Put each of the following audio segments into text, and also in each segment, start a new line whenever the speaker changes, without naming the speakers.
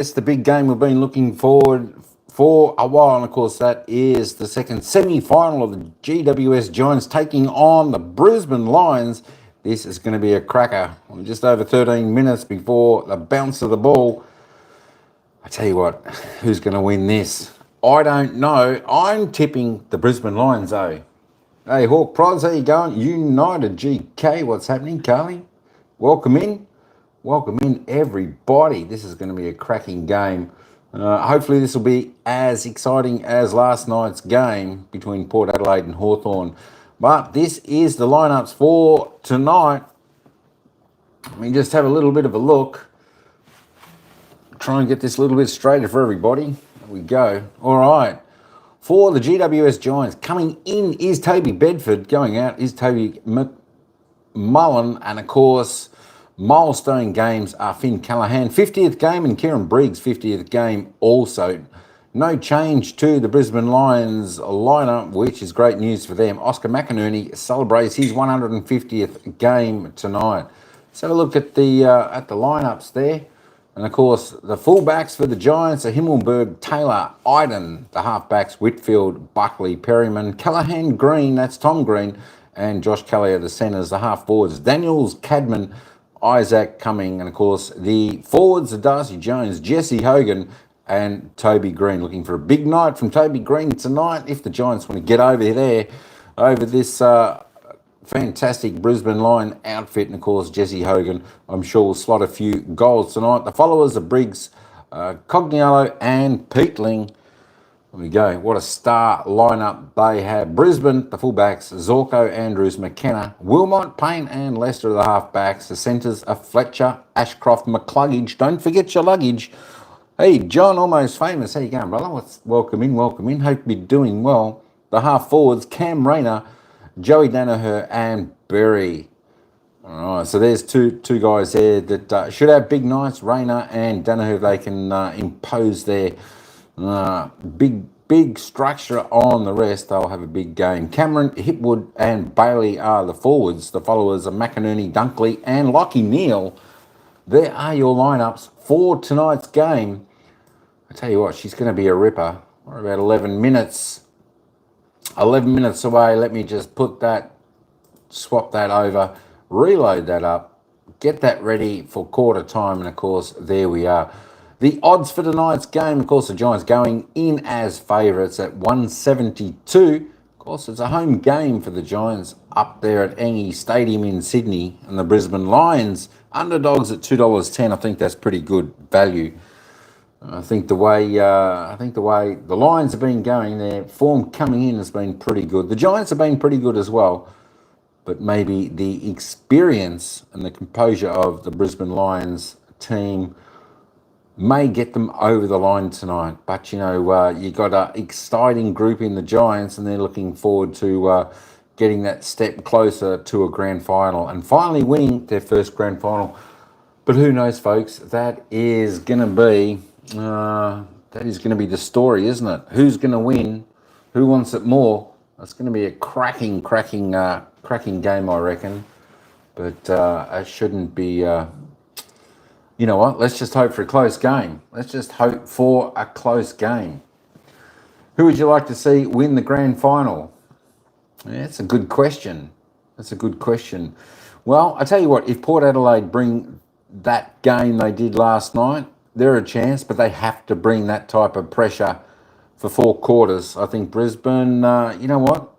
It's the big game we've been looking forward for a while, and of course that is the second semi-final of the GWS Giants taking on the Brisbane Lions. This is going to be a cracker. We're just over 13 minutes before the bounce of the ball. I tell you what, who's going to win this? I don't know. I'm tipping the Brisbane Lions, though. Hey, Hawk Prods, how you going? United GK, what's happening, Carly? Welcome in. Welcome in, everybody. This is going to be a cracking game. Hopefully this will be as exciting as last night's game between Port Adelaide and Hawthorn. But this is the lineups for tonight. Let me just have a little bit of a look. Try and get this a little bit straighter for everybody. There we go. All right. For the GWS Giants, coming in is Toby Bedford. Going out is Toby McMullen. And, of course, milestone games are Finn Callaghan, 50th game, and Kieran Briggs, 50th game also. No change to the Brisbane Lions lineup, which is great news for them. Oscar McInerney celebrates his 150th game tonight. Let's have a look at the lineups there. And, of course, the fullbacks for the Giants are Himmelberg, Taylor, Iden. The halfbacks, Whitfield, Buckley, Perryman, Callaghan, Green, that's Tom Green, and Josh Kelly are the centres. The half forwards, Daniels, Cadman, Isaac Cumming, and, of course, the forwards are Darcy Jones, Jesse Hogan, and Toby Green. Looking for a big night from Toby Green tonight if the Giants want to get over there, over this fantastic Brisbane Lion outfit. And, of course, Jesse Hogan, I'm sure, will slot a few goals tonight. The followers are Briggs, Cogniello, and Peatling. There we go. What a star lineup they have. Brisbane, the fullbacks, Zorko, Andrews, McKenna, Wilmot, Payne, and Lester are the halfbacks. The centres are Fletcher, Ashcroft, McCluggage. Don't forget your luggage. Hey, John, Almost Famous. How you going, brother? Welcome in, welcome in. Hope you're doing well. The half forwards, Cam Rayner, Joey Danaher, and Berry. All right, so there's two guys there that should have big nights. Rayner and Danaher, they can impose their big structure on the rest. They'll have a big game. Cameron, Hipwood, and Bailey are the forwards. The followers are McInerney, Dunkley, and Lockie Neal. There are your lineups for tonight's game. I tell you what, she's going to be a ripper. We're about 11 minutes. 11 minutes away. Let me just swap that over, reload that up, get that ready for quarter time, and of course, there we are. The odds for tonight's game, of course, the Giants going in as favourites at 172. Of course, it's a home game for the Giants up there at ENGIE Stadium in Sydney, and the Brisbane Lions underdogs at $2.10. I think that's pretty good value. I think the way the Lions have been going, their form coming in has been pretty good. The Giants have been pretty good as well, but maybe the experience and the composure of the Brisbane Lions team may get them over the line tonight. But, you know, you got an exciting group in the Giants, and they're looking forward to getting that step closer to a grand final and finally winning their first grand final. But who knows, folks? That is going to be the story, isn't it? Who's going to win? Who wants it more? It's going to be a cracking game, I reckon. But it shouldn't be. You know what? Let's just hope for a close game. Let's just hope for a close game. Who would you like to see win the grand final? Yeah, that's a good question. Well, I tell you what, if Port Adelaide bring that game they did last night, they're a chance, but they have to bring that type of pressure for 4 quarters. I think Brisbane, you know what?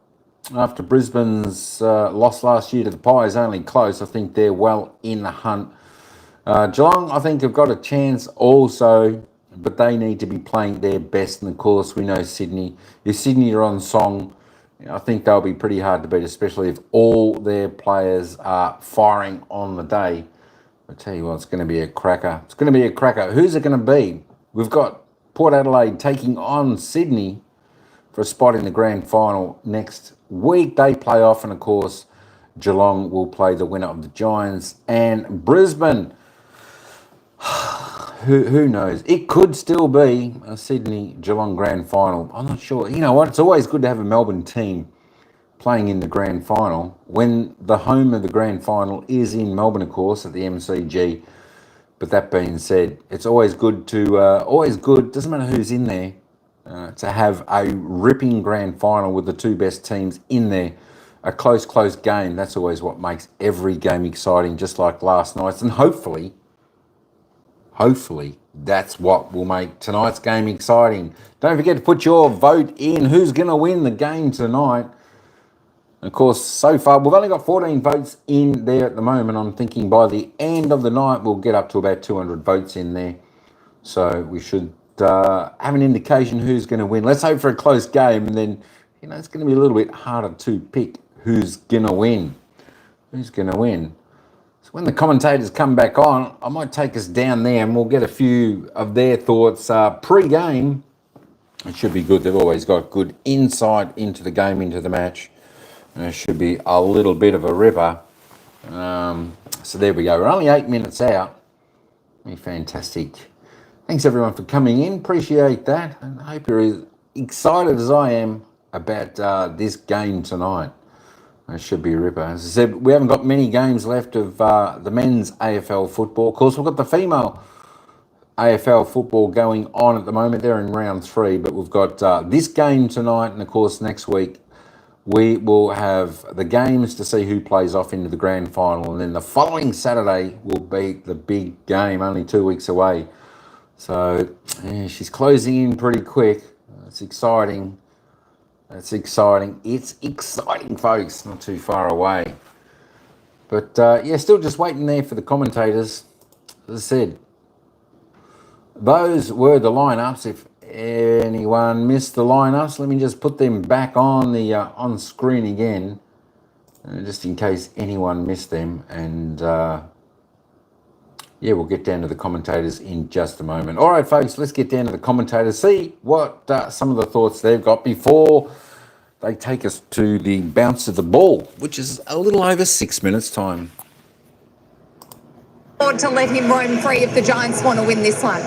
After Brisbane's loss last year to the Pies, only close, I think they're well in the hunt. Geelong, I think, have got a chance also, but they need to be playing their best. And, of course, we know Sydney. If Sydney are on song, I think they'll be pretty hard to beat, especially if all their players are firing on the day. I tell you what, it's going to be a cracker. Who's it going to be? We've got Port Adelaide taking on Sydney for a spot in the grand final next week. They play off, and, of course, Geelong will play the winner of the Giants and Brisbane. Who knows? It could still be a Sydney-Geelong grand final. I'm not sure. You know what? It's always good to have a Melbourne team playing in the grand final when the home of the grand final is in Melbourne, of course, at the MCG. But that being said, it's always good to, doesn't matter who's in there, to have a ripping grand final with the two best teams in there. A close game. That's always what makes every game exciting, just like last night's. And hopefully, that's what will make tonight's game exciting. Don't forget to put your vote in. Who's going to win the game tonight? Of course, so far, we've only got 14 votes in there at the moment. I'm thinking by the end of the night, we'll get up to about 200 votes in there. So we should have an indication who's going to win. Let's hope for a close game, and then, it's going to be a little bit harder to pick who's going to win. Who's going to win? So when the commentators come back on, I might take us down there and we'll get a few of their thoughts pre-game. It should be good. They've always got good insight into the game, into the match. And it should be a little bit of a ripper. So there we go. We're only 8 minutes out. Fantastic. Thanks everyone for coming in. Appreciate that. And I hope you're as excited as I am about this game tonight. It should be a ripper. As I said, we haven't got many games left of the men's AFL football. Of course, we've got the female AFL football going on at the moment. They're in round 3, but we've got this game tonight, and of course next week we will have the games to see who plays off into the grand final, and then the following Saturday will be the big game, only 2 weeks away. So she's closing in pretty quick. It's exciting. It's exciting, folks. Not too far away. But still just waiting there for the commentators. As I said, those were the lineups. If anyone missed the lineups, let me just put them back on the on screen again, just in case anyone missed them. And we'll get down to the commentators in just a moment. All right, folks, let's get down to the commentators, see what some of the thoughts they've got before they take us to the bounce of the ball, which is a little over 6 minutes' time.
To let him roam free if the Giants want to win this one.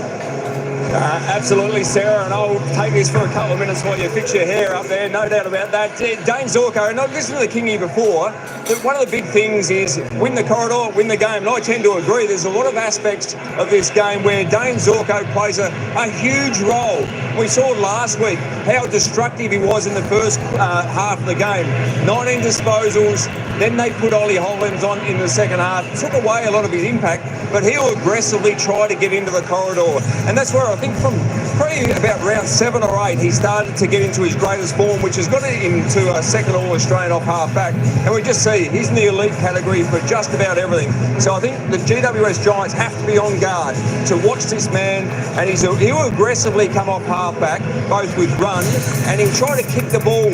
Absolutely, Sarah, and I'll take this for a couple of minutes while you fix your hair up there, no doubt about that. Dane Zorko, and I've listened to the Kingy before, that one of the big things is win the corridor, win the game, and I tend to agree. There's a lot of aspects of this game where Dane Zorko plays a huge role. We saw last week how destructive he was in the first half of the game. 19 disposals, then they put Ollie Hollands on in the second half, took away a lot of his impact, but he'll aggressively try to get into the corridor, and that's where I think from probably about round 7 or 8 he started to get into his greatest form, which has got him into a second All-Australian off half-back, and we just see he's in the elite category for just about everything. So I think the GWS Giants have to be on guard to watch this man, and he'll aggressively come off half-back, both with run, and he'll try to kick the ball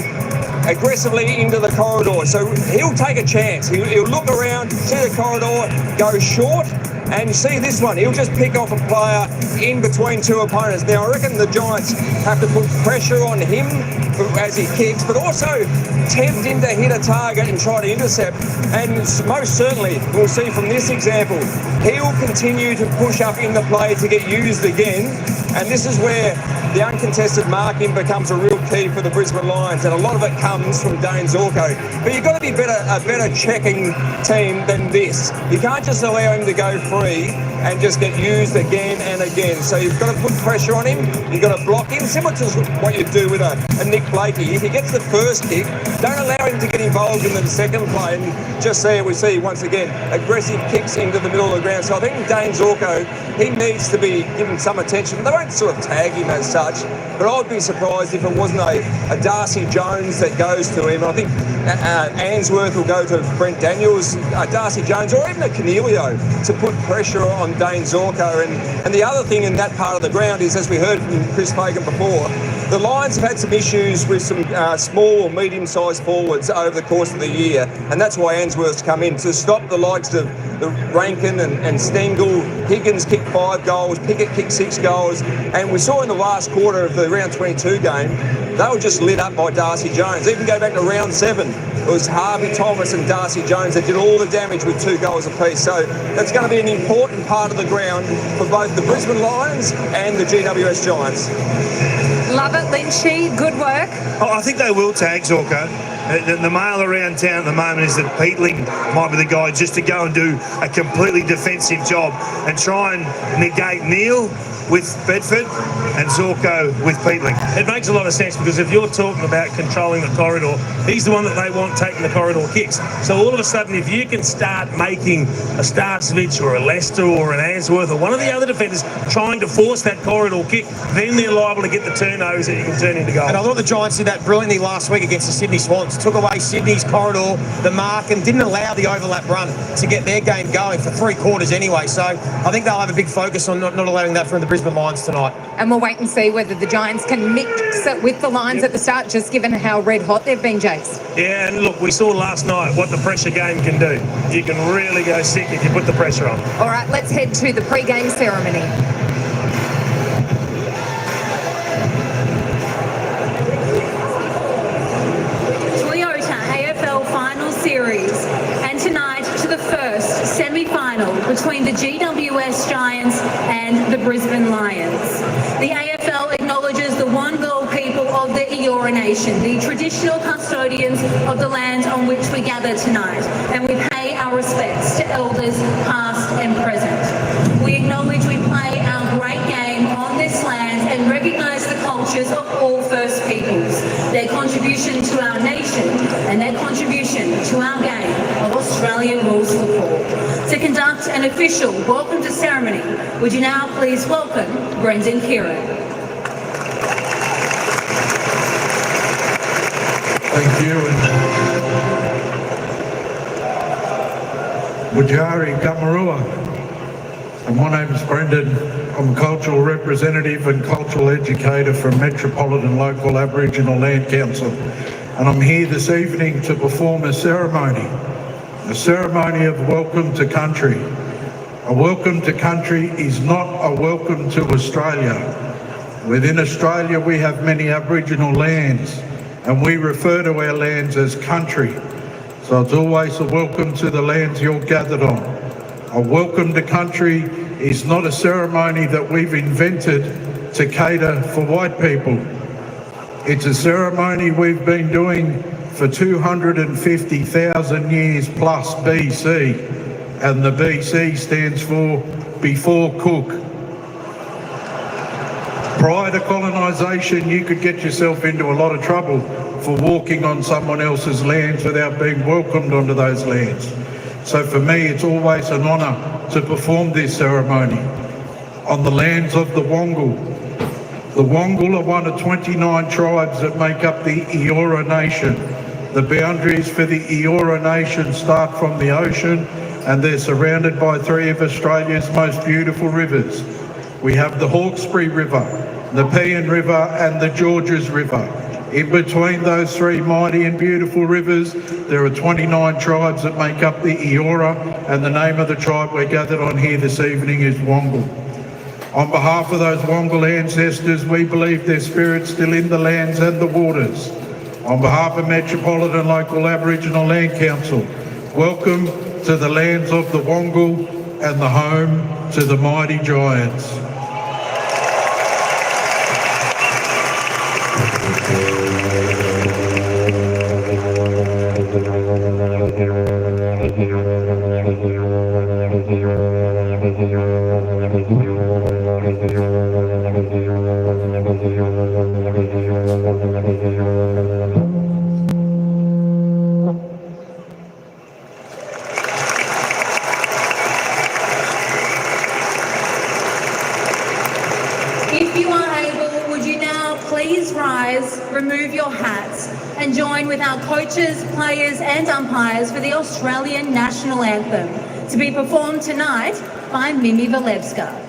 aggressively into the corridor. So he'll take a chance. He'll look around, see the corridor, go short, and see this one. He'll just pick off a player in between two opponents. Now, I reckon the Giants have to put pressure on him as he kicks, but also tempt him to hit a target and try to intercept. And most certainly, we'll see from this example, he'll continue to push up in the play to get used again. And this is where the uncontested marking becomes a real key for the Brisbane Lions, and a lot of it comes from Dane Zorko. But you've got to be a better checking team than this. You can't just allow him to go free and just get used again and again. So you've got to put pressure on him, you've got to block him, similar to what you do with a Nick Blakey. If he gets the first kick, don't allow him to get involved in the second play, and just we see once again aggressive kicks into the middle of the ground. So I think Dane Zorko, he needs to be given some attention. They won't sort of tag him as such, but I'd be surprised if it wasn't a Darcy Jones that goes to him. I think Answorth will go to Brent Daniels, Darcy Jones, or even a Cornelio to put pressure on Dane Zorko. And the other thing in that part of the ground is, as we heard from Chris Fagan before, the Lions have had some issues with some small or medium-sized forwards over the course of the year, and that's why Answorth's come in to stop the likes of the Rankin and Stengel. Higgins kicked 5 goals, Pickett kicked 6 goals, and we saw in the last quarter of the round 22 game, they were just lit up by Darcy Jones. Even go back to round 7, it was Harvey Thomas and Darcy Jones that did all the damage with 2 goals apiece. So that's going to be an important part of the ground for both the Brisbane Lions and the GWS Giants.
Love it, Lynchy. Good work.
Oh, I think they will tag Zorko. The mail around town at the moment is that Peatling might be the guy just to go and do a completely defensive job and try and negate Neil with Bedford and Zorko with Peatling.
It makes a lot of sense because if you're talking about controlling the corridor, he's the one that they want taking the corridor kicks. So all of a sudden, if you can start making a Startsvich or a Leicester or an Answorth or one of the other defenders trying to force that corridor kick, then they're liable to get the turnovers that you can turn into goals.
And I thought the Giants did that brilliantly last week against the Sydney Swans. Took away Sydney's corridor, the mark, and didn't allow the overlap run to get their game going for 3 quarters anyway. So I think they'll have a big focus on not allowing that from the Brisbane Lions tonight.
And we'll wait and see whether the Giants can mix it with the Lions at the start, just given how red hot they've been, Jace.
Yeah, and look, we saw last night what the pressure game can do. You can really go sick if you put the pressure on.
All right, let's head to the pre-game ceremony.
Toyota AFL Final Series, and tonight to the first semi-final between the GWS Giants and the Brisbane Lions. The AFL acknowledges the Wangal people of the Eora Nation, the traditional custodians of the land on which we gather tonight, and we pay our respects to elders past and present. We acknowledge we play our great game on this land and recognise the cultures of all First Peoples, their contribution to our nation and their contribution to our game of Australian rules football. To conduct an official welcome to ceremony, would you now please welcome Brendan Kieran.
Thank you. Wajari Gamarua. And my name is Brendan. I'm a cultural representative and cultural educator from Metropolitan Local Aboriginal Land Council. And I'm here this evening to perform a ceremony of welcome to country. A welcome to country is not a welcome to Australia. Within Australia we have many Aboriginal lands and we refer to our lands as country. So it's always a welcome to the lands you're gathered on. A welcome to country is not a ceremony that we've invented to cater for white people. It's a ceremony we've been doing for 250,000 years plus BC, and the BC stands for before Cook. Prior to colonisation, you could get yourself into a lot of trouble for walking on someone else's lands without being welcomed onto those lands. So for me, it's always an honour to perform this ceremony on the lands of the Wangal. The Wangal are one of 29 tribes that make up the Eora Nation. The boundaries for the Eora Nation start from the ocean and they're surrounded by 3 of Australia's most beautiful rivers. We have the Hawkesbury River, the Pean River and the Georges River. In between those 3 mighty and beautiful rivers, there are 29 tribes that make up the Eora, and the name of the tribe we're gathered on here this evening is Wangal. On behalf of those Wangal ancestors, we believe their spirit's still in the lands and the waters. On behalf of Metropolitan Local Aboriginal Land Council, welcome to the lands of the Wangal and the home to the mighty giants.
If you are able, would you now please rise, remove your hats and join with our coaches, players and umpires for the Australian National Anthem, to be performed tonight by Mimi Valevska.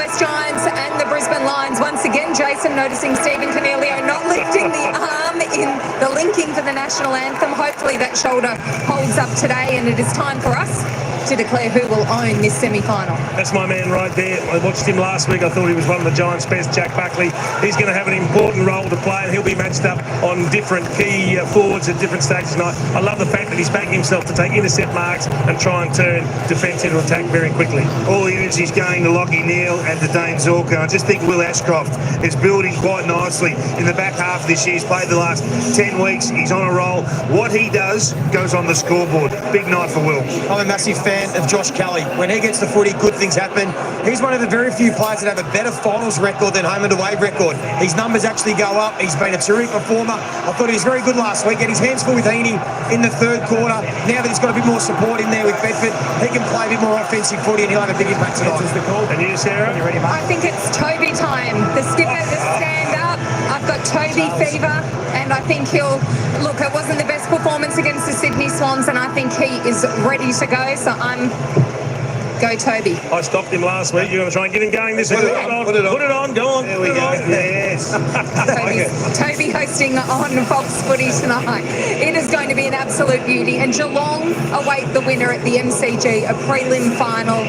GWS Giants and the Brisbane Lions. Once again, Jason noticing Stephen Cornelio not lifting the arm in the linking for the national anthem. Hopefully that shoulder holds up today, and it is time for us to declare who will own this semi-final.
That's my man right there. I watched him last week. I thought he was one of the Giants' best, Jack Buckley. He's going to have an important role to play, and he'll be matched up on different key forwards at different stages tonight. I love the fact that he's backing himself to take intercept marks and try and turn defence into attack very quickly.
All the energy's going to Lachie Neale and to Dane Zorko. I just think Will Ashcroft is building quite nicely in the back half of this year. He's played the last 10 weeks. He's on a roll. What he does goes on the scoreboard. Big night for Will.
I'm a massive fan of Josh Kelly. When he gets the footy, good things happen. He's one of the very few players that have a better finals record than home and away record. His numbers actually go up. He's been a terrific performer. I thought he was very good last week. Get his hands full with Heaney in the third quarter. Now that he's got a bit more support in there with Bedford, he can play a bit more offensive footy, and he'll have a big impact tonight.
And you, Sarah?
You ready, mate?
I think it's Toby time. The skipper to stand up. I've got Toby fever, and I think he'll look. It wasn't the best performance against the Sydney Swans, and I think he is ready to go. So I'm go Toby.
I stopped him last week. You're going to try and get him going this week. Put it on. Go on.
There we go. Yes.
Toby hosting on Fox Footy tonight. It is going to be an absolute beauty. And Geelong await the winner at the MCG, a prelim final.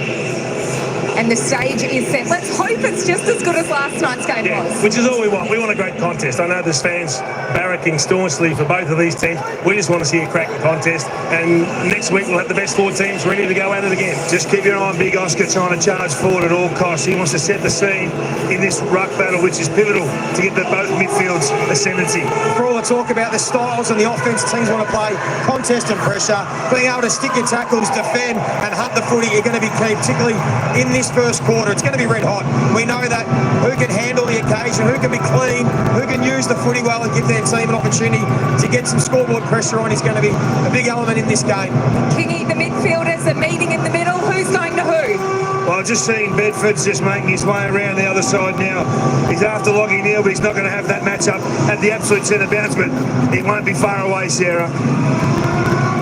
And the stage is set. Let's hope it's just as good as last night's game was.
Which is all we want. We want a great contest. I know there's fans barracking staunchly for both of these teams. We just want to see a cracking contest. And next week we'll have the best four teams ready to go at it again.
Just keep your eye on Big Oscar trying to charge forward at all costs. He wants to set the scene in this ruck battle, which is pivotal to get the both midfields ascendancy.
For all the talk about the styles and the offense teams want to play, contest and pressure, being able to stick your tackles, defend and hunt the footy, you're going to be key, particularly in this first quarter. It's going to be red hot. We know that who can handle the occasion, who can be clean, who can use the footy well and give their team an opportunity to get some scoreboard pressure on is going to be a big element in this game.
Kingy, the midfielders are meeting in the middle. Who's going to who?
Well, I've just seen Bedford's just making his way around the other side now. He's after Lachie Neale, but he's not going to have that matchup at the absolute centre bounce, but he won't be far away, Sarah.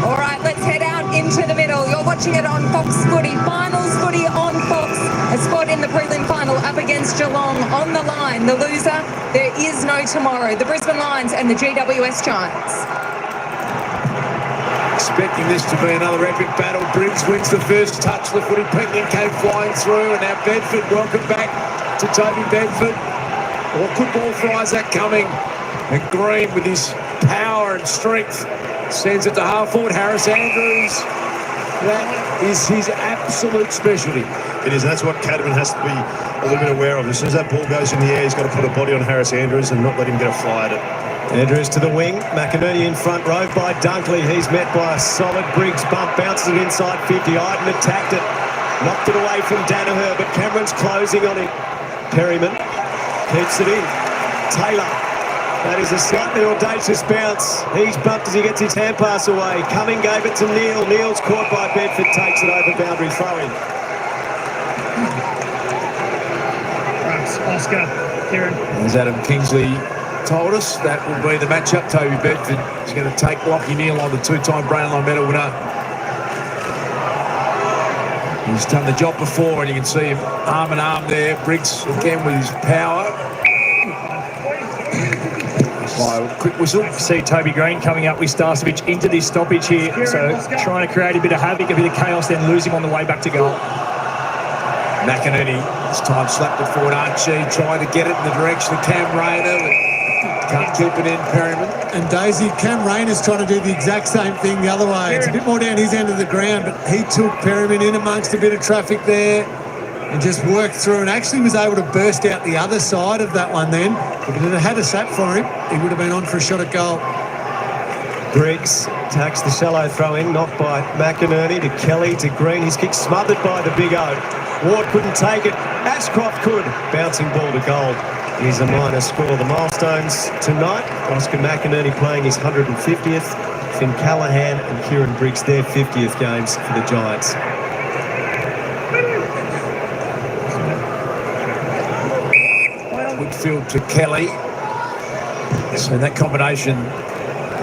All right, let's head out into the middle. You're watching it on Fox Footy. Finals footy on Fox. A spot in the prelim final up against Geelong on the line. The loser, there is no tomorrow. The Brisbane Lions and the GWS Giants.
Expecting this to be another epic battle. Briggs wins the first touch. The footy Peckling came flying through, and now Bedford, welcome back to Toby Bedford. What good ball for Isaac coming. And Green with his power and strength sends it to half forward. Harris Andrews. That is his absolute specialty.
It is, and that's what Caterman has to be a little bit aware of. As soon as that ball goes in the air, he's got to put a body on Harris Andrews and not let him get a fly at it.
Andrews to the wing, McInerney in front row by Dunkley. He's met by a solid Briggs bump, bounces it inside 50. Iden attacked it, knocked it away from Danaher, but Cameron's closing on him. Perryman keeps it in. Taylor, that is a slightly audacious bounce. He's bumped as he gets his hand pass away. Cumming gave it to Neale. Neale's caught by Bedford, takes it over boundary, throw in.
Oscar, Kieran.
As Adam Kingsley told us, that will be the matchup. Toby Bedford is going to take Lachie Neale on, the two-time Brownlow medal winner. He's done the job before, and you can see him arm in arm there. Briggs again with his power. Quick whistle.
See Toby Green coming up with Starcevic into this stoppage here, so trying to create a bit of havoc, a bit of chaos, then lose him on the way back to goal.
McInerney this time slapped it forward. Archie trying to get it in the direction of Cam Rayner, but can't keep it in. Perryman.
And Daisy, Cam Rayner's trying to do the exact same thing the other way. It's a bit more down his end of the ground, but he took Perryman in amongst a bit of traffic there and just worked through and actually was able to burst out the other side of that one then. If it had a sat for him, he would have been on for a shot at goal.
Briggs attacks the shallow throw in, knocked by McInerney to Kelly to Green. His kick smothered by the big O. Ward couldn't take it. Ashcroft could. Bouncing ball to goal. Here's a minor score. The milestones tonight. Oscar McInerney playing his 150th. Finn Callahan and Kieran Briggs their 50th games for the Giants.
Woodfield to Kelly. So that combination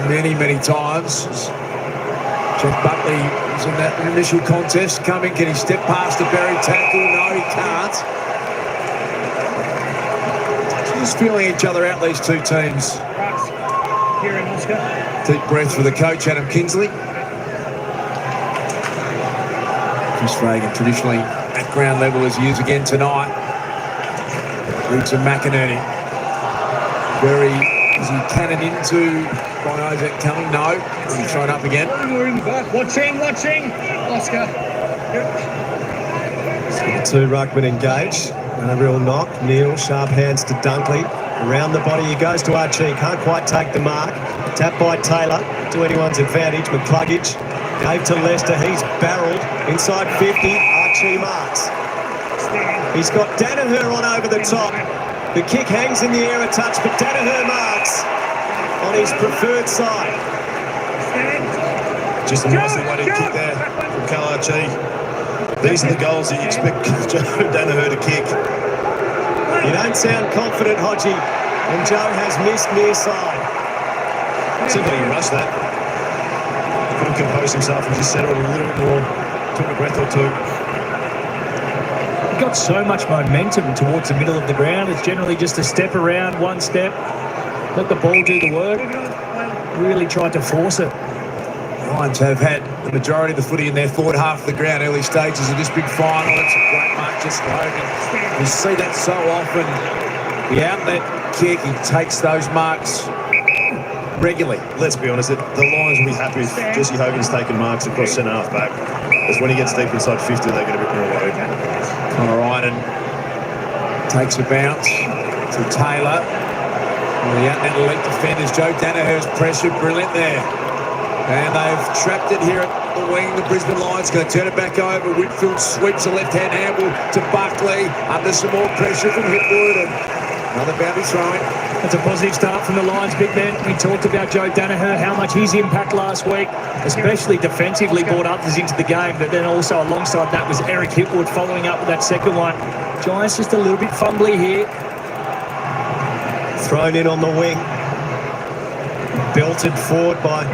many times. Jack Buckley was in that initial contest. Cumming, can he step past the buried tackle? No, he can't. Just feeling each other out, these two teams. Deep breath for the coach, Adam Kinsley. Chris Fagan, traditionally at ground level as he is again tonight. Reads of McInerney. Very easy cannon into Brian Isaac coming. No, he's thrown up again.
Watching, Oscar.
Two ruckmen engaged. And a real knock. Neil, sharp hands to Dunkley. Around the body he goes to Archie. Can't quite take the mark. Tap by Taylor to anyone's advantage. McCluggage gave to Lester. He's barreled inside 50. Archie marks. He's got Danaher on over the top. The kick hangs in the air a touch, but Danaher marks on his preferred side.
Just a nicely weighted kick there from Cal Archie. These are the goals that you expect Joe Danaher to kick.
You don't sound confident, Hodgie, and Joe has missed near side.
Seemed like he rushed that. Couldn't compose himself and just settled a little bit more. Took a breath or two.
He got so much momentum towards the middle of the ground. It's generally just a step around, one step, let the ball do the work. Really tried to force it.
Lions have had the majority of the footy in their forward half of the ground early stages of this big final. It's a great mark just for Hogan. We see that so often. The outlet kick, he takes those marks regularly.
Let's be honest, the Lions will be happy if Jesse Hogan's taking marks across centre half back. Because when he gets deep inside 50, they get a bit more worried.
Connor Ryden takes a bounce to Taylor. Well, the outlet elite defenders, Joe Danaher's pressure, brilliant there. And they've trapped it here at the wing. The Brisbane Lions going to turn it back over. Whitfield sweeps a left-hand handle to Buckley. Under some more pressure from Hipwood. And another boundary throwing.
It's a positive start from the Lions, big man. We talked about Joe Danaher, how much his impact last week, especially defensively, brought others into the game. But then also alongside that was Eric Hipwood following up with that second one. Giants just a little bit fumbly here.
Thrown in on the wing. Belted forward by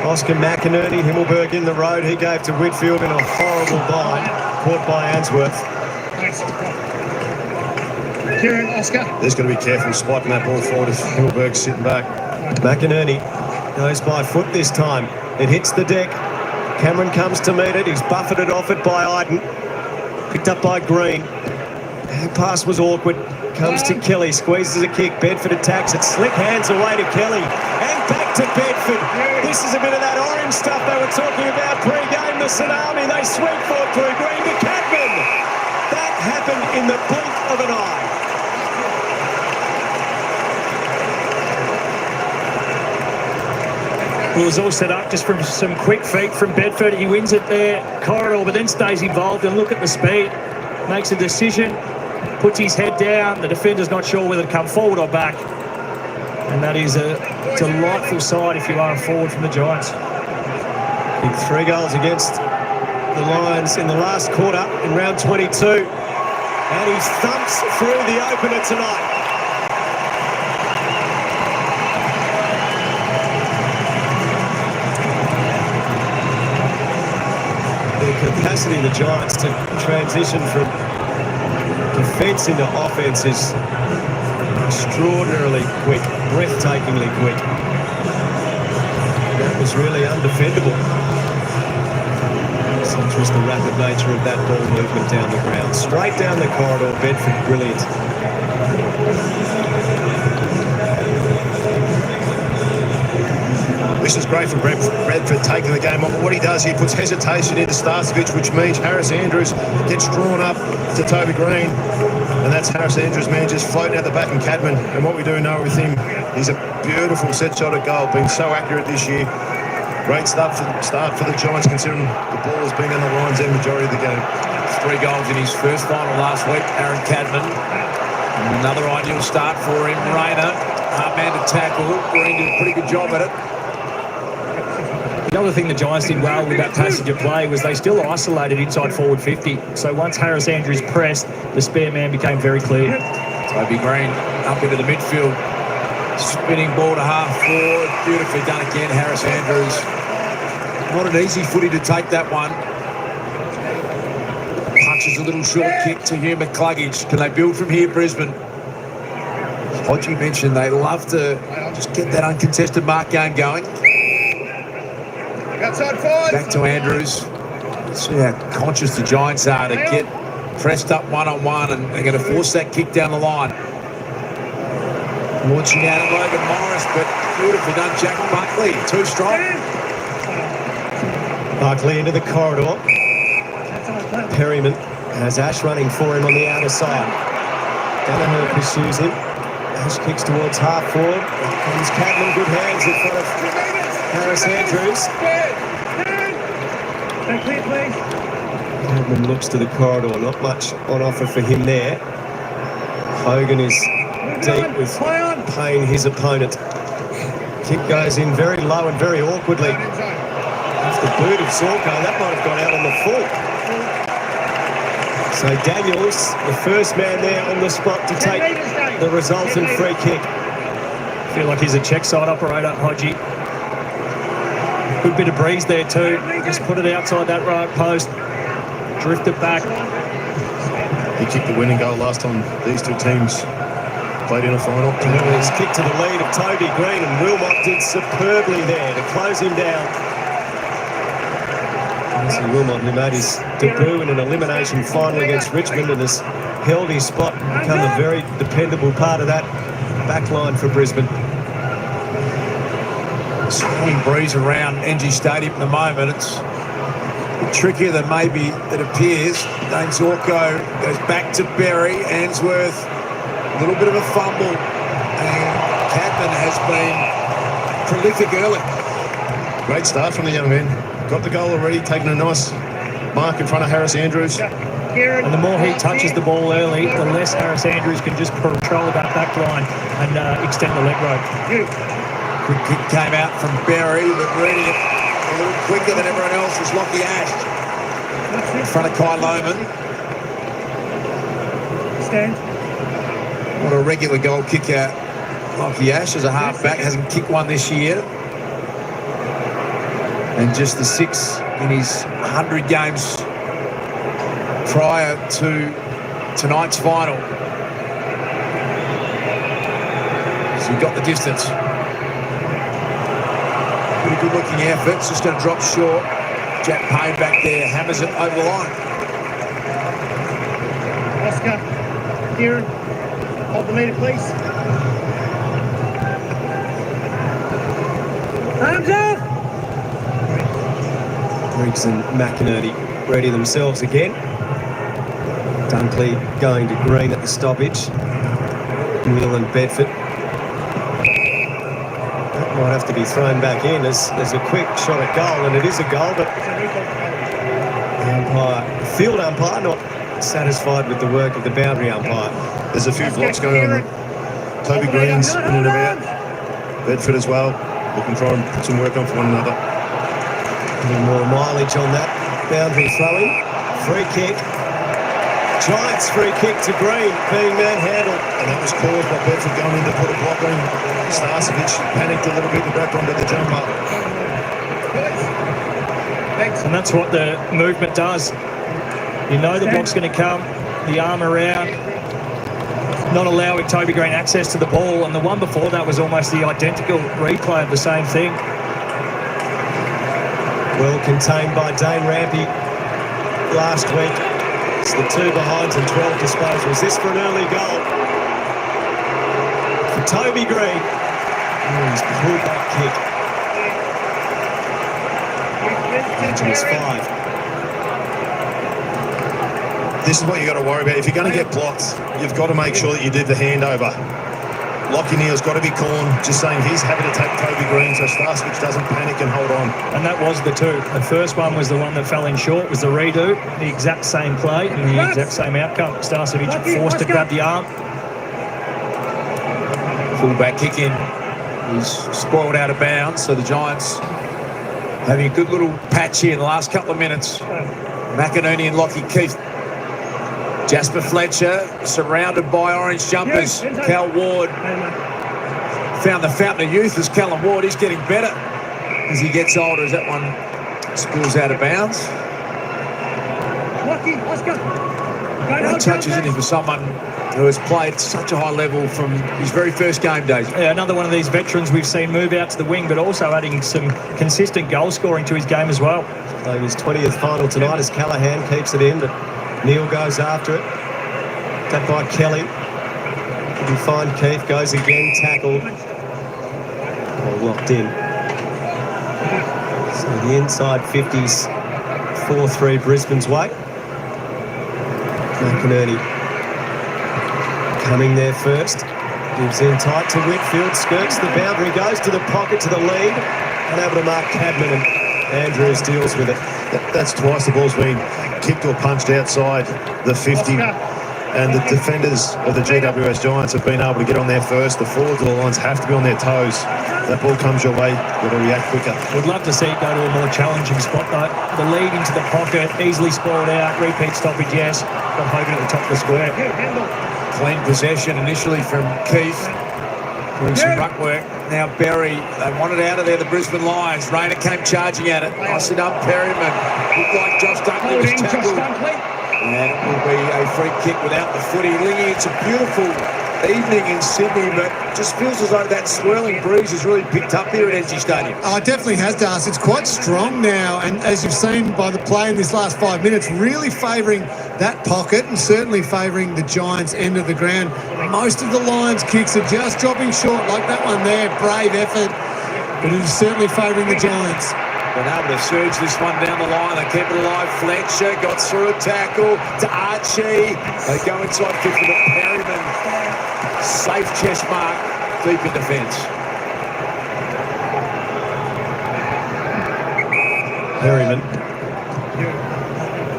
Oscar McInerney. Himmelberg in the road. He gave to Whitfield in a horrible bind. Caught by Answorth.
Kieran, Oscar.
There's got to be careful spiking that ball forward if Himmelberg's sitting back.
McInerney goes by foot this time. It hits the deck. Cameron comes to meet it. He's buffeted off it by Iden. Picked up by Green. The pass was awkward. Comes to Kelly. Squeezes a kick. Bedford attacks it. Slick hands away to Kelly. And back to Bedford. This is a bit of that orange stuff they were talking about pre-game. The tsunami. They sweep forward through Green to Cadman. That happened in the blink of an eye.
It was all set up just from some quick feet from Bedford. He wins it there, corridor, but then stays involved. And look at the speed. Makes a decision, puts his head down. The defender's not sure whether to come forward or back. And that is a delightful sight if you are a forward from the Giants.
Big 3 goals against the Lions in the last quarter in round 22. And he thumps through the opener tonight. Capacity of the Giants to transition from defence into offence is extraordinarily quick, breathtakingly quick. That was really undefendable. It's just the rapid nature of that ball movement down the ground. Straight down the corridor, Bedford, brilliant.
This is great for Bradford taking the game on. But what he does, he puts hesitation into Starcevich, which means Harris Andrews gets drawn up to Toby Green. And that's Harris Andrews, man, just floating out the back in Cadman. And what we do know with him, he's a beautiful set shot at goal, been so accurate this year. Great start for the Giants, considering the ball has been in the Lions end majority of the game.
3 goals in his first final last week, Aaron Cadman. Another ideal start for him. Rayner, hard man to tackle. Green did a pretty good job at it.
The other thing the Giants did well with that passage of play was they still isolated inside forward 50. So once Harris Andrews pressed, the spare man became very clear.
Toby Green up into the midfield. Spinning ball to half forward. Beautifully done again, Harris Andrews. Not an easy footy to take that one. Punches a little short kick to Hugh McCluggage. Can they build from here, Brisbane? Hodgie mentioned they love to just get that uncontested mark going.
Outside 5.
Back to Andrews. See how conscious the Giants are to get pressed up one-on-one, and they're going to force that kick down the line. Launching out at Logan Morris, but beautifully done, Jack Buckley. Too strong.
Buckley into the corridor. Perryman has Ash running for him on the outer side. Danaher pursues him. Ash kicks towards half forward. Comes Cadman, good hands in front of Harris Andrews. Cadman looks to the corridor, not much on offer for him there. Hogan is deep with paying his opponent. Kick goes in very low and very awkwardly. Off the boot of Zorko, that might have gone out on the full. So Daniels, the first man there on the spot to take the resultant free kick.
I feel like he's a check side operator, Hodgie. Good bit of breeze there too. Just put it outside that right post. Drift it back.
He kicked the winning goal last time these two teams played in a final.
His kick to the lead of Toby Green, and Wilmot did superbly there to close him down. Wilmot, who made his debut in an elimination final against Richmond and has held his spot, become a very dependable part of that back line for Brisbane.
Swinging breeze around ENGIE Stadium at the moment. It's a bit trickier than maybe it appears. Dane Zorko goes back to Berry. Answorth, a little bit of a fumble. And Cadman has been prolific early.
Great start from the young man. Got the goal already, taking a nice mark in front of Harris Andrews.
And the more he touches the ball early, the less Harris Andrews can just control that back line and extend the leg rope.
Quick kick came out from Berry, but reading it a little quicker than everyone else was Lockie Ash. In front of Kai Lohman.
Stand.
What a regular goal kicker. Lockie Ash as a half-back, hasn't kicked one this year. And just the 6 in his 100 games prior to tonight's final. So he got the distance. Pretty good looking effort, it's just going to drop short. Jack Payne back there, hammers it over the line.
Oscar, Kieran, hold the meter please. Arms up!
Briggs and McInerney ready themselves again. Dunkley going to Green at the stoppage. Wheel and Bedford. That might have to be thrown back in. There's a quick shot at goal, and it is a goal, but the field umpire not satisfied with the work of the boundary umpire.
There's a few blocks going on. Toby Green's in and about. Bedford as well. We can try and put some work on for one another.
A little more mileage on that boundary throwing. Free kick. Giants free kick to Green, being manhandled.
And that was caused by Bedford going in to put a block on. Starcevic panicked a little bit and back onto the jumper.
And that's what the movement does. You know the block's going to come, the arm around, not allowing Toby Green access to the ball. And the one before that was almost the identical replay of the same thing.
Well contained by Dane Rampy last week. It's the 2 behinds and 12 disposals. This for an early goal for Toby Green. His pullback kick. Catching his 5.
This is what you got to worry about. If you're going to get blocked, you've got to make sure that you do the handover. Lockie Neal's got to be calm, just saying he's happy to take Toby Green so Starcevic doesn't panic and hold on.
And that was the 2. The first one was the one that fell in short, was the redo, the exact same play and the exact same outcome. Starcevic forced to grab the arm.
Full-back kick in. He's spoiled out of bounds, so the Giants having a good little patch here in the last couple of minutes. McInerney and Lockie Keith. Jasper Fletcher surrounded by orange jumpers. Cal Ward found the fountain of youth as Callum Ward. He's getting better as he gets older, as that one spills out of bounds. Great touch, isn't he, for someone who has played at such a high level from his very first game days.
Yeah, another one of these veterans we've seen move out to the wing, but also adding some consistent goal scoring to his game as well.
Playing his 20th final tonight as Callaghan keeps it in, but Neil goes after it. Tapped by Kelly. Did he find Keith? Goes again, tackled. Well, locked in. So the inside 50s, 4-3 Brisbane's way. McInerney coming there first. Gives in tight to Whitfield, skirts the boundary, goes to the pocket to the lead, and able to mark Cadman, and Andrews deals with it.
That's twice the ball's been kicked or punched outside the 50. And the defenders of the GWS Giants have been able to get on there first. The forwards of the lines have to be on their toes. That ball comes your way, you've got to react quicker.
Would love to see it go to a more challenging spot though. The lead into the pocket, easily spoiled out, repeat stoppage, yes, but Hogan at the top of the square.
Clean possession initially from Keith, doing some ruck work. Now Berry, they want it out of there, the Brisbane Lions. Rayner came charging at it, nice it up, Perryman. Looked like Josh Dunkley was tackled. And it will be a free kick without the footy. Lingy, it's a beautiful evening in Sydney, but just feels as though that swirling breeze has really picked up here at ENGIE Stadium.
Oh, it definitely has, Darcy. It's quite strong now, and as you've seen by the play in this last 5 minutes, really favouring that pocket and certainly favouring the Giants' end of the ground. Most of the Lions' kicks are just dropping short, like that one there. Brave effort, but it is certainly favouring the Giants.
Been able to surge this one down the line. They keep it alive. Fletcher got through a tackle to Archie. They go inside 50 to Perryman. Safe chest mark, deep in defence.
Perryman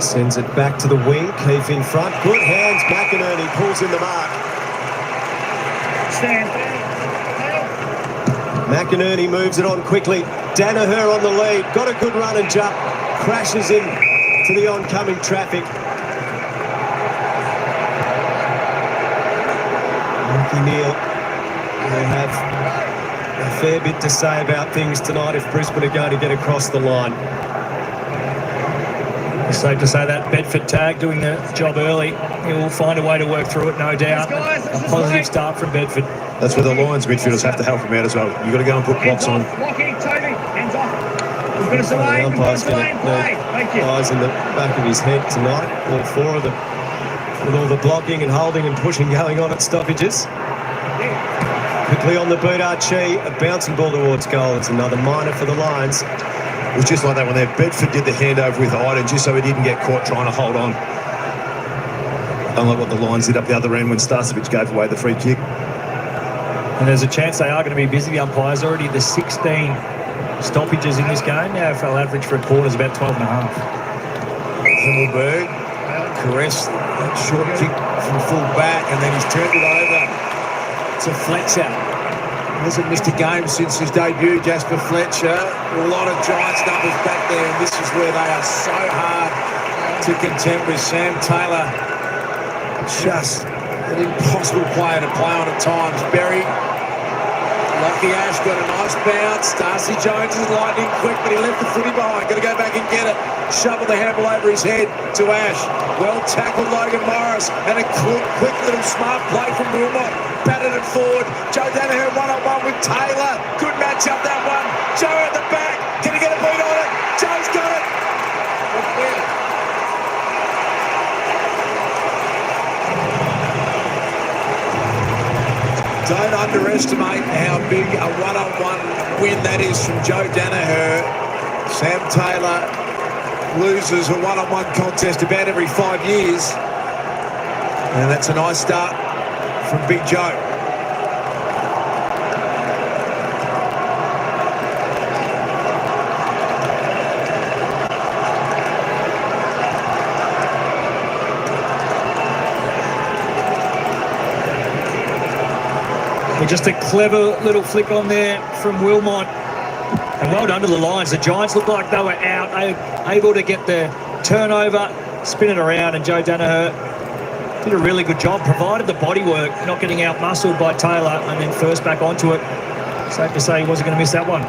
sends it back to the wing. Keith in front. Good hands. McInerney pulls in the mark. McInerney moves it on quickly. Danaher on the lead. Got a good run and jump. Crashes in to the oncoming traffic. Ricky Neal will have a fair bit to say about things tonight if Brisbane are going to get across the line.
It's safe to say that Bedford tag doing the job early. He will find a way to work through it, no doubt. A positive start from Bedford.
That's where the Lions midfielders have to help him out as well. You've got to go and put blocks on.
The umpire's going to need eyes in the back of his head tonight, all four of them, with all the blocking and holding and pushing going on at stoppages. Quickly on the boot, Archie, a bouncing ball towards goal. It's another minor for the Lions.
It was just like that one there. Bedford did the handover with Iden just so he didn't get caught trying to hold on. Unlike what the Lions did up the other end when Starcevic gave away the free kick.
And there's a chance they are going to be busy, the umpires. Already the 16 stoppages in this game. The AFL average for a quarter is about 12 and a half.
Himmelberg caressed that short kick from full back, and then he's turned it over to Fletcher. He hasn't missed a game since his debut, Jasper Fletcher. A lot of Giants numbers back there, and this is where they are so hard to contend with. Sam Taylor, just an impossible player to play on at times. Berry, Lockie Ash got a nice bounce. Darcy Jones is lightning quick, but he left the footy behind. Got to go back and get it. Shovel the handle over his head to Ash. Well tackled Logan Morris, and a quick little smart play from Wilmot. Batted it forward. Joe Danaher one-on-one with Taylor. Good match up that one. Joe at the back. Can he get a beat on it? Joe's got it. Don't underestimate how big a one-on-one win that is from Joe Danaher. Sam Taylor loses a one-on-one contest about every 5 years. And that's a nice start from Big Joe.
Just a clever little flick on there from Wilmot. And well done to the Lions. The Giants looked like they were out, able to get the turnover, spin it around, and Joe Danaher did a really good job, provided the body work, not getting out-muscled by Taylor, and then first back onto it. Safe to say he wasn't going to miss that one.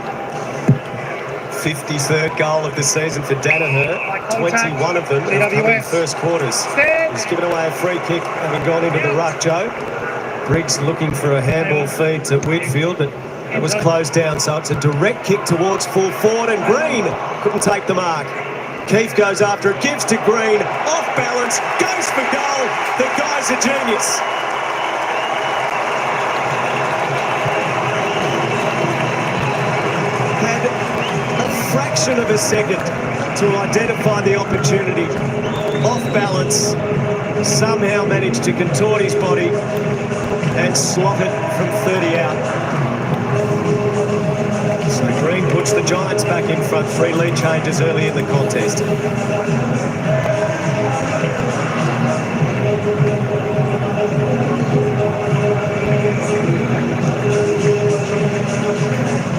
53rd goal of the season for Danaher. 21 of them have come in first quarters. He's given away a free kick, having gone into the ruck, Joe. Briggs looking for a handball feed to Whitfield, but that was closed down, so it's a direct kick towards full forward, and Green couldn't take the mark. Keith goes after it, gives to Green, off balance, goes for goal. The guy's a genius. Had a fraction of a second to identify the opportunity. Off balance, somehow managed to contort his body and slot it from 30 out. So Green puts the Giants back in front. 3 lead changes early in the contest.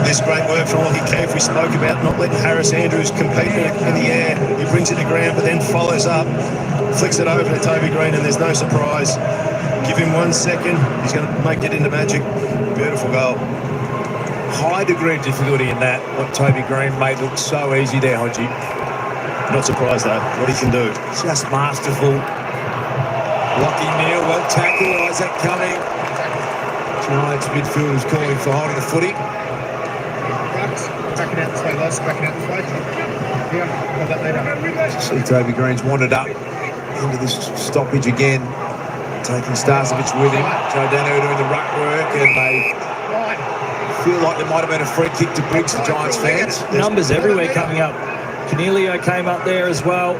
This great work from Lockie Keefe. We spoke about not letting Harris Andrews compete in the air. He brings it to ground, but then follows up, flicks it over to Toby Green, and there's no surprise. Give him 1 second. He's going to make it into magic. Beautiful goal.
High degree of difficulty in that. What Toby Green made look so easy there, Hodgie.
Not surprised though, what he can do.
Just masterful. Lockie Neal, well tackled. Isaac coming. Giants midfielders calling for holding the footy.
Backing out this way, Les. Backing out this way. Yeah, got that later.
See Toby Green's wandered up into this stoppage again. Taking Starcevic with him. Joe Danaher doing the ruck work, and they feel like there might have been a free kick to Briggs, the Giants fans.
Numbers everywhere coming up. Cornelio came up there as well.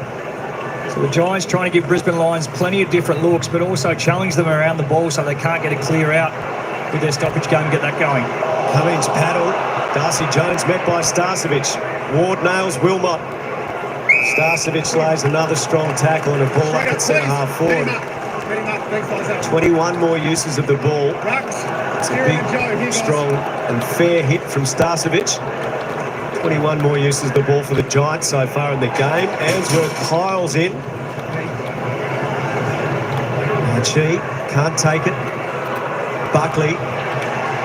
So the Giants trying to give Brisbane Lions plenty of different looks, but also challenge them around the ball so they can't get a clear out with their stoppage game and get that going.
Cummings paddle. Darcy Jones met by Starcevic. Ward nails Wilmot. Starcevic lays another strong tackle and a ball up at centre half forward. 21 more uses of the ball. It's a big, strong and fair hit from Starcevic. 21 more uses of the ball for the Giants so far in the game. Ainsworth piles in. Archie can't take it. Buckley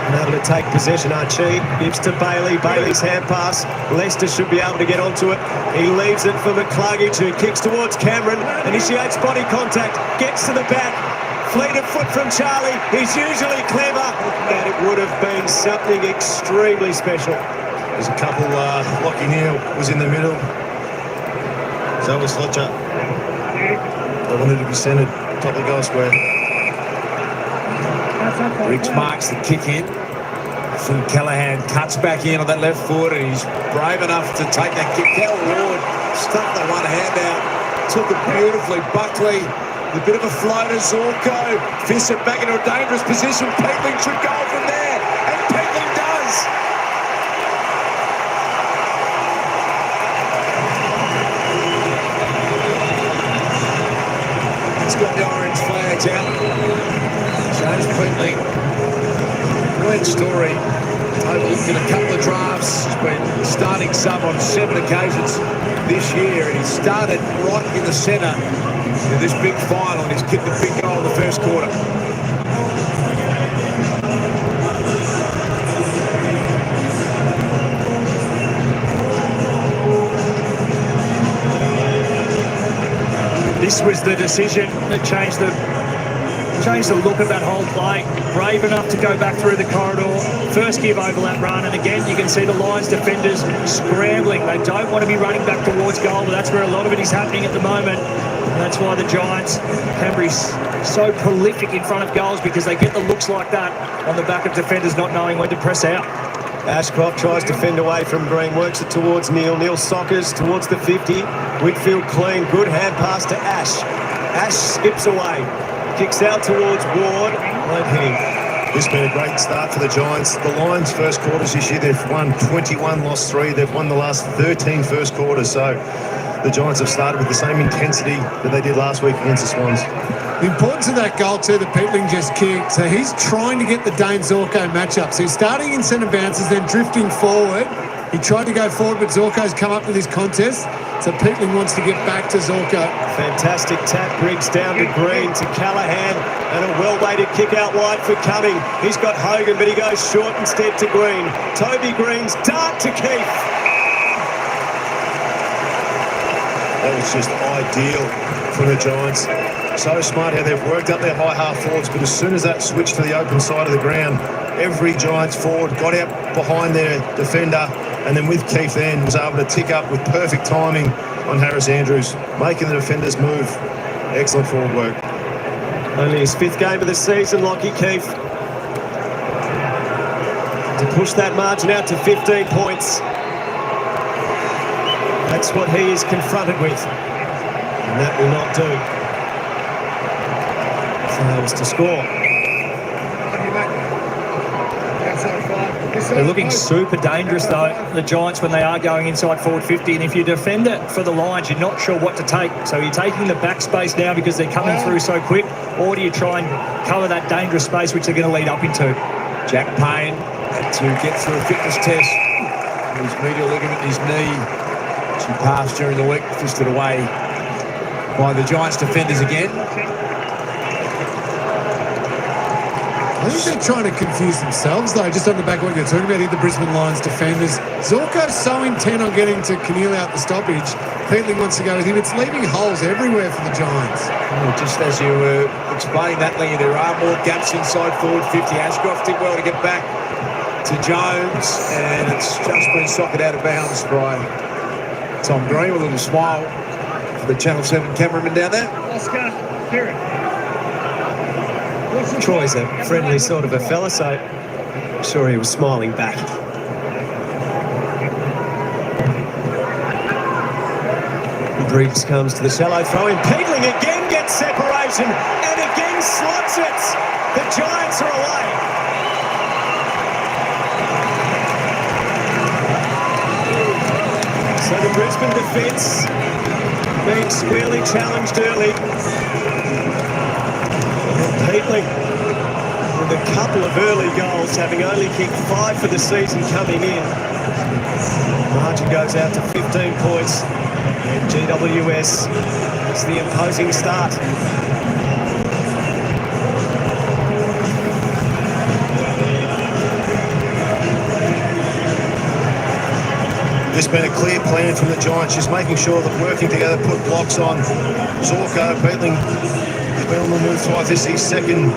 unable to take possession. Archie gives to Bailey. Bailey's hand pass. Leicester should be able to get onto it. He leaves it for McCluggage, who kicks towards Cameron. Initiates body contact. Gets to the back. Fleet of foot from Charlie. He's usually clever, but it would have been something extremely special.
There's a couple. Lockie Neal was in the middle. So was Fletcher. They wanted to be centred top of the goal square.
Briggs marks the kick in. Finn Callahan cuts back in on that left foot, and he's brave enough to take that kick. Cal Ward stuck the one hand out, took it beautifully. Buckley, a bit of a floater. Zorko fists it back into a dangerous position. Peatling should go from there, and Peatling does. He's got the orange flags out. James Peatling, brilliant story. Overlooked in a couple of drafts. He's been starting sub on 7 occasions this year, and he started right in the centre in this big final, and he's kicked a big goal in the first quarter.
This was the decision that changed the look of that whole play. Brave enough to go back through the corridor. First give overlap run, and again you can see the Lions defenders scrambling. They don't want to be running back towards goal, but that's where a lot of it is happening at the moment. And that's why the Giants, Canberra's so prolific in front of goals, because they get the looks like that on the back of defenders not knowing when to press out.
Ashcroft tries to fend away from Green, works it towards Neal. Neal soccers towards the 50. Whitfield clean, good hand pass to Ash. Ash skips away, kicks out towards Ward, won't hit him.
This has been a great start for the Giants. The Lions' first quarters this year, they've won 21, lost 3. They've won the last 13 first quarters. So the Giants have started with the same intensity that they did last week against the Swans.
The importance of that goal too that Peatling just kicked. So he's trying to get the Dane Zorko matchup. So he's starting in centre bounces, then drifting forward. He tried to go forward, but Zorko's come up with this contest. So Peatling wants to get back to Zorko.
Fantastic tap. Briggs down to Green, to Callahan, and a well-weighted kick out wide for Cumming. He's got Hogan, but he goes short instead to Green. Toby Green's dart to Keith.
That was just ideal from the Giants. So smart how they've worked up their high half forwards, but as soon as that switched to the open side of the ground, every Giants forward got out behind their defender, and then with Keith then was able to tick up with perfect timing on Harris Andrews, making the defenders move. Excellent forward work.
Only his 5th game of the season, Lockie Keith. To push that margin out to 15 points. That's what he is confronted with. And that will not do. Fails to score.
They're looking super dangerous, though, the Giants, when they are going inside forward 50. And if you defend it for the Lions, you're not sure what to take. So you're taking the back space now because they're coming through so quick, or do you try and cover that dangerous space which they're going to lead up into?
Jack Payne had to get through a fitness test. His medial ligament in his knee. She passed during the week, fisted away by the Giants defenders again.
I think they're trying to confuse themselves, though, just on the back of what you're talking about here, the Brisbane Lions defenders. Zorko's so intent on getting to Keneal out the stoppage. Peatling wants to go with him. It's leaving holes everywhere for the Giants.
Well, just as you were explaining that, Lee, there are more gaps inside forward 50. Ashcroft did well to get back to Jones, and it's just been socked out of bounds by Tom Green with a little smile for the Channel 7 cameraman down there.
Oscar, here.
Troy's a friendly sort of a fella, so I'm sure he was smiling back. Briggs comes to the shallow throw in. Peatling again gets separation and again slots it. The Giants are away. So the Brisbane defence being squarely challenged early. Peatling with a couple of early goals, having only kicked 5 for the season coming in. Margin goes out to 15 points. And GWS is the imposing start.
There's been a clear plan from the Giants, just making sure that working together, put blocks on. Zorko, Peatling, he's been on the move twice. This is his second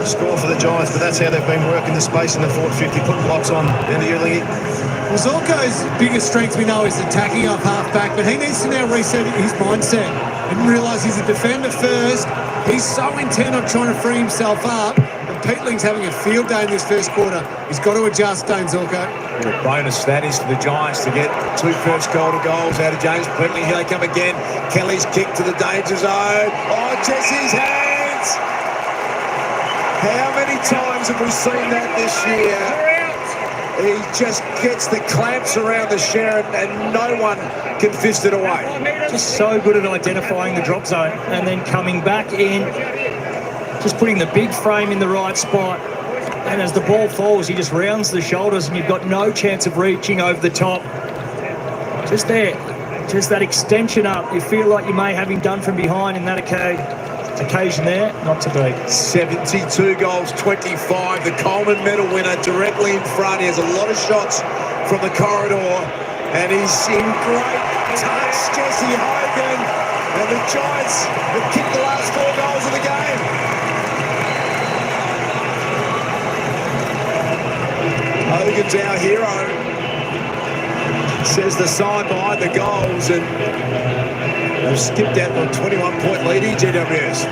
score for the Giants, but that's how they've been working the space in the forward 50, putting blocks on. Into you, Lingy.
Well, Zorko's biggest strength we know is attacking off half-back, but he needs to now reset his mindset and realise he's a defender first. He's so intent on trying to free himself up, and Peatling's having a field day in this first quarter. He's got to adjust, Dane Zorko.
What a bonus that is for the Giants to get 2 first goals out of James Peatling. Here they come again. Kelly's kick to the danger zone. Oh, Jesse's hands! How many times have we seen that this year? He just gets the clamps around the Sharon and no one can fist it away.
Just so good at identifying the drop zone and then coming back in, just putting the big frame in the right spot. And as the ball falls, he just rounds the shoulders and you've got no chance of reaching over the top. Just there, just that extension up. You feel like you may have him done from behind in that occasion there, not to be.
72 goals, 25. The Coleman medal winner directly in front. He has a lot of shots from the corridor and he's in great touch. Jesse Hogan, and the Giants have kicked the last 4 goals of the game. Hogan's our hero, says the sign behind the goals, and they've skipped out on a 21-point lead, GWS.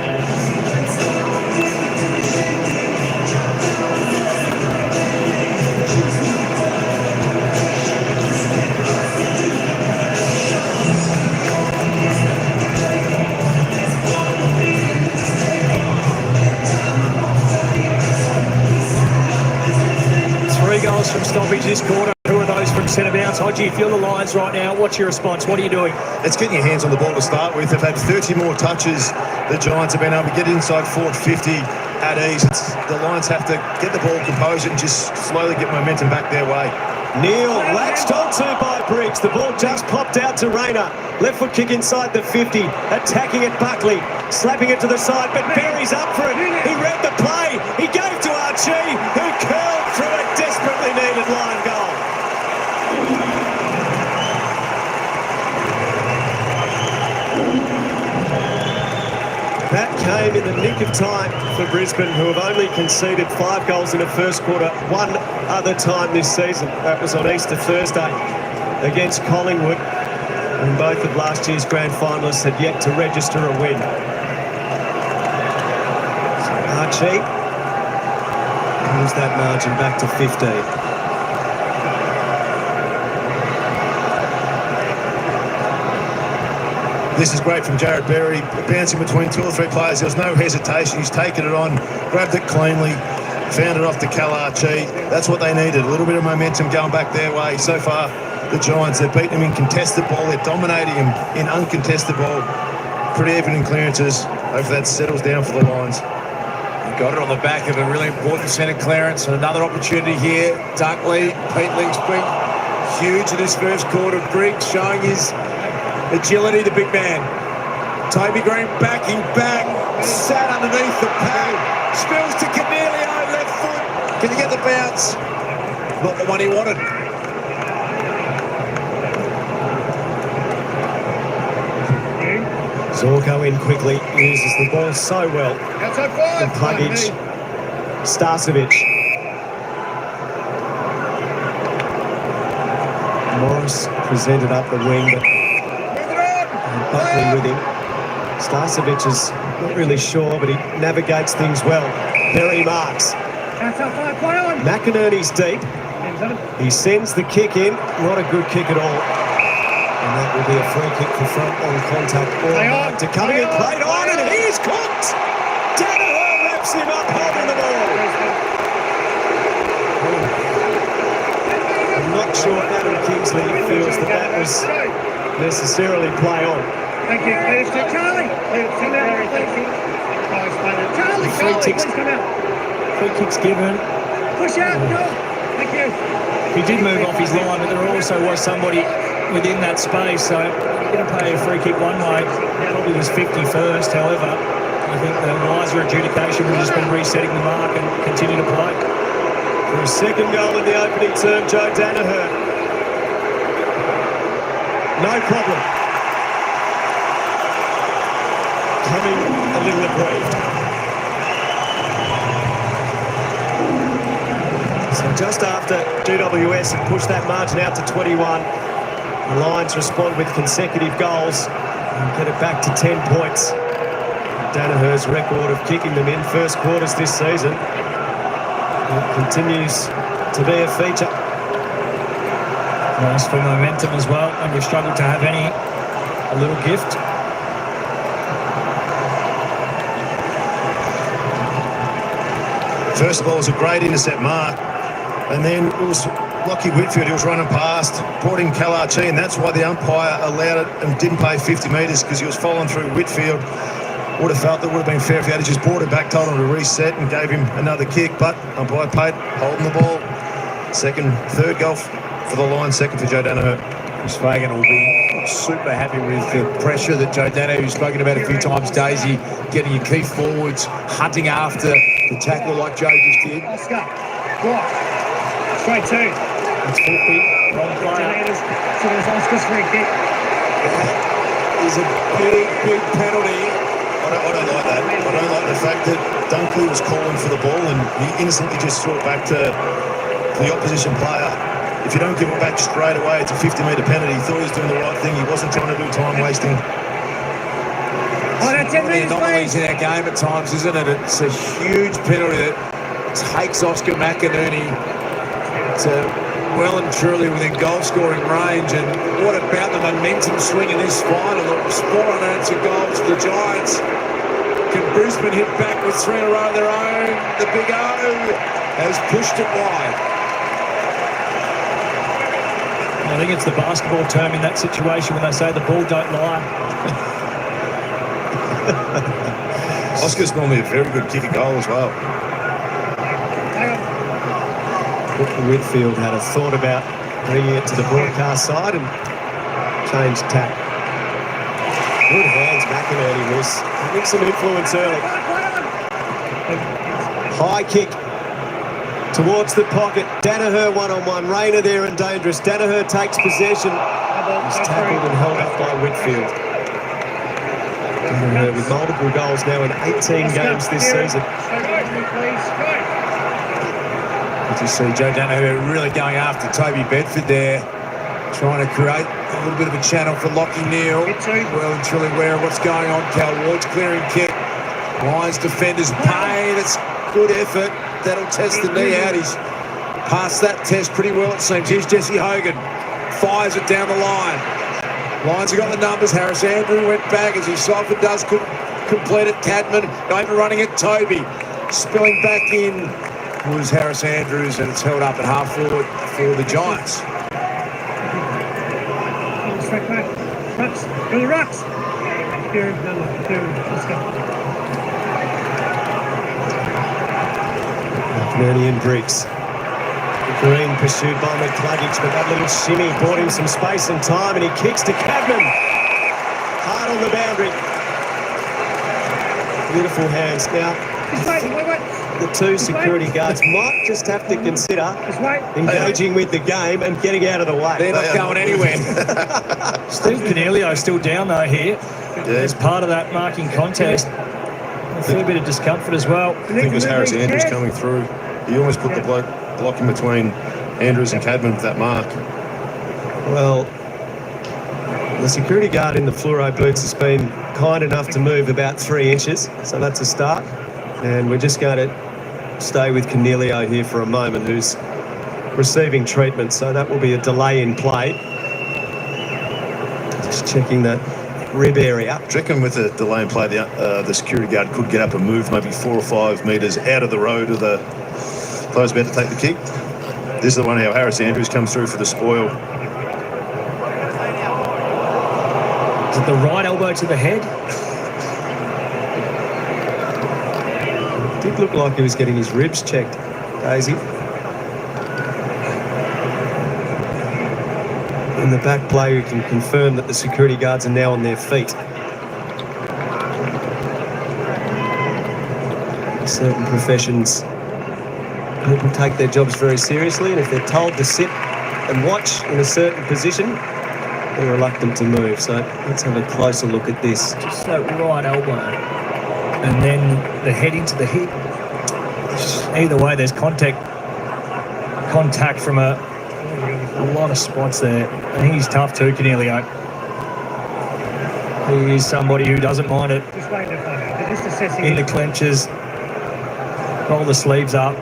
Goals from stoppage this quarter. Who are those from centre bounce? Hodgie, if you're the Lions right now, what's your response? What are you doing?
It's getting your hands on the ball to start with. They've had 30 more touches. The Giants have been able to get inside forward 50 at ease. The Lions have to get the ball composed and just slowly get momentum back their way.
Neil latched onto by Briggs. The ball just popped out to Rayner. Left foot kick inside the 50. Attacking it, Buckley. Slapping it to the side, but Berry's up for it. He read the play. He gave to Archie, who curled through a desperately needed line goal. That came in the nick of time for Brisbane, who have only conceded 5 goals in the first quarter one other time this season. That was on Easter Thursday against Collingwood, and both of last year's grand finalists had yet to register a win. So Archie moves that margin back to 15.
This is great from Jared Berry, bouncing between 2 or 3 players. There was no hesitation. He's taken it on, grabbed it cleanly, found it off to Archie. That's what they needed, a little bit of momentum going back their way. So far, the Giants, they've beaten him in contested ball. They're dominating him in uncontested ball. Pretty evident clearances. Hopefully that settles down for the Lions.
He got it on the back of a really important centre clearance, and another opportunity here. Dunkley, Peatling's been huge in this first quarter. Briggs showing his agility, the big man. Toby Green backing back, sat underneath the pad, spills to Cornelio, left foot. Can he get the bounce? Not the one he wanted.
Zorko in quickly, uses the ball so well. The pluggage, Starcevic. Morris presented up the wing, but Buckley with him. Starcevic is not really sure, but he navigates things well. Berry marks. McInerney's deep. He sends the kick in. Not a good kick at all. And that will be a free kick for front on contact. All to coming in, played on, and he's cooked! Danaher wraps him up, holding the ball. I'm not sure Adam Kingsley feels that was necessarily play on.
Thank you. Charlie.
Free kicks given.
Push out. Go. Thank you.
He did move off his line, but there also was somebody within that space, so you're going to pay a free kick one way. Probably was 51st, however. I think the wiser adjudication would have just been resetting the mark and continue to play.
For a second goal in the opening term, Joe Danaher. No problem. Coming a little aggrieved. So just after GWS had pushed that margin out to 21, the Lions respond with consecutive goals and get it back to 10 points. Danaher's record of kicking them in first quarters this season continues to be a feature.
Nice for momentum as well, and we've struggled to have a little gift.
First of all, it was a great intercept mark, and then it was Lockie Whitfield. He was running past, brought in Archie, and that's why the umpire allowed it and didn't pay 50 metres, because he was following through Whitfield. Would have felt that would have been fair if he had just brought it back, told him to reset and gave him another kick, but umpire paid, holding the ball. Third goal for the Lions, second for Joe Danaher.
Chris Fagan will be super happy with the pressure that Joe Danaher, who's spoken about a few times, Daisy, getting your key forwards, hunting after the tackle like Joe just did.
Oscar, block. Straight two.
It's 50. Wrong player.
So there's Oscar's free kick.
That is a big penalty.
I don't like that. I don't like the fact that Dunkley was calling for the ball and he innocently just threw it back to the opposition player. If you don't give it back straight away, it's a 50-metre penalty. He thought he was doing the right thing. He wasn't trying to do time wasting.
One of the anomalies in our game at times, isn't it? It's a huge penalty that takes Oscar McInerney to well and truly within goal-scoring range. And what about the momentum swing in this final? It was 4 unanswered goals for the Giants. Can Brisbane hit back with 3 in a row of their own? The Big O has pushed it wide.
I think it's the basketball term in that situation when they say the ball don't lie.
Oscar's normally a very good kick of goal as well.
Whitfield had a thought about bringing it to the broadcast side and changed tack. Good hands, McInerney was having some influence early. High kick towards the pocket. Danaher one-on-one. Rayner there and dangerous. Danaher takes possession. He's tackled and held up by Whitfield. Danaher with multiple goals now in 18 games this season.
Good to see Joe Danaher really going after Toby Bedford there, trying to create a little bit of a channel for Lockie Neal. Well and truly aware of what's going on. Cal Ward's clearing kick. Lions defenders pay. That's good effort. That'll test the knee out. He's passed that test pretty well, it seems. Here's Jesse Hogan. Fires it down the line. Lions have got the numbers. Harris Andrew went back as he often does. Couldn't complete it. Cadman over running it. Toby spilling back in was Harris Andrews, and it's held up at half forward for the Giants.
Rucks. Go the Rucks. Let's go.
McNerney and Briggs. Green pursued by McCluggage, but that little shimmy bought him some space and time, and he kicks to Cadman. Hard on the boundary. Beautiful hands. Now, the two security guards might just have to consider engaging with the game and getting out of the way.
They're not going anywhere.
Steve Cornelio still down though here. As part of that marking contest. A fair bit of discomfort as well.
I think it was Harris Andrews coming through. He almost put the block in between Andrews and Cadman with that mark.
Well, the security guard in the fluoro boots has been kind enough to move about 3 inches, so that's a start. And we're just going to stay with Cornelio here for a moment, who's receiving treatment, so that will be a delay in play. Just checking that rib area.
Do you reckon with the delay in play, the security guard could get up and move maybe 4 or 5 metres out of the road of the players about to take the kick? This is the one how Harris Andrews comes through for the spoil.
Is it the right elbow to the head?
It did look like he was getting his ribs checked, Daisy. In the back play, we can confirm that the security guards are now on their feet. In certain professions, people take their jobs very seriously, and if they're told to sit and watch in a certain position, they're reluctant to move. So let's have a closer look at this.
Just that right elbow. And then the head into the hip. Either way, there's contact from a lot of spots there. I think he's tough too, Cornelio. He is somebody who doesn't mind it. In the clenches, roll the sleeves up.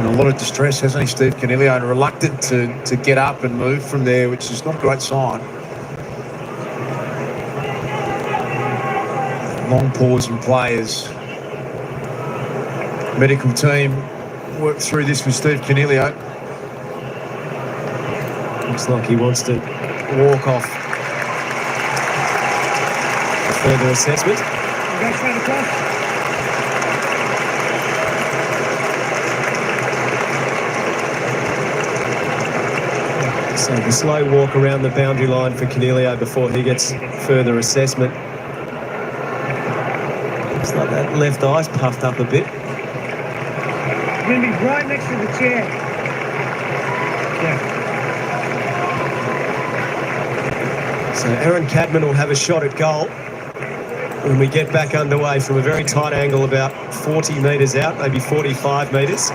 A lot of distress, hasn't he, Steve Cornelio, and reluctant to get up and move from there, which is not a great sign. Long pause in players. Medical team work through this with Steve Cornelio.
Looks like he wants to walk off for further assessment. So the slow walk around the boundary line for Cornelio before he gets further assessment. Looks like that left eye's puffed up a bit.
You're going to be right next to the chair. Yeah.
So Aaron Cadman will have a shot at goal when we get back underway from a very tight angle, about 40 metres out, maybe 45 metres.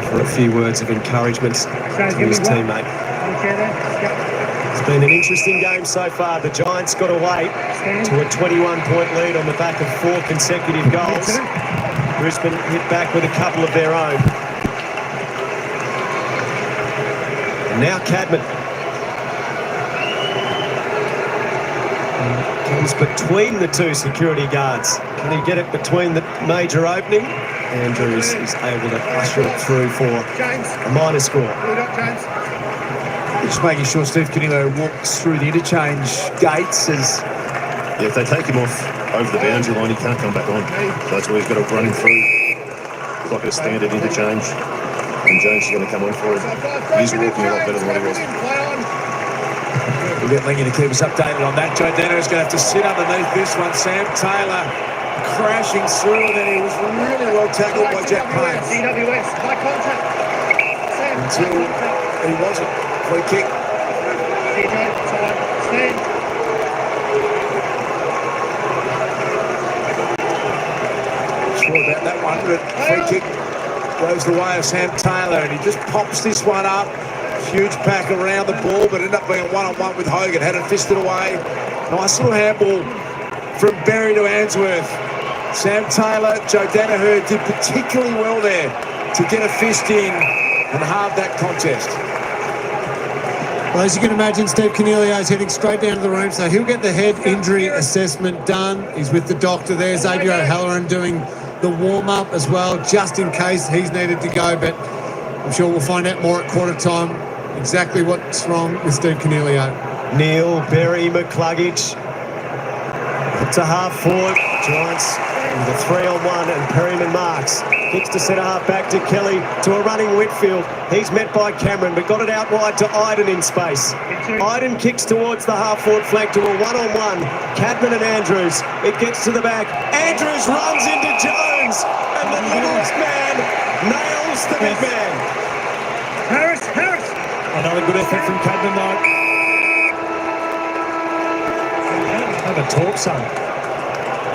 For a few words of encouragement to his teammate. It's been an interesting game so far. The Giants got away to a 21-point lead on the back of 4 consecutive goals. Brisbane hit back with a couple of their own. And now Cadman comes between the 2 security guards. Can he get it between the major opening? Andrews is able to usher it through for a minor score.
Just making sure Steve Cornelio walks through the interchange gates as...
Yeah, if they take him off over the boundary line, he can't come back on. So that's where he's got to run him through. It's like a standard interchange. And Jones is going to come on for him. He's walking a lot better than what he was.
We'll get Lengy to keep us updated on that. Joe Dano is going to have to sit underneath this one. Sam Taylor crashing through, and then he was really well tackled by Jack Payne.
GWS, high contact.
Until he wasn't. Free kick.
Stand.
Sure about that one, but free kick goes the way of Sam Taylor, and he just pops this one up. Huge pack around the ball, but ended up being one-on-one with Hogan. Had it fisted away. Nice little handball from Berry to Answorth. Sam Taylor, Joe Danaher did particularly well there to get a fist in and halve that contest.
Well, as you can imagine, Steve Cornelio is heading straight down to the room, so he'll get the head injury assessment done. He's with the doctor there, Xavier O'Halloran, doing the warm-up as well, just in case he's needed to go, but I'm sure we'll find out more at quarter time exactly what's wrong with Steve Cornelio.
Neil, Berry, McCluggage to half forward. Giants with a 3-on-1 and Perryman marks. Kicks to centre half back to Kelly to a running Whitfield. He's met by Cameron but got it out wide to Iden in space. Iden kicks towards the half forward flank to a 1-on-1. Cadman and Andrews. It gets to the back. Andrews runs into Jones and the little man nails the big man.
Harris.
Another good effort from Cadman though. Have a talk, son.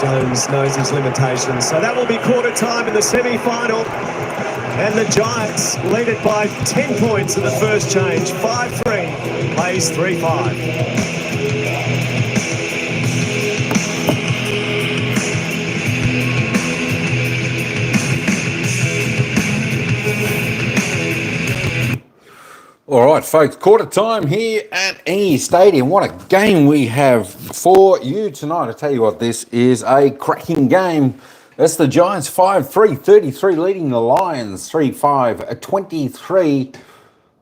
Jones knows his limitations. So that will be quarter time in the semi-final. And the Giants lead it by 10 points in the first change. 5-3, plays 3-5.
All right, folks, quarter time here at ENGIE Stadium. What a game we have for you tonight. I tell you what, this is a cracking game. That's the Giants 5-3, 33 leading the Lions 3-5, 23.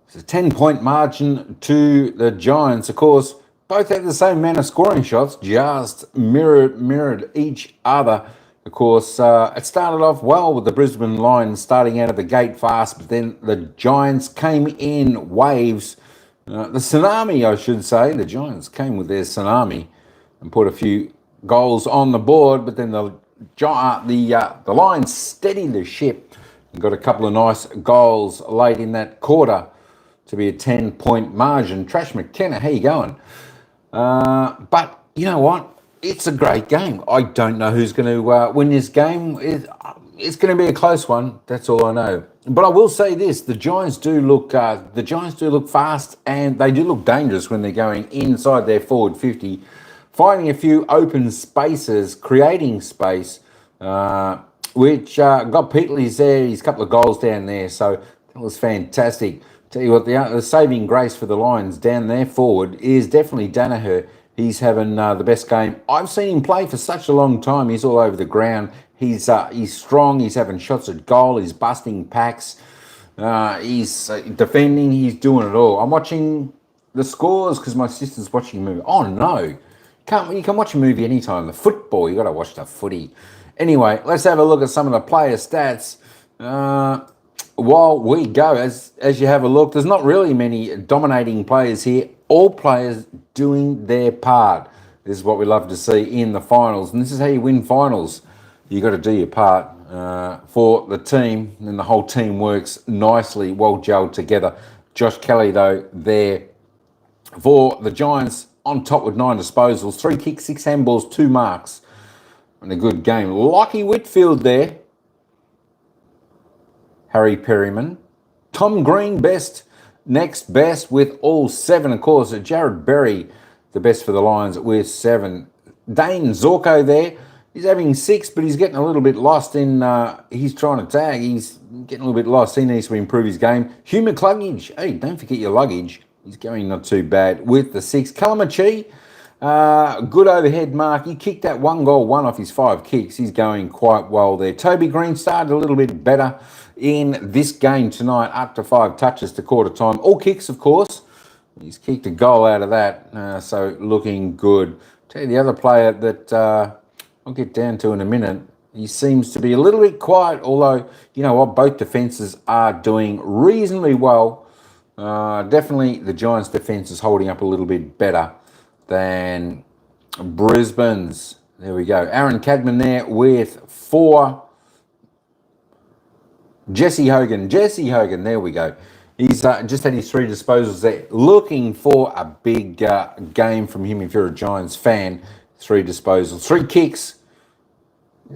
It's a 10-point margin to the Giants. Of course, both had the same amount of scoring shots, just mirrored each other. Of course, it started off well with the Brisbane Lions starting out of the gate fast, but then the Giants came in waves. The tsunami, I should say. The Giants came with their tsunami and put a few goals on the board, but then the Lions steadied the ship and got a couple of nice goals late in that quarter to be a 10-point margin. Trash McKenna, how you going? But you know what? It's a great game. I don't know who's going to win this game. It's going to be a close one. That's all I know. But I will say this: the Giants do look fast, and they do look dangerous when they're going inside their forward 50, finding a few open spaces, creating space, which got Peatley's there. He's a couple of goals down there, so that was fantastic. Tell you what, the saving grace for the Lions down there forward is definitely Danaher. He's having the best game I've seen him play for such a long time. He's all over the ground. He's strong. He's having shots at goal. He's busting packs. He's defending. He's doing it all. I'm watching the scores because my sister's watching a movie. Oh, no. You can watch a movie anytime. The football, you got to watch the footy. Anyway, let's have a look at some of the player stats. While we go, as you have a look, there's not really many dominating players here. All players doing their part. This is what we love to see in the finals, and this is how you win finals. You got to do your part for the team, and the whole team works nicely, well gelled together. Josh Kelly, though, there for the Giants, on top with 9 disposals, 3 kicks, 6 handballs, 2 marks, and a good game. Lockie Whitfield there. Harry Perryman. Tom Green next best with all 7, of course. Jared Berry, the best for the Lions with 7. Dane Zorko there. He's having 6, but he's getting a little bit lost in, he's trying to tag. He's getting a little bit lost. He needs to improve his game. Hugh McCluggage. Hey, don't forget your luggage. He's going not too bad with the 6. Kalamachi, good overhead mark. He kicked that 1 goal, 1 off his 5 kicks. He's going quite well there. Toby Green started a little bit better in this game tonight, up to 5 touches to quarter time. All kicks, of course. He's kicked a goal out of that, so looking good. Tell you the other player that I'll get down to in a minute He seems to be a little bit quiet, although, you know what, both defences are doing reasonably well. Definitely the Giants' defence is holding up a little bit better than Brisbane's. There we go. Aaron Cadman there with 4. Jesse Hogan, there we go. He's just had his 3 disposals there. Looking for a big game from him if you're a Giants fan. 3 disposals, 3 kicks,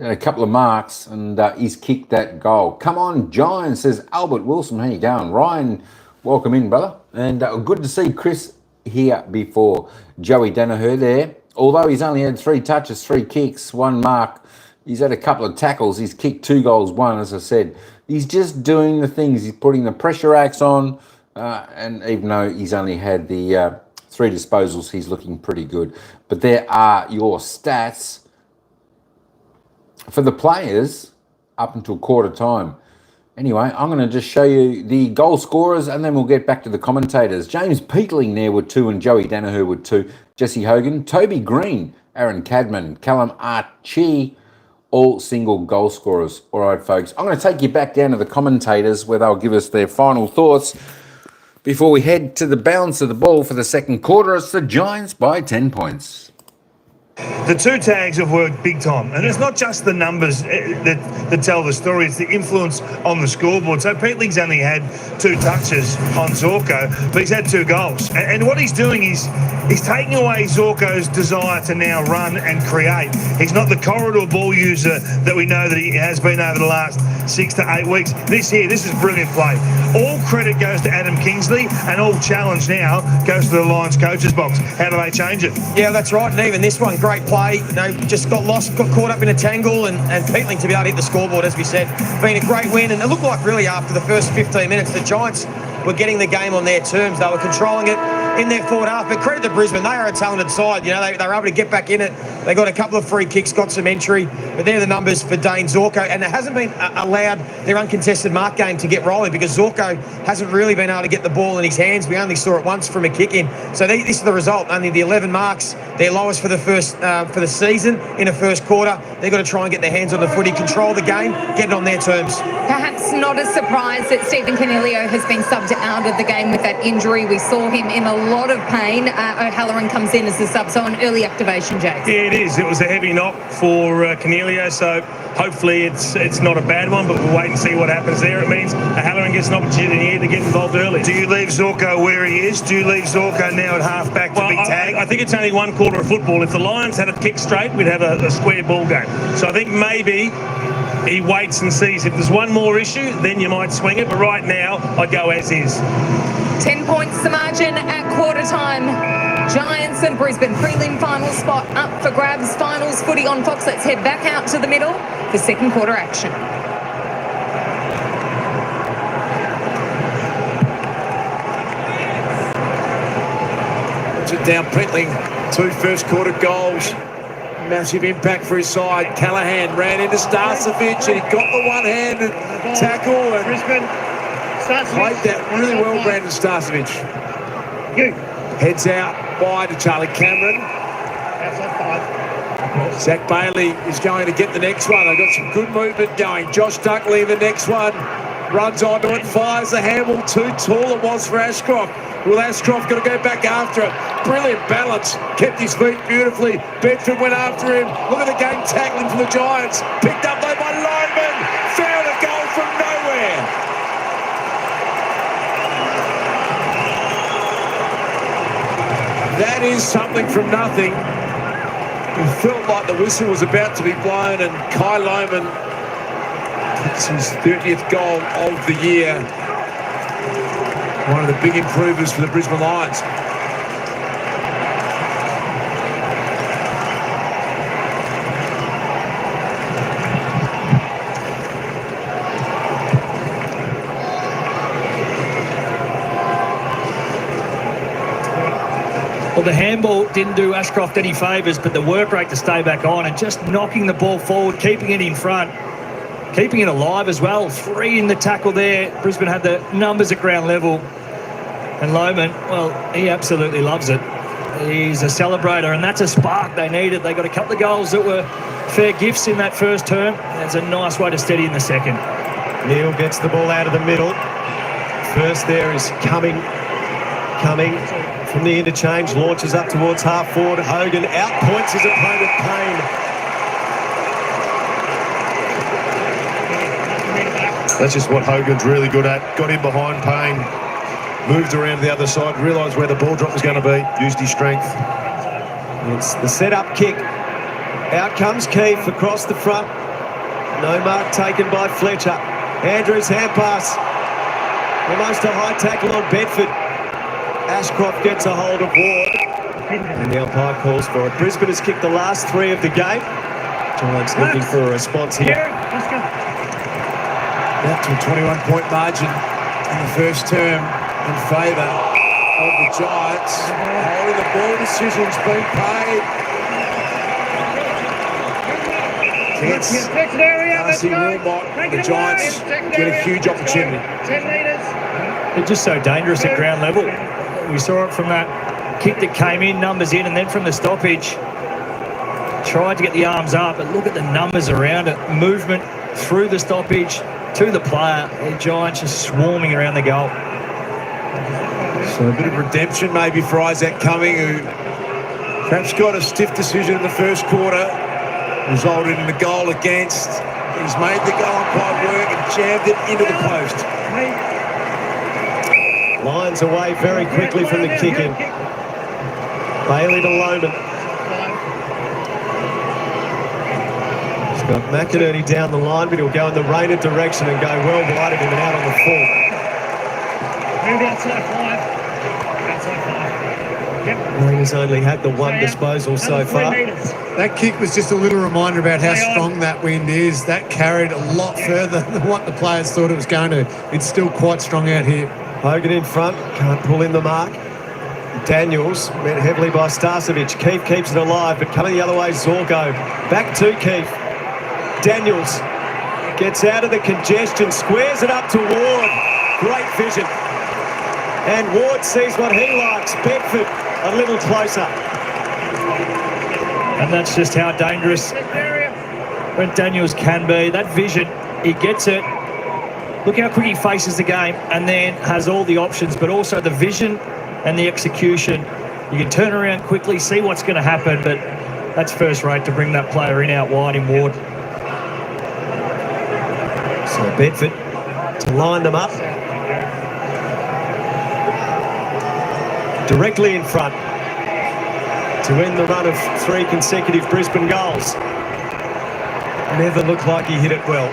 a couple of marks, and he's kicked that goal. Come on, Giants, says Albert Wilson. How you going? Ryan, welcome in, brother. And good to see Chris here before. Joey Danaher there. Although he's only had 3 touches, 3 kicks, 1 mark, he's had a couple of tackles. He's kicked 2 goals, 1, as I said. He's just doing the things. He's putting the pressure acts on, and even though he's only had the 3 disposals, he's looking pretty good. But there are your stats for the players up until quarter time. Anyway, I'm going to just show you the goal scorers, and then we'll get back to the commentators. James Peatling there with 2, and Joey Danaher with 2. Jesse Hogan, Toby Green, Aaron Cadman, Callum Archie, all single goal scorers. All right, folks, I'm going to take you back down to the commentators where they'll give us their final thoughts before we head to the bounce of the ball for the second quarter. It's the Giants by 10 points.
The 2 tags have worked big time, and it's not just the numbers that tell the story, it's the influence on the scoreboard. So Peatling's only had 2 touches on Zorko, but he's had 2 goals. And what he's doing is he's taking away Zorko's desire to now run and create. He's not the corridor ball user that we know that he has been over the last 6 to 8 weeks. This is brilliant play. All credit goes to Adam Kingsley, and all challenge now goes to the Lions coach's box. How do they change it?
Yeah, that's right. And even this one, great play. You know, just got lost, got caught up in a tangle, and Peatling to be able to hit the scoreboard, as we said. Been a great win, and it looked like really after the first 15 minutes, the Giants were getting the game on their terms. They were controlling it in their forward half. But credit to Brisbane, they are a talented side. You know, they were able to get back in it. They got a couple of free kicks, got some entry. But they're the numbers for Dane Zorko. And it hasn't been allowed their uncontested mark game to get rolling because Zorko hasn't really been able to get the ball in his hands. We only saw it once from a kick in. So this is the result. Only the 11 marks, their lowest for the season in the first quarter. They've got to try and get their hands on the footy, control the game, get it on their terms.
Perhaps not a surprise that Stephen Coniglio has been subbed out of the game with that injury. We saw him in a lot of pain. O'Halloran comes in as the sub, so an early activation, Jack.
Yeah, it is. It was a heavy knock for Coniglio, so hopefully it's not a bad one, but we'll wait and see what happens there. It means O'Halloran gets an opportunity here to get involved early.
Do you leave Zorko where he is? Do you leave Zorko now at half-back to be tagged?
I think it's only 1 quarter of football. If the Lions had it kicked straight, we'd have a square ball game. So I think maybe he waits and sees. If there's one more issue, then you might swing it. But right now, I'd go as is.
10 points the margin at quarter time. Giants and Brisbane prelim final spot up for grabs. Finals footy on Fox. Let's head back out to the middle for second quarter action.
Puts it down, Peatling. 2 first quarter goals. Massive impact for his side. Callahan ran into Starcevic and he got the one-handed tackle and
Brisbane
played that really well, Brandon Starcevic. Heads out wide to Charlie Cameron.
That's on 5.
Zach Bailey is going to get the next one. They've got some good movement going. Josh Dunkley, the next one, runs onto it, fires the handball. Too tall it was for Ashcroft. Well, Ashcroft got to go back after it. Brilliant balance. Kept his feet beautifully. Bedford went after him. Look at the game tackling for the Giants. Picked up though by Lyman. Found a goal from nowhere. That is something from nothing. It felt like the whistle was about to be blown, and Kai Lyman gets his 30th goal of the year. One of the big improvers for the Brisbane Lions.
Well, the handball didn't do Ashcroft any favours, but the work rate to stay back on and just knocking the ball forward, keeping it in front, keeping it alive as well. 3 in the tackle there. Brisbane had the numbers at ground level. And Lohman, well, he absolutely loves it. He's a celebrator, and that's a spark they needed. They got a couple of goals that were fair gifts in that first term. That's a nice way to steady in the second.
Neil gets the ball out of the middle. First there is coming from the interchange, launches up towards half forward. Hogan outpoints his opponent, Payne.
That's just what Hogan's really good at. Got in behind Payne, moved around to the other side, realised where the ball drop was going to be, used his strength.
It's the set-up kick. Out comes Keefe across the front. No mark taken by Fletcher. Andrews hand pass. Almost a high tackle on Bedford. Ashcroft gets a hold of Ward. And the umpire calls for it. Brisbane has kicked the last 3 of the game. Giants looking for a response here.
Up to a 21-point margin in the first term in favour of the Giants. Holding the ball decisions being paid. Darcy Wilmot, the Giants get a huge opportunity.
10 metres.
They're just so dangerous at ground level. We saw it from that kick that came in, numbers in, and then from the stoppage. Tried to get the arms up, but look at the numbers around it. Movement through the stoppage to the player. The Giants just swarming around the goal.
So a bit of redemption maybe for Isaac Cumming, who perhaps got a stiff decision in the first quarter, resulted in a goal against. He's made the goal umpire work and jammed it into the post.
Lions away very quickly from the kick-in. Bailey to Loman. He's got McInerney down the line, but he'll go in the Rayner direction and go well wide of him and out on the full.
Move outside 5. Outside 5. Yep.
Rayner's only had the one disposal so far.
That kick was just a little reminder about how strong that wind is. That carried a lot further than what the players thought it was going to. It's still quite strong out here.
Hogan in front, can't pull in the mark. Daniels met heavily by Starcevic. Keefe keeps it alive, but coming the other way, Zorko. Back to Keefe. Daniels gets out of the congestion, squares it up to Ward. Great vision. And Ward sees what he likes. Bedford a little closer.
And that's just how dangerous Brent Daniels can be. That vision, he gets it. Look how quick he faces the game and then has all the options, but also the vision and the execution. You can turn around quickly, see what's going to happen, but that's first rate to bring that player in out wide in Ward.
So Bedford to line them up. Directly in front to end the run of 3 consecutive Brisbane goals. Never looked like he hit it well.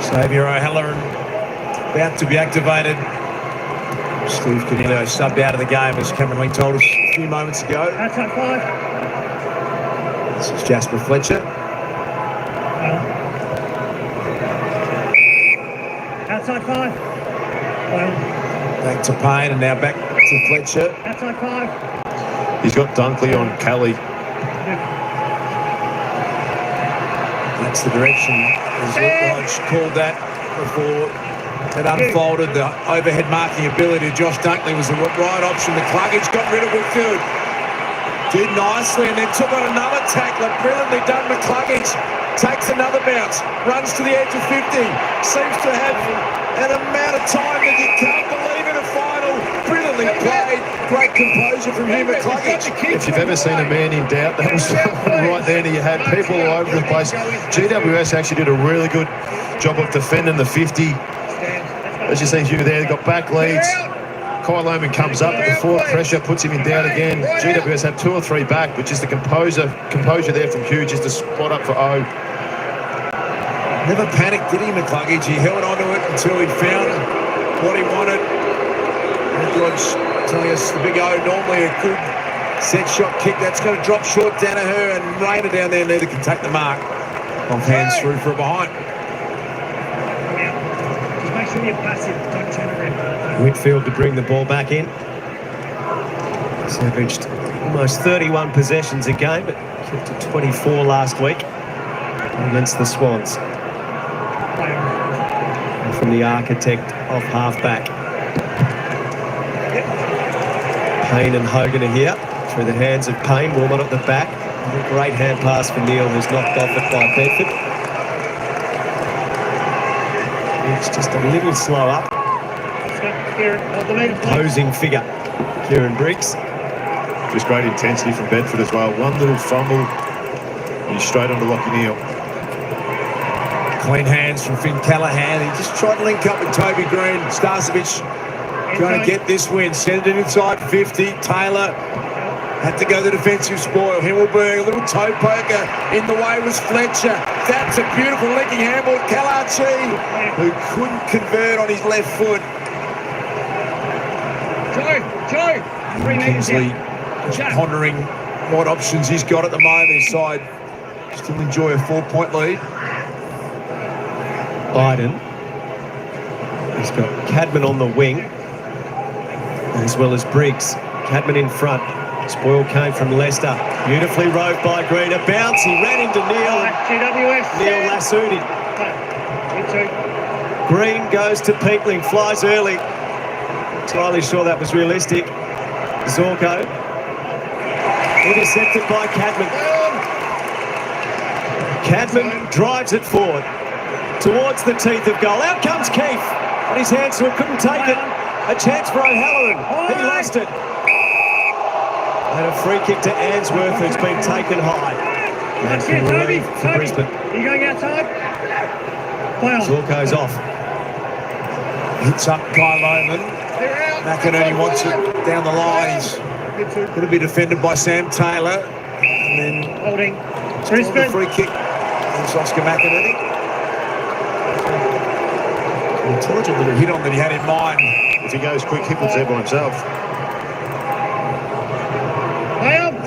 Xavier O'Halloran about to be activated. Steve Canino subbed out of the game, as Cameron Lee told us a few moments ago.
Outside 5.
This is Jasper Fletcher.
Outside 5.
Back to Payne and now back to Fletcher.
Outside 5.
He's got Dunkley on Kelly.
That's the direction. As Lodge called that before it unfolded. The overhead marking ability of Josh Dunkley was the right option. The Cluggage got rid of Whitfield. Did nicely and then took on another tackler. Brilliantly done. McCluggage takes another bounce. Runs to the edge of 50. Seems to have an amount of time that you can't believe in a final. Brilliantly played. Great composure from Hugh McCluggage.
If you've ever seen a man in doubt, that was right there. And you had people all over the place. GWS actually did a really good job of defending the 50. As you see Hugh there, they got back leads. Kyle Loman comes up, but the forward pressure puts him in doubt again. GWS had 2 or 3 back, but just the composure there from Hugh, just a spot up for O.
Never panicked, did he, McCluggage? He held on to it until he found what he wanted. Edwards telling us the big O, normally a good set shot kick. That's going to drop short Danaher, and Rayner down there neither can take the mark. Off hands through for a behind.
Just make sure you're passive, don't turn around.
Whitfield to bring the ball back in. He's averaged almost 31 possessions a game, but kept to 24 last week against the Swans. from the architect of halfback. Payne and Hogan are here through the hands of Payne. Wilmot at the back. A great hand pass for Neil, who's knocked off it by Bedford. It's just a little slow up. Opposing figure, Kieran Briggs.
Just great intensity from Bedford as well. One little fumble, he's straight onto Lockie Neal.
Clean hands from Finn Callahan. He just tried to link up with Toby Green. Starcevic trying to get this win. Send it inside 50. Taylor had to go the defensive spoil. Himmelberg, a little toe poker. In the way was Fletcher. That's a beautiful linking handball. Kalachi, who couldn't convert on his left foot.
Joe.
Kingsley pondering what options he's got at the moment. His side still enjoy a 4-point lead.
Biden. He's got Cadman on the wing, as well as Briggs. Cadman in front. Spoil came from Leicester. Beautifully rode by Green. A bounce. He ran into Neil.
GWS.
Neil lassoed him. Green goes to Peakling. Flies early. Entirely sure that was realistic. Zorko. Intercepted by Cadman. Cadman drives it forward towards the teeth of goal. Out comes Keefe. On his hands to it. Couldn't take it. A chance for O'Halloran. He lost it. And a free kick to Answorth, who's been taken high. And for relief for Brisbane.
Are you going outside?
Zorko's off.
Hits up Kyle Oman. McInerney wants it down the line. He's going to be defended by Sam Taylor. And then
holding.
The free kick. It's Oscar McInerney. An intelligent little hit on that he had in mind.
If he goes quick, Hipwood's there by himself.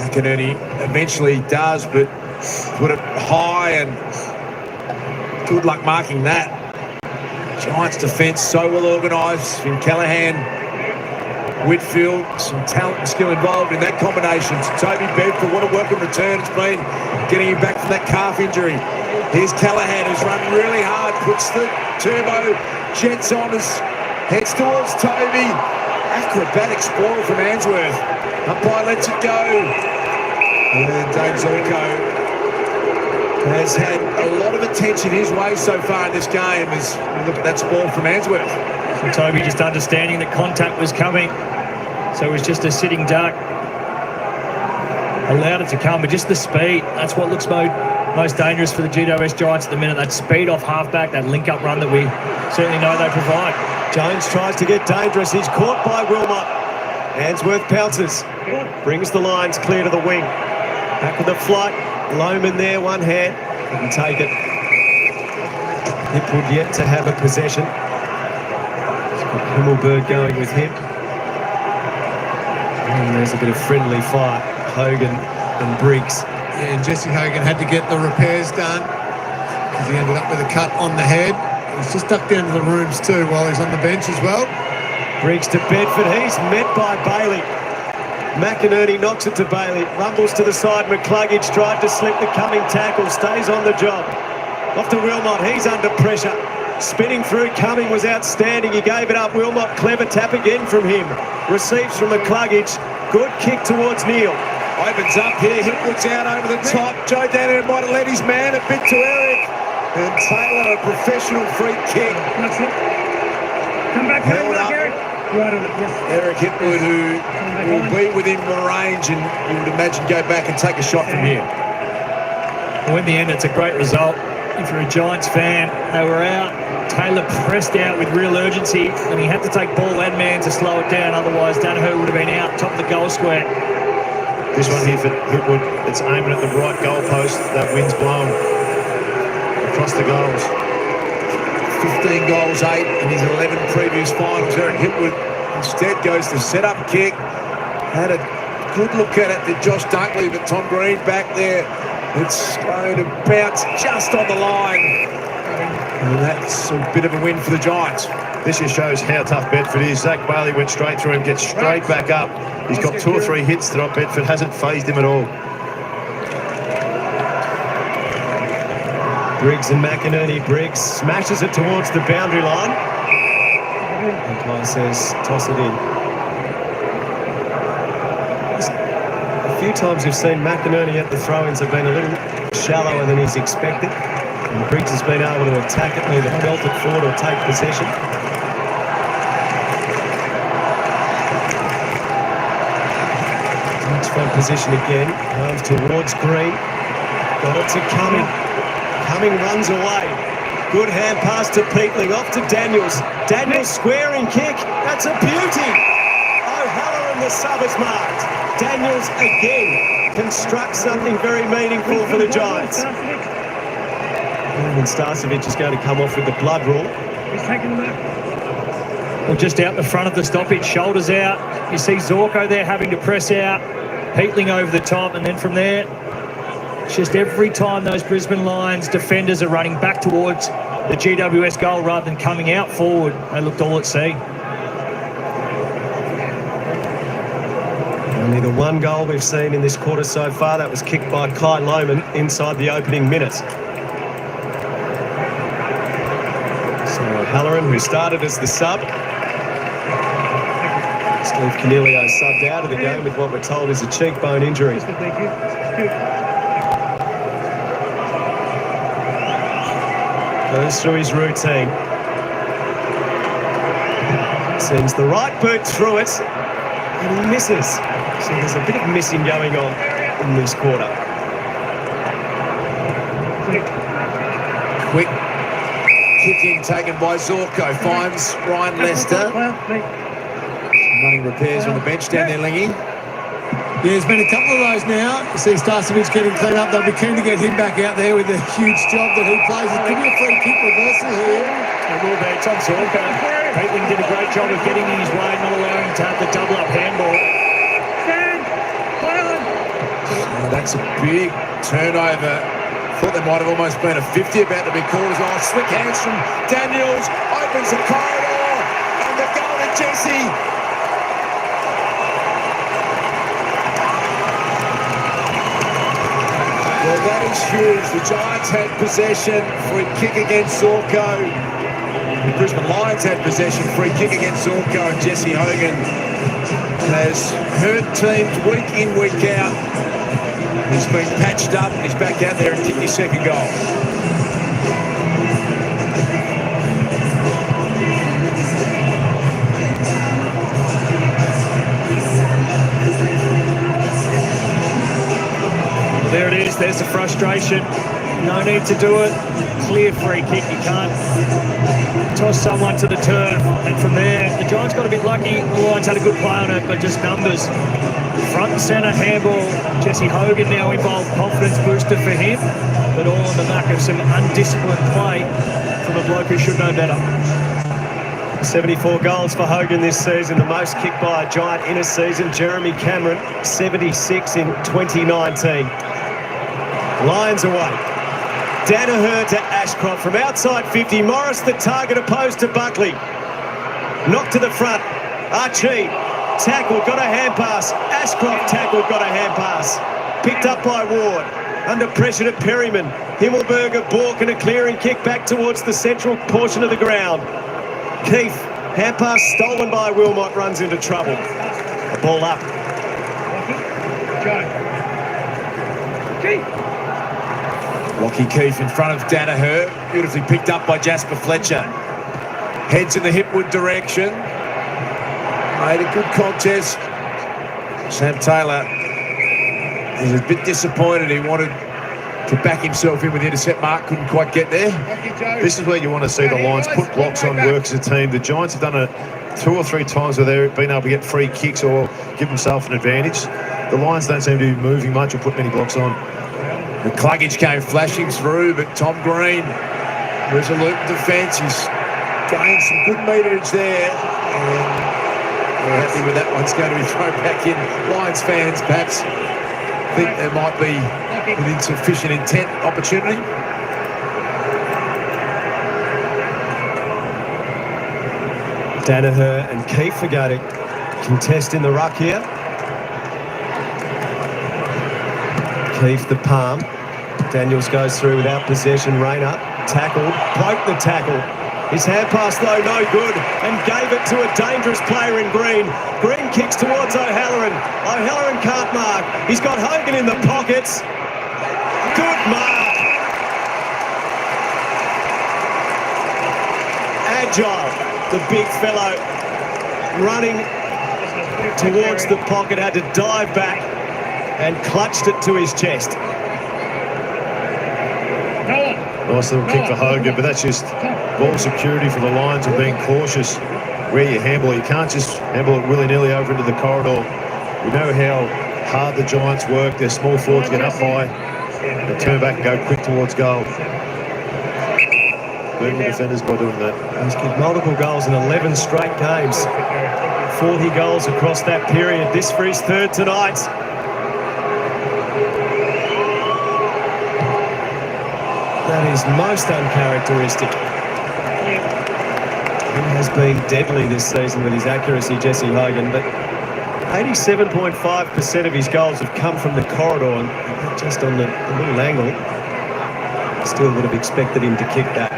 McInerney eventually does, but put it high, and good luck marking that. Giants defence so well organised. Finn Callahan, Whitfield, some talent and skill involved in that combination. Toby Bedford, what a welcome return it's been, getting him back from that calf injury. Here's Callahan, who's run really hard, puts the turbo jets on, heads towards Toby. Acrobatic spoil from Answorth. Umpire lets it go. And Dave Zorko has had a lot of attention his way so far in this game as we look at that spoil from Answorth.
And Toby just understanding that contact was coming. So it was just a sitting duck. Allowed it to come, but just the speed. That's what looks most dangerous for the GWS Giants at the minute. That speed off halfback, that link-up run that we certainly know they provide.
Jones tries to get dangerous. He's caught by Wilmot. Answorth pounces. Brings the lines clear to the wing. Back with the flight. Lohman there, one hand. Couldn't take it. Hipwood yet to have a possession. Himmelberg going with him. And there's a bit of friendly fire. Hogan and Briggs.
Yeah, and Jesse Hogan had to get the repairs done because he ended up with a cut on the head. He's just ducked down to the rooms too while he's on the bench as well.
Briggs to Bedford. He's met by Bailey. McInerney knocks it to Bailey. Rumbles to the side. McCluggage tried to slip the coming tackle. Stays on the job. Off to Wilmot. He's under pressure. Spinning through. Cumming was outstanding. He gave it up. Wilmot. Clever tap again from him. Receives from McCluggage. Good kick towards Neil.
Opens up here. Hipwood's out over the top. Joe Danaher might have led his man a bit to Eric. And Taylor, a professional free kick.
Come back, Eric. Right on it, yes.
Eric Hipwood, who will be within the range, and you would imagine go back and take a shot from here.
Well, in the end, it's a great result. If you're a Giants fan, they were out. Taylor pressed out with real urgency, and he had to take ball and man to slow it down. Otherwise, Danaher would have been out top of the goal square.
This one here for Hipwood, it's aiming at the right goalpost. That wind's blown across the goals.
15 goals, 8 in his 11 previous finals. Eric Hipwood instead goes to set up kick. Had a good look at it to Josh Dunkley, but Tom Green back there. It's going to bounce just on the line. And that's a bit of a win for the Giants.
This just shows how tough Bedford is. Zach Bailey went straight through him, gets straight back up. He's got 2 or 3 hits that Bedford hasn't phased him at all.
Briggs and McInerney. Briggs smashes it towards the boundary line. Umpire says toss it in. A few times we've seen McInerney at the throw-ins have been a little shallower than he's expected. And Briggs has been able to attack it, either belt it forward or take possession. From position again, runs towards Green, got it to Cumming. Cumming runs away. Good hand pass to Peatling, off to Daniels. Daniels squaring kick, that's a beauty. O'Halloran, the sub is marked. Daniels again constructs something very meaningful for the Giants. And Starcevic is going to come off with the blood rule.
He's taking them out.
Well, just out the front of the stoppage, shoulders out. You see Zorko there having to press out. Peatling over the top, and then from there, just every time those Brisbane Lions defenders are running back towards the GWS goal rather than coming out forward, they looked all at sea.
Only the one goal we've seen in this quarter so far, that was kicked by Kai Lohman inside the opening minute. So Halloran, who started as the sub, Steve Canelio subbed out of the game with what we're told is a cheekbone injury. Goes through his routine. Sends the right boot through it, and he misses. So there's a bit of missing going on in this quarter.
Quick kicking taken by Zorko, finds Ryan Lester. Running repairs on the bench down there, Lingy.
Yeah, there's been a couple of those now. You see Starcevic getting cleaned up. They'll be keen to get him back out there with the huge job that he plays. It could be a free kick reversal here.
It will be. Tom Zorko. Peatling did a great job of getting in his way, not allowing him to have the double-up handball.
Stand! Play on!
Oh, that's a big turnover. Thought there might have almost been a 50 about to be called as well. Slick hands from Daniels. Opens the corridor. And the goal to Jesse. Well, that is huge. The Giants had possession, free kick against Zorko. The Brisbane Lions had possession, free kick against Zorko. And Jesse Hogan has hurt teams week in, week out. He's been patched up and he's back out there and kicked his second goal.
There it is, there's the frustration. No need to do it. Clear free kick, you can't toss someone to the turf. And from there, the Giants got a bit lucky. The Lions had a good play on it, but just numbers. Front and centre handball. Jesse Hogan now involved, confidence booster for him, but all on the back of some undisciplined play from a bloke who should know better.
74 goals for Hogan this season, the most kicked by a Giant in a season. Jeremy Cameron, 76 in 2019. Lions away. Danaher to Ashcroft from outside 50. Morris the target opposed to Buckley. Knocked to the front. Archie, tackle, got a hand pass. Ashcroft tackled, got a hand pass. Picked up by Ward. Under pressure to Perryman. Himmelberger, Bork and a clearing kick back towards the central portion of the ground. Keefe, hand pass stolen by Wilmot, runs into trouble. The ball up.
Lockie Keefe in front of Danaher. Beautifully picked up by Jasper Fletcher. Heads in the Hipwood direction. Made a good contest. Sam Taylor was a bit disappointed. He wanted to back himself in with the intercept mark. Couldn't quite get there.
This is where you want to see the Lions put blocks on, work as a team. The Giants have done it 2 or 3 times where they've been able to get free kicks or give themselves an advantage. The Lions don't seem to be moving much or put many blocks on.
The Cluggage came flashing through, but Tom Green, resolute in defence. He's gained some good meterage there. And we're happy with that one's going to be thrown back in. Lions fans perhaps think there might be an insufficient intent opportunity.
Danaher and Keefe are going to contest in the ruck here. Keefe the palm. Daniels goes through without possession. Rayner tackled, broke the tackle. His hand pass, though, no good, and gave it to a dangerous player in Green. Green kicks towards O'Halloran. O'Halloran can't mark. He's got Hogan in the pockets. Good mark. Agile, the big fellow, running towards the pocket, had to dive back and clutched it to his chest.
Nice little kick for Hogan, but that's just ball security for the Lions and being cautious where you handle it. You can't just handle it willy-nilly over into the corridor. We know how hard the Giants work. Their small forwards get up high, they turn back and go quick towards goal. Burning the defenders by doing that.
He's kicked multiple goals in 11 straight games. 40 goals across that period. This for his third tonight. That is most uncharacteristic. He has been deadly this season with his accuracy, Jesse Hogan, but 87.5% of his goals have come from the corridor, and not just on the little angle. Still would have expected him to kick that.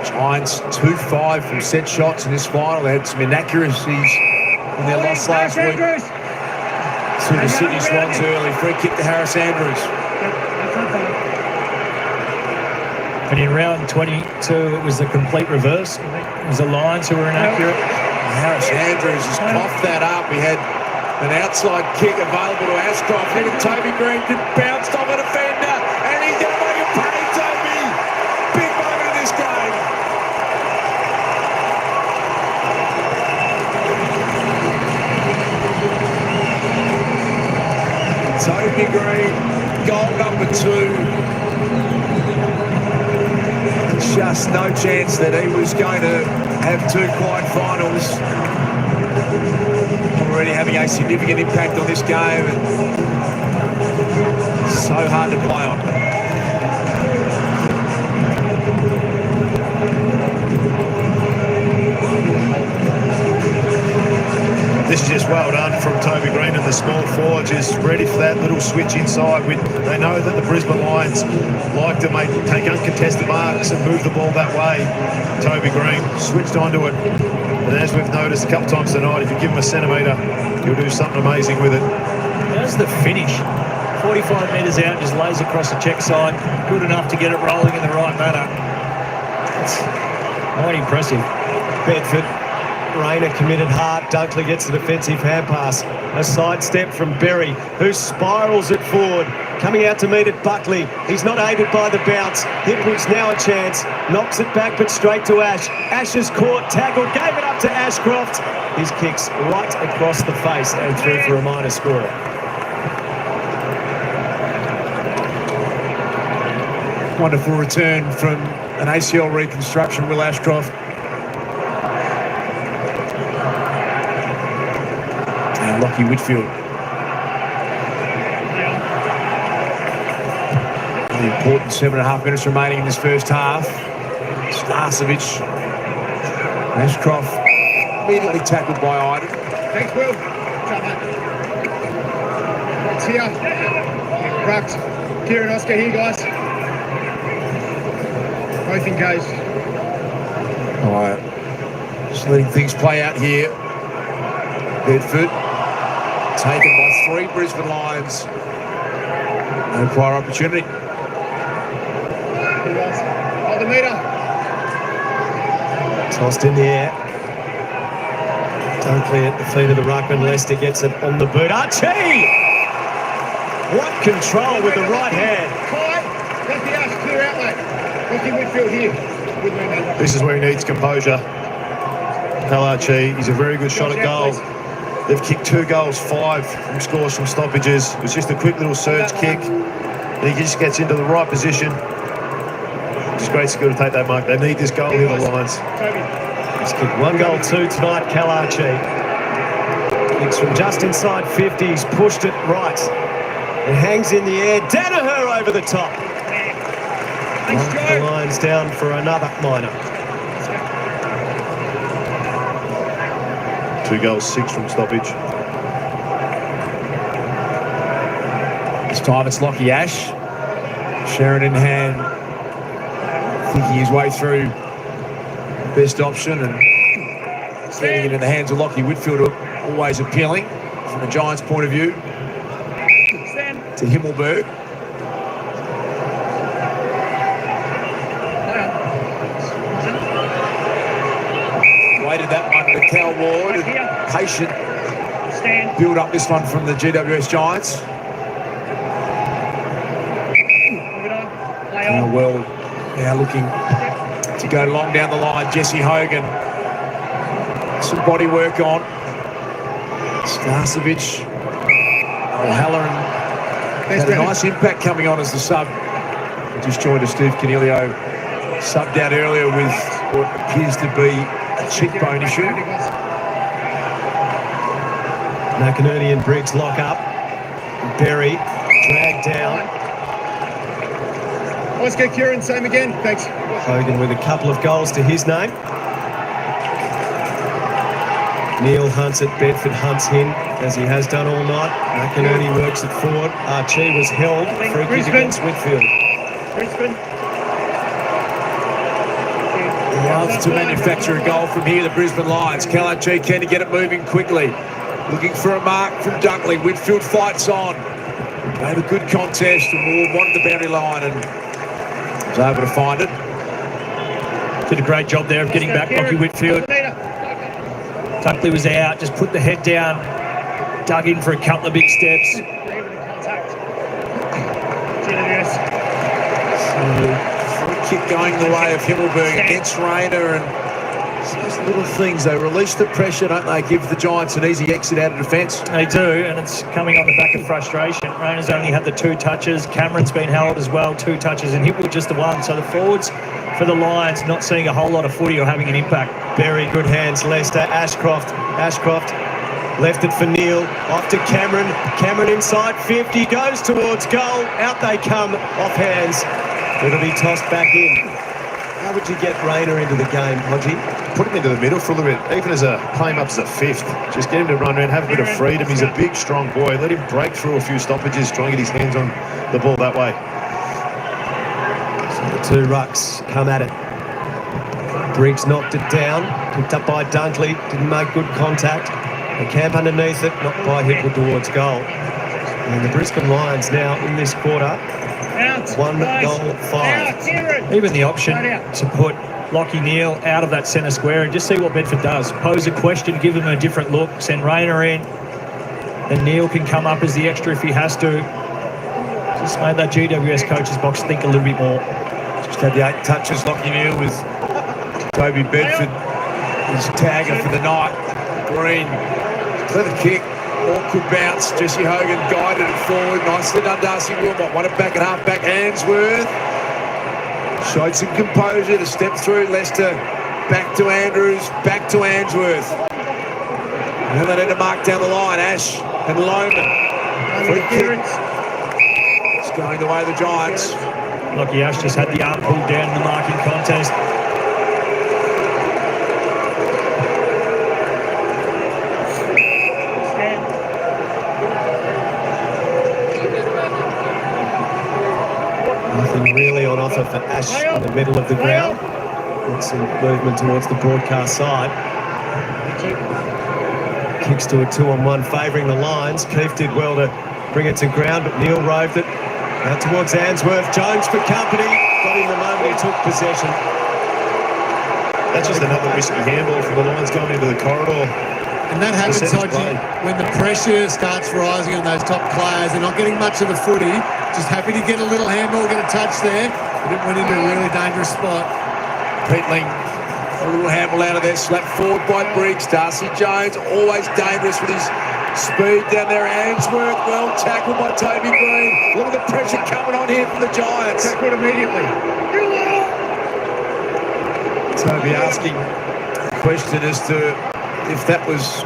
Giants 2-5 from set shots in this final. They had some inaccuracies in their loss last week to the Sydney Swans early. Free kick to Harris Andrews.
And in round 22, it was the complete reverse. It was the Lions who were inaccurate.
Harris Andrews has coughed that up. He had an outside kick available to Ashcroft. Look at Toby Green, bounced off a defender, and he's going to make it pay, Toby. Big moment in this game. Toby Green, goal number 2. Just no chance that he was going to have 2 quiet finals. Already having a significant impact on this game, and so hard to play on.
This is just well done from Toby Green and the small forward, just ready for that little switch inside. They know that the Brisbane Lions like to take uncontested marks and move the ball that way. Toby Green switched onto it, and as we've noticed a couple times tonight, if you give him a centimetre, he'll do something amazing with it.
There's the finish. 45 metres out, just lays across the check side. Good enough to get it rolling in the right manner. It's quite impressive.
Bedford. Rayner committed hard. Dunkley gets the defensive hand pass. A sidestep from Berry, who spirals it forward. Coming out to meet it, Buckley. He's not aided by the bounce. Hipwood's now a chance. Knocks it back, but straight to Ash. Ash is caught, tackled, gave it up to Ashcroft. His kicks right across the face and through for a minor score.
Wonderful return from an ACL reconstruction, Will Ashcroft. And Lockie Whitfield. The important 7.5 minutes remaining in this first half. Starcevic. Ashcroft immediately tackled by Iden.
Thanks, Will. It's here. Rucked. Kieran Oscar here, guys. Both engaged.
All right. Just letting things play out here. Bedford taken by 3 Brisbane Lions. No prior opportunity.
Hold the meter.
Tossed in the air. Dunkley at the feet of the ruckman. Lester gets it on the boot. Archie! What control with the right hand.
Let the Ash clear out, mate. Lockie Whitfield here. Good man, mate.
This is where he needs composure. Kalachi, he's a very good shot at goal. They've kicked 2 goals, 5 from scores from stoppages. It's just a quick little surge kick. And he just gets into the right position. It's great skill to take that mark. They need this goal here, the Lions.
He's kicked 1 goal, 2 tonight, Kalachi. Kicks from just inside 50. He's pushed it right. It hangs in the air. Danaher over the top. The Lions down for another minor.
2 goals, 6 from stoppage.
This time it's Lockie Ash. Sharon in hand, thinking his way through best option and setting it in the hands of Lockie Whitfield, always appealing from the Giants' point of view to Himmelberg. Waited that one to Cal Ward. Patient build up this one from the GWS Giants. Well, now looking to go long down the line. Jesse Hogan. Some body work on. Starcevic. O'Halloran had a nice impact coming on as the sub. Just joined us, Steve Canelio. Subbed out earlier with what appears to be a cheekbone issue.
McInerney and Briggs lock up. Berry dragged down.
Let's get Kieran, same again. Thanks.
Hogan with a couple of goals to his name. Neil hunts it, Bedford hunts him, as he has done all night. McInerney works it forward. Archie was held. Free kick against Whitfield.
Brisbane.
Loves to manufacture a goal from here, the Brisbane Lions. Cal Archie keen to get it moving quickly. Looking for a mark from Dunkley. Whitfield fights on. Made a good contest and Ward wanted the boundary line and was able to find it.
Did a great job there of getting back Lockie Whitfield. Dunkley was out, just put the head down, dug in for a couple of big steps.
Free kick going the way of Himmelberg against Rayner, and those little things, they release the pressure, don't they? Give the Giants an easy exit out of defence.
They do, and it's coming on the back of frustration. Rayner's only had the 2 touches. Cameron's been held as well, 2 touches, and Hipwood just the 1. So the forwards for the Lions not seeing a whole lot of footy or having an impact.
Berry, good hands. Leicester, Ashcroft left it for Neil. Off to Cameron. Cameron inside 50, goes towards goal. Out they come, off hands. It'll be tossed back in. How would you get Rayner into the game, Hodgie?
Put him into the middle for a little bit, even as play him up as a 5th. Just get him to run around, have a bit of freedom. He's a big, strong boy. Let him break through a few stoppages, try and get his hands on the ball that way.
So the 2 rucks come at it. Briggs knocked it down, picked up by Dunkley, didn't make good contact. The camp underneath it, knocked by Hipwood towards goal. And the Brisbane Lions now in this quarter, 1-5.
Even the option to put Lockie Neal out of that centre square and just see what Bedford does. Pose a question, give him a different look, send Rayner in, and Neal can come up as the extra if he has to. Just made that GWS coach's box think a little bit more.
Just had the 8 touches, Lockie Neal with Toby Bedford, his tagger for the night. Green, clever kick, awkward bounce. Jesse Hogan guided it forward. Nicely done, Darcy Wilmot. Won it back at half back. Answorth showed some composure to step through. Leicester back to Andrews, back to Answorth. And then they need to mark down the line. Ash and Loman. Free kick. It's going the way of the Giants.
Lockie Ash just had the arm pulled down in the marking contest.
Nothing really on offer for Ash in the middle of the ground. With some movement towards the broadcast side. Kicks to a 2-on-1 favouring the Lions. Keefe did well to bring it to ground, but Neil roved it out towards Answorth. Jones for company. Got him the moment he took possession.
That's just another risky handball from the Lions going into the corridor.
And that happens, Hodgie, when the pressure starts rising on those top players. They're not getting much of the footy. Just happy to get a little handball, get a touch there. But it went into a really dangerous spot.
Peatling, a little handball out of there, slapped forward by Briggs. Darcy Jones, always dangerous with his speed down there. Answorth, well tackled by Toby Green. Look at the pressure coming on here from the Giants.
Tackled immediately.
Toby asking a question as to if that was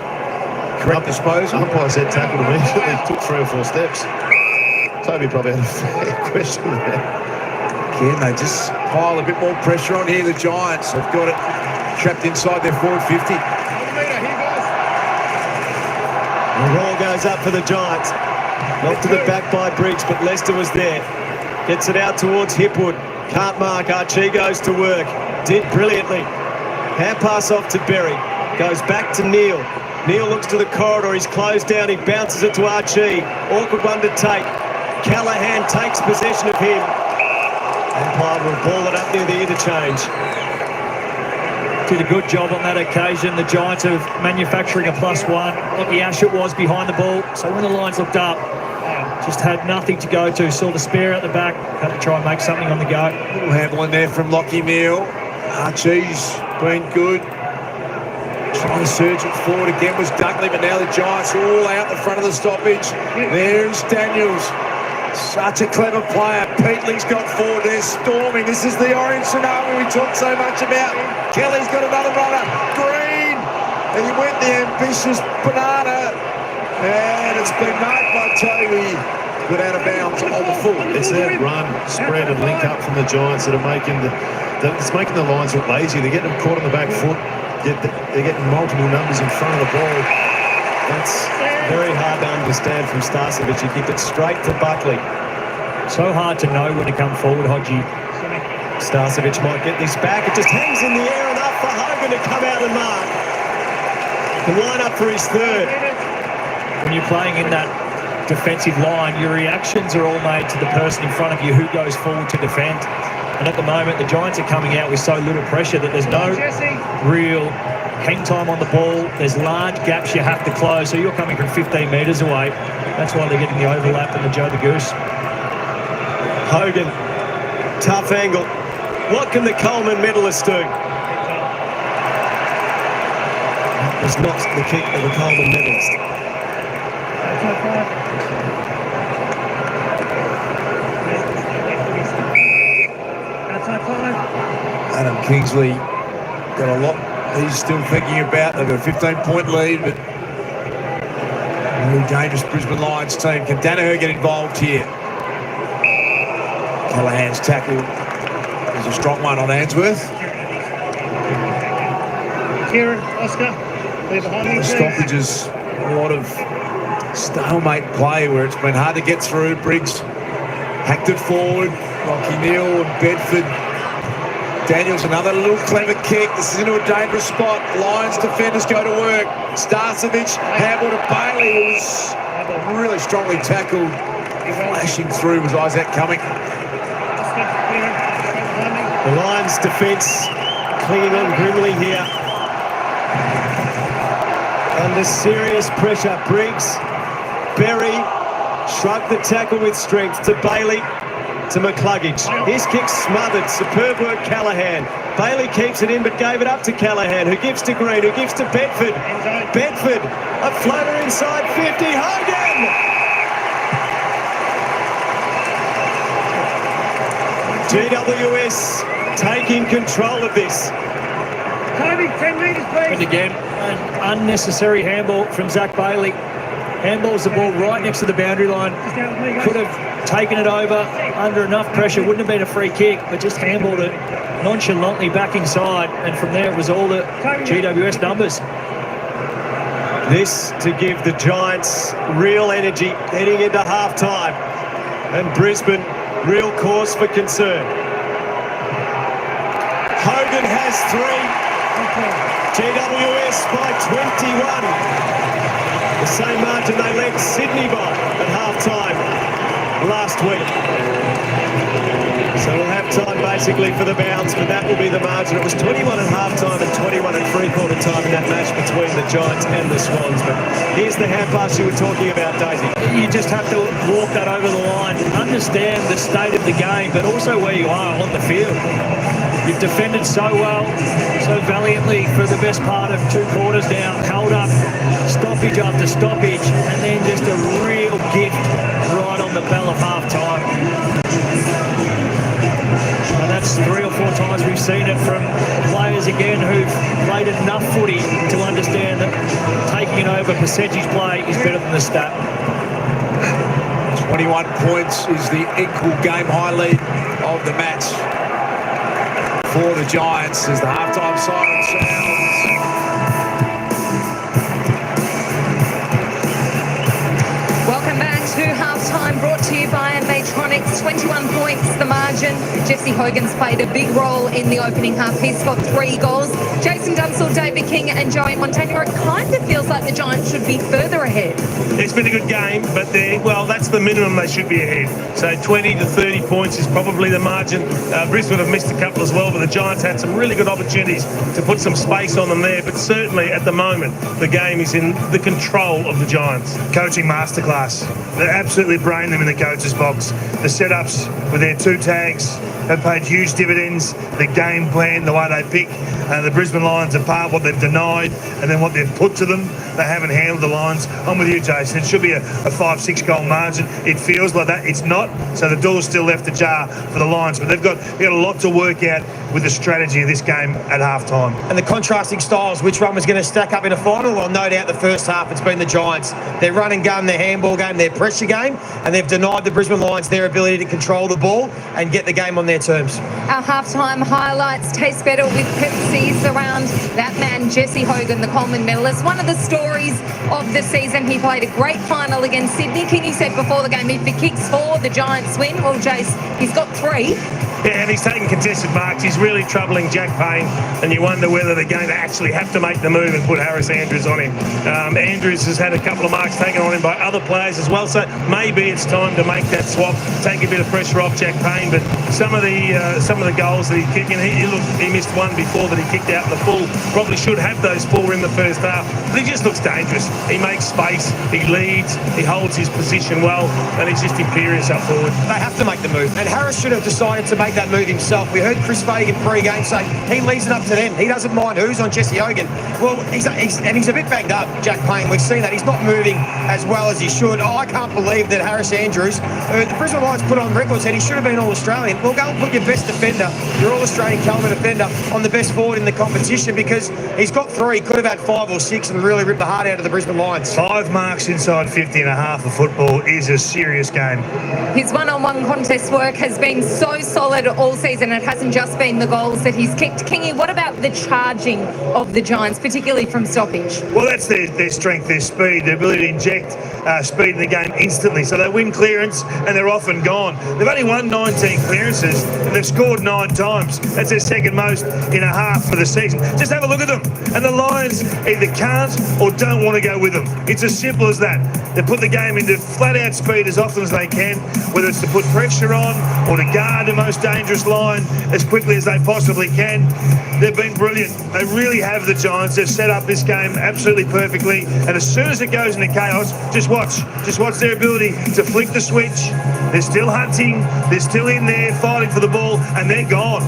correct disposal.
Umpire said tackled immediately, took 3 or 4 steps. Toby probably had a fair question there.
Again, they just pile a bit more pressure on here. The Giants have got it trapped inside their forward 50.
The roll goes up for the Giants. Knocked to the back by Briggs, but Leicester was there. Gets it out towards Hipwood. Can't mark. Archie goes to work. Did brilliantly. Hand pass off to Berry. Goes back to Neil. Neil looks to the corridor. He's closed down. He bounces it to Archie. Awkward one to take. Callahan takes possession of him. Umpire will ball it up near the interchange.
Did a good job on that occasion. The Giants of manufacturing a +1. Lockie Ashett was behind the ball. So when the Lions looked up, just had nothing to go to. Saw the spare at the back. Had to try and make something on the go.
Little handling there from Lockie Neal. Archie's been good. Trying to surge it forward again was Dunkley, but now the Giants are all out the front of the stoppage. There's Daniels. Such a clever player. Peatley's got forward there, storming. This is the orange tsunami we talked so much about. Kelly's got another runner. Green. And he went the ambitious banana. And it's been marked by Toby, but out of bounds on the full.
It's that run, spread and link up from the Giants that are making it's making the Lions look lazy. They're getting them caught on the back foot. They're getting multiple numbers in front of the ball.
That's very hard to understand from Starcevic. He kicked it straight to Buckley.
So hard to know when to come forward, Hodgie.
Starcevic might get this back. It just hangs in the air enough for Hogan to come out and mark. The line up for his third.
When you're playing in that defensive line, your reactions are all made to the person in front of you who goes forward to defend. And at the moment, the Giants are coming out with so little pressure that there's no real hang time on the ball. There's large gaps you have to close, so you're coming from 15 metres away. That's why they're getting the overlap and the Joe the Goose.
Hogan, tough angle. What can the Coleman medalists do? That was not the kick of the Coleman medalist.
Adam Kingsley got a lot he's still thinking about. They've got a 15-point lead, but a really dangerous Brisbane Lions team. Can Danaher get involved here? Callahan's tackle is a strong one on Ainsworth.
Kieran, Oscar, they're behind me.
The stoppages, a lot of stalemate play where it's been hard to get through. Briggs hacked it forward. Lockie Neal and Bedford. Daniels, another little clever kick. This is into a dangerous spot. Lions defenders go to work. Starcevic, handball to Bailey, who was really strongly tackled. Flashing through was Isaac Cumming.
The Lions defence clinging on grimly here. Under serious pressure, Briggs, Berry, shrugged the tackle with strength to Bailey, to McCluggage. His kick smothered. Superb work, Callahan. Bailey keeps it in but gave it up to Callahan, who gives to Green, who gives to Bedford. Bedford, a floater inside 50. Hogan! GWS taking control of this.
Toby, 10 metres, please.
And again, an unnecessary handball from Zach Bailey. Handballs the ball right next to the boundary line. Could have taken it over under enough pressure. Wouldn't have been a free kick, but just handballed it nonchalantly back inside. And from there, it was all the GWS numbers.
This to give the Giants real energy heading into half-time. And Brisbane, real cause for concern. Hogan has 3. GWS by 21. The same margin they led Sydney by at half-time last week. So we'll have time basically for the bounce, but that will be the margin. It was 21 at half-time and 21 at three-quarter time in that match between the Giants and the Swans. But here's the hand pass you were talking about, Daisy.
You just have to walk that over the line, understand the state of the game, but also where you are on the field. You've defended so well, so valiantly for the best part of 2 quarters now, held up stoppage after stoppage, and then just a real gift right on the bell of half-time. And that's 3 or 4 times we've seen it from players again who've played enough footy to understand that taking it over percentage play is better than the stat.
21 points is the equal game high lead of the match for the Giants as the halftime siren sounds.
Welcome back to halftime, brought to you by Matronics. 21 points Brisbane. Jesse Hogan's played a big role in the opening half. He's got 3 goals. Jason Dunstall, David King and Joey Montagna. It kind of feels like the Giants should be further ahead.
It's been a good game, but that's the minimum they should be ahead. So 20 to 30 points is probably the margin. Brisbane have missed a couple as well, but the Giants had some really good opportunities to put some space on them there. But certainly at the moment, the game is in the control of the Giants.
Coaching masterclass. They absolutely brain them in the coach's box. The setups with their 2 tags have paid huge dividends. The game plan, the way they pick the Brisbane Lions apart, what they've denied and then what they've put to them, they haven't handled the Lions. I'm with you, Jason. It should be a 5-6 goal margin. It feels like that. It's not. So the door's still left ajar for the Lions. But they've got a lot to work out with the strategy of this game at halftime.
And the contrasting styles, which one was going to stack up in a final? Well, no doubt the first half it's been the Giants. Their run and gun, their handball game, their pressure game, and they've denied the Brisbane Lions their ability to control the ball and get the game on their terms.
Our halftime highlights taste better with Pepsi's around that man, Jesse Hogan, the Coleman medalist. One of the stories of the season, he played a great final against Sydney. Kingy said before the game, if he kicks 4, the Giants win. Well, Jace, he's got 3.
Yeah, and he's taking contested marks. He's really troubling Jack Payne, and you wonder whether they're going to actually have to make the move and put Harris Andrews on him. Andrews has had a couple of marks taken on him by other players as well, so maybe it's time to make that swap, take a bit of pressure off Jack Payne. But some of the goals that he kicked, and he missed one before that he kicked out in the full. Probably should have those 4 in the first half. But he just looks dangerous. He makes space, he leads, he holds his position well, and he's just imperious up forward.
They have to make the move, and Harris should have decided to make that move himself. We heard Chris Fagan pre-game say he leaves it up to them. He doesn't mind who's on Jesse Hogan. Well, he's a bit banged up, Jack Payne. We've seen that. He's not moving as well as he should. I can't believe that Harris Andrews, the Brisbane Lions put on record, said he should have been All-Australian. Well, go and put your best defender, your All-Australian caliber defender, on the best forward in the competition, because he's got 3, could have had 5 or 6 and really ripped the heart out of the Brisbane Lions.
5 marks inside 50 and a half of football is a serious game.
His one-on-one contest work has been so solid all season. It hasn't just been the goals that he's kicked. Kingy, what about the charging of the Giants, particularly from stoppage?
Well, that's their strength, their speed, their ability to inject speed in the game instantly. So they win clearance and they're off and gone. They've only won 19 clearances and they've scored 9 times. That's their second most in a half for the season. Just have a look at them. And the Lions either can't or don't want to go with them. It's as simple as that. They put the game into flat-out speed as often as they can, whether it's to put pressure on or to guard the most dangerous line as quickly as they possibly can. They've been brilliant. They really have, the Giants. They've set up this game absolutely perfectly. And as soon as it goes into chaos, just watch. Just watch their ability to flick the switch. They're still hunting. They're still in there fighting for the ball, and they're gone.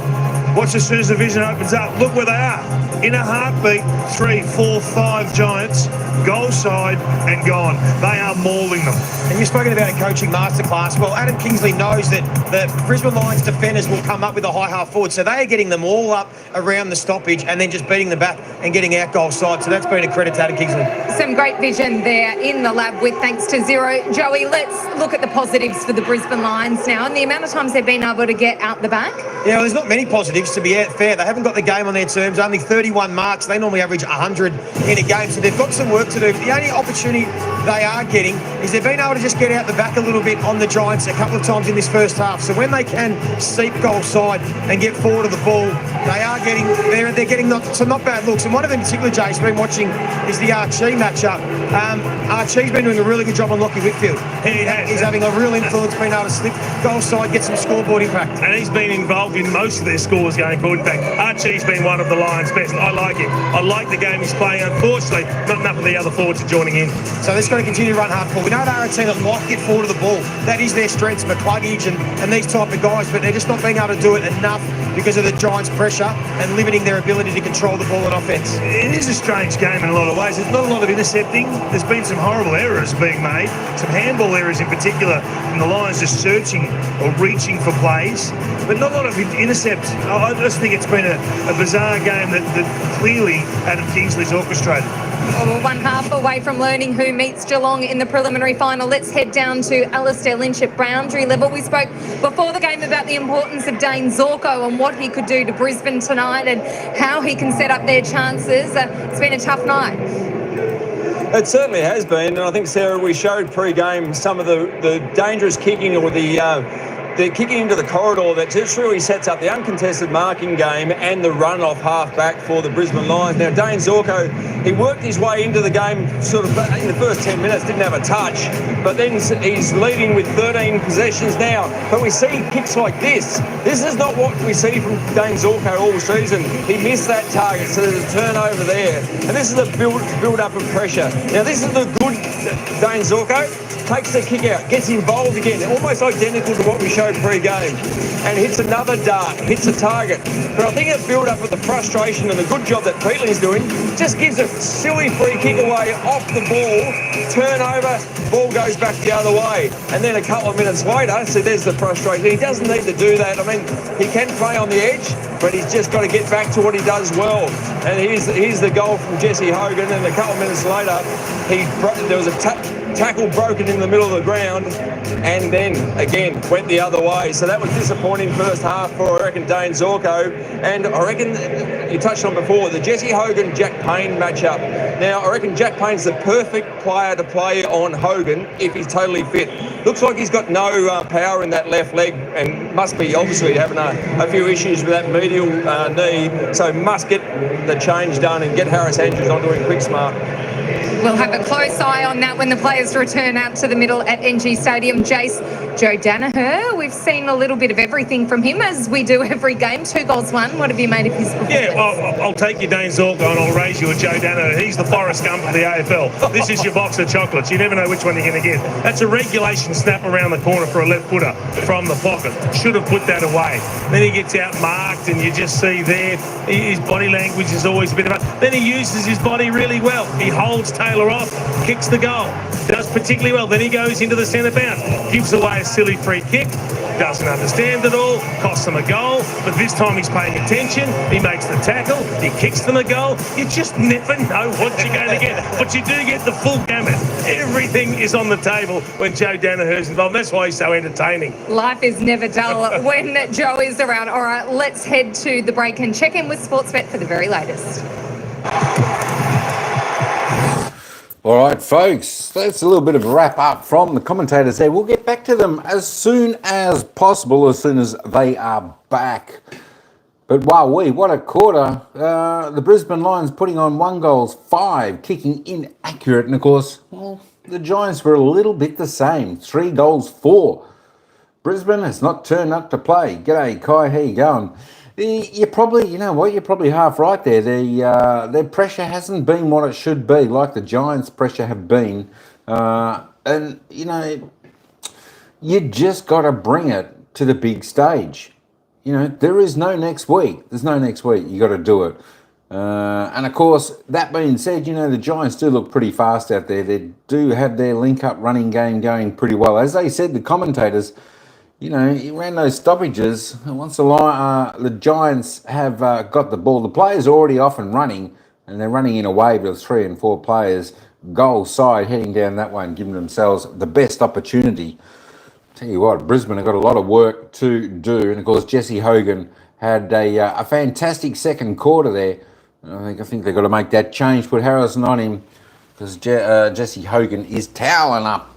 Watch as soon as the vision opens up. Look where they are. In a heartbeat, 3, 4, 5 Giants, goal side and gone. They are mauling them.
And you've spoken about a coaching masterclass. Well, Adam Kingsley knows that the Brisbane Lions defenders will come up with a high half forward. So they are getting them all up around the stoppage and then just beating them back and getting out goal side. So that's been a credit to Adam Kingsley.
Some great vision there in the lab with thanks to Zero. Joey, let's look at the positives for the Brisbane Lions now and the amount of times they've been able to get out the back.
Yeah, well, there's not many positives, to be fair. They haven't got the game on their terms. Only 31 marks. They normally average 100 in a game. So they've got some work to do. The only opportunity they are getting is they've been able to just get out the back a little bit on the Giants a couple of times in this first half. So when they can seep goal side and get forward of the ball, they're getting some not bad looks. And one of them in particular, Jay's been watching, is the Archie matchup. Archie's been doing a really good job on Lockie Whitfield.
He has.
He's having a real influence, being able to slip goal side, get some scoreboard impact.
And he's been involved in most of their scores going forward. In fact, Archie's been one of the Lions' best. I like him. I like the game he's playing. Unfortunately, not enough of the other forwards are joining in.
So they're just going to continue to run hard forward. We know they're a team that like to get forward of the ball. That is their strengths, McCluggage and these type of guys, but they're just not being able to do it enough because of the Giants' pressure and limiting their ability to control the ball on offence.
It is a strange game in a lot of ways. There's not a lot of intercepting. There's been some horrible errors being made, some handball errors in particular, from the Lions just searching or reaching for plays, but not a lot of intercepts. I just think it's been a bizarre game that clearly Adam Kingsley's orchestrated.
Well, we're one half away from learning who meets Geelong in the preliminary final. Let's head down to Alistair Lynch at boundary level. We spoke before the game about the importance of Dane Zorko and what he could do to Brisbane tonight and how he can set up their chances. It's been a tough night.
It certainly has been, and I think, Sarah, we showed pre-game some of the dangerous kicking or the they're kicking into the corridor that just really sets up the uncontested marking game and the run off half-back for the Brisbane Lions. Now, Dane Zorko, he worked his way into the game sort of in the first 10 minutes, didn't have a touch, but then he's leading with 13 possessions now. But we see kicks like this. This is not what we see from Dane Zorko all season. He missed that target, so there's a turnover there. And this is the build-up of pressure. Now, this is the good Dane Zorko. Takes the kick out, gets involved again, almost identical to what we showed pre-game, and hits another dart, hits a target. But I think the build-up of the frustration and the good job that Peatley's doing just gives a silly free kick away off the ball, turnover, ball goes back the other way. And then a couple of minutes later, so there's the frustration. He doesn't need to do that. I mean, he can play on the edge, but he's just got to get back to what he does well. And here's the goal from Jesse Hogan, and a couple of minutes later, there was a tackle broken in the middle of the ground, and then again went the other way. So that was disappointing first half for, I reckon, Dane Zorko. And I reckon you touched on before the Jesse Hogan Jack Payne matchup. Now I reckon Jack Payne's the perfect player to play on Hogan if he's totally fit. Looks like he's got no power in that left leg, and must be obviously having a few issues with that medial knee. So must get the change done and get Harris Andrews onto him quick smart.
We'll have a close eye on that when the players return out to the middle at ENGIE Stadium. Jace, Joe Danaher, we've seen a little bit of everything from him, as we do every game. 2 goals, 1. What have you made of his performance?
Yeah, I'll take you Dane Zorko and I'll raise you a Joe Danaher. He's the Forrest Gump of the AFL. This is your box of chocolates. You never know which one you're going to get. That's a regulation snap around the corner for a left footer from the pocket. Should have put that away. Then he gets out marked, and you just see there his body language is always a bit of a... Then he uses his body really well. He holds Taylor off, kicks the goal, does particularly well. Then he goes into the centre bounce, gives away a silly free kick, doesn't understand it all, costs them a goal, but this time he's paying attention, he makes the tackle, he kicks them a goal. You just never know what you're going to get, but you do get the full gamut. Everything is on the table when Joe Danaher's involved. That's why he's so entertaining.
Life is never dull when Joe is around. All right, let's head to the break and check in with Sportsbet for the very latest.
All right, folks, that's a little bit of a wrap up from the commentators there. We'll get back to them as soon as possible, as soon as they are back. But wow, what a quarter. The Brisbane Lions putting on 1 goal, 5, kicking inaccurate. And of course, well, the Giants were a little bit the same. 3 goals, 4. Brisbane has not turned up to play. G'day, Kai, how you going? You're probably, you know what, you're probably half right there. Their pressure hasn't been what it should be, like the Giants' pressure have been. And, you know, you just got to bring it to the big stage. You know, there is no next week. There's no next week. You got to do it. And, of course, that being said, you know, the Giants do look pretty fast out there. They do have their link-up running game going pretty well. As they said, the commentators... You know, around those stoppages, once the Giants have got the ball, the players are already off and running, and they're running in a wave of 3 and 4 players, goal side, heading down that way and giving themselves the best opportunity. Tell you what, Brisbane have got a lot of work to do, and of course Jesse Hogan had a fantastic second quarter there. I think they've got to make that change, put Harrison on him, because Jesse Hogan is toweling up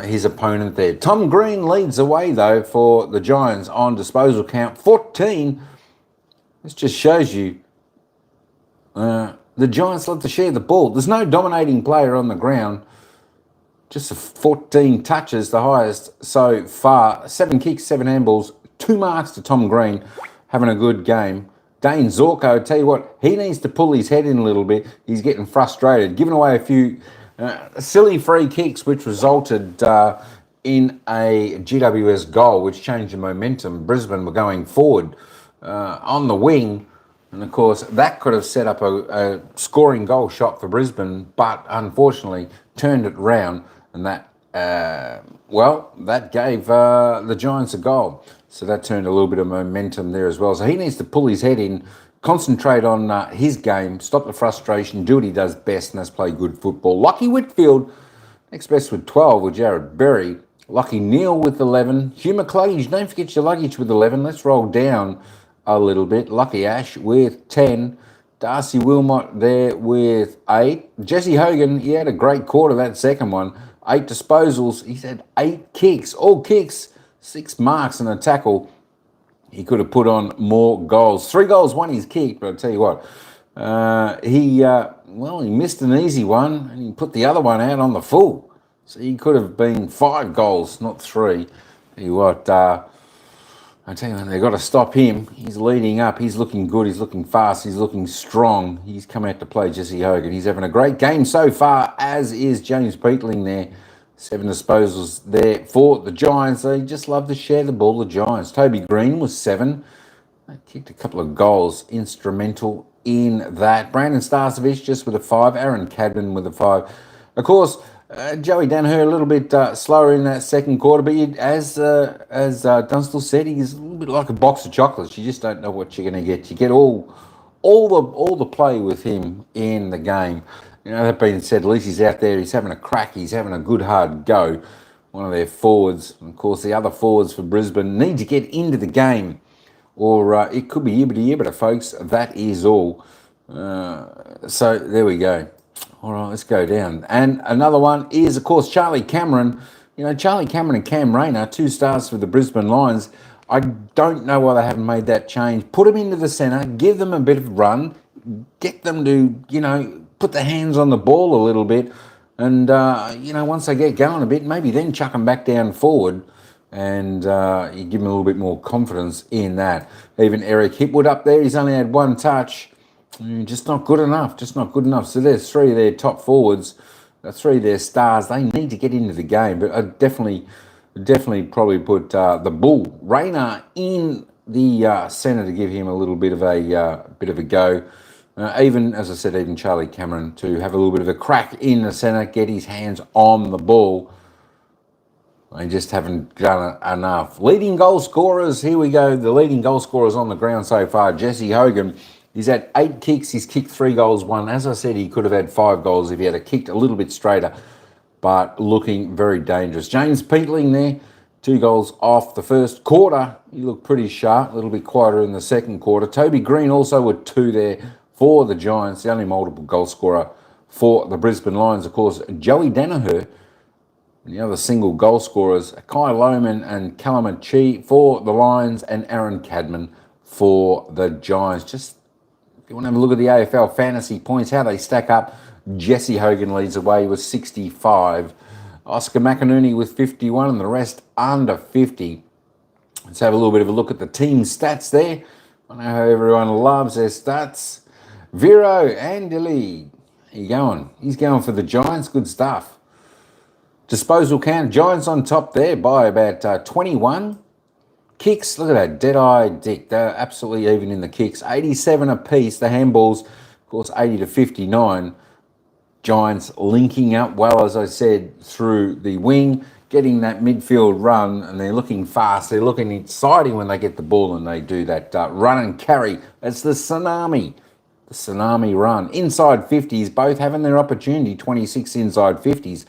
his opponent there. Tom Green leads the way, though, for the Giants on disposal count, 14. This just shows you the Giants love to share the ball. There's no dominating player on the ground. Just 14 touches, the highest so far. 7 kicks, 7 handballs, 2 marks to Tom Green, having a good game. Dane Zorko, tell you what, he needs to pull his head in a little bit. He's getting frustrated, giving away a few silly free kicks, which resulted in a GWS goal, which changed the momentum. Brisbane were going forward on the wing, and of course that could have set up a scoring goal shot for Brisbane, but unfortunately turned it round, and that gave the Giants a goal. So that turned a little bit of momentum there as well. So he needs to pull his head in, concentrate on his game, stop the frustration, do what he does best, and that's play good football. Lockie Whitfield, next best with 12 with Jared Berry. Lockie Neal with 11. Hugh McCluggage, don't forget your luggage with 11. Let's roll down a little bit. Lucky Ash with 10. Darcy Wilmot there with 8. Jesse Hogan, he had a great quarter, that second one. 8 disposals. He's had 8 kicks. All kicks 6 marks and a tackle. He could have put on more goals. 3 goals, 1 he's kicked, but I'll tell you what, he missed an easy one and he put the other one out on the full. So he could have been 5 goals, not 3. Tell you what, I tell you, they've got to stop him. He's leading up. He's looking good. He's looking fast. He's looking strong. He's come out to play Jesse Hogan. He's having a great game so far, as is James Peatling there. 7 disposals there for the Giants. They just love to share the ball, the Giants. Toby Green was 7. They kicked a couple of goals, instrumental in that. Brandon Starcevich just with a 5. Aaron Cadman with a 5. Of course, Joey Danaher a little bit slower in that second quarter, but as Dunstall said, he's a little bit like a box of chocolates. You just don't know what you're going to get. You get all the play with him in the game. You know, that being said, at least he's out there. He's having a crack. He's having a good hard go. One of their forwards, and of course, the other forwards for Brisbane need to get into the game, or it could be yibbity, folks. That is all. So there we go. All right, let's go down. And another one is, of course, Charlie Cameron. You know, Charlie Cameron and Cam Rayner, 2 stars for the Brisbane Lions. I don't know why they haven't made that change. Put them into the centre, give them a bit of run, get them to, you know, put their hands on the ball a little bit. And, you know, once they get going a bit, maybe then chuck them back down forward and you give them a little bit more confidence in that. Even Eric Hipwood up there, he's only had 1 touch. Just not good enough, So there's 3 of their top forwards, 3 of their stars. They need to get into the game, but I definitely probably put the Bull, Rayner, in the centre to give him a little bit of a go. Even, as I said, even Charlie Cameron to have a little bit of a crack in the centre, get his hands on the ball. They just haven't done it enough. Leading goal scorers, here we go. The leading goal scorers on the ground so far, Jesse Hogan. He's had 8 kicks. He's kicked 3 goals, 1. As I said, he could have had 5 goals if he had kicked a little bit straighter, but looking very dangerous. James Peatling there, 2 goals off the first quarter. He looked pretty sharp, a little bit quieter in the second quarter. Toby Green also with 2 there for the Giants, the only multiple goal scorer for the Brisbane Lions. Of course, Joey Danaher, the other single goal scorers, Kai Lohman and Callum Chi for the Lions, and Aaron Cadman for the Giants. Just if you want to have a look at the AFL fantasy points, how they stack up, Jesse Hogan leads away with 65. Oscar McInerney with 51 and the rest under 50. Let's have a little bit of a look at the team stats there. I know how everyone loves their stats. Vero Andili, how you going? He's going for the Giants. Good stuff. Disposal count, Giants on top there by about 21. Kicks, look at that, dead-eye Dick. They're absolutely even in the kicks. 87 apiece. The handballs, of course, 80 to 59. Giants linking up well, as I said, through the wing, getting that midfield run, and they're looking fast. They're looking exciting when they get the ball and they do that run and carry. That's the tsunami run. Inside 50s, both having their opportunity. 26 inside 50s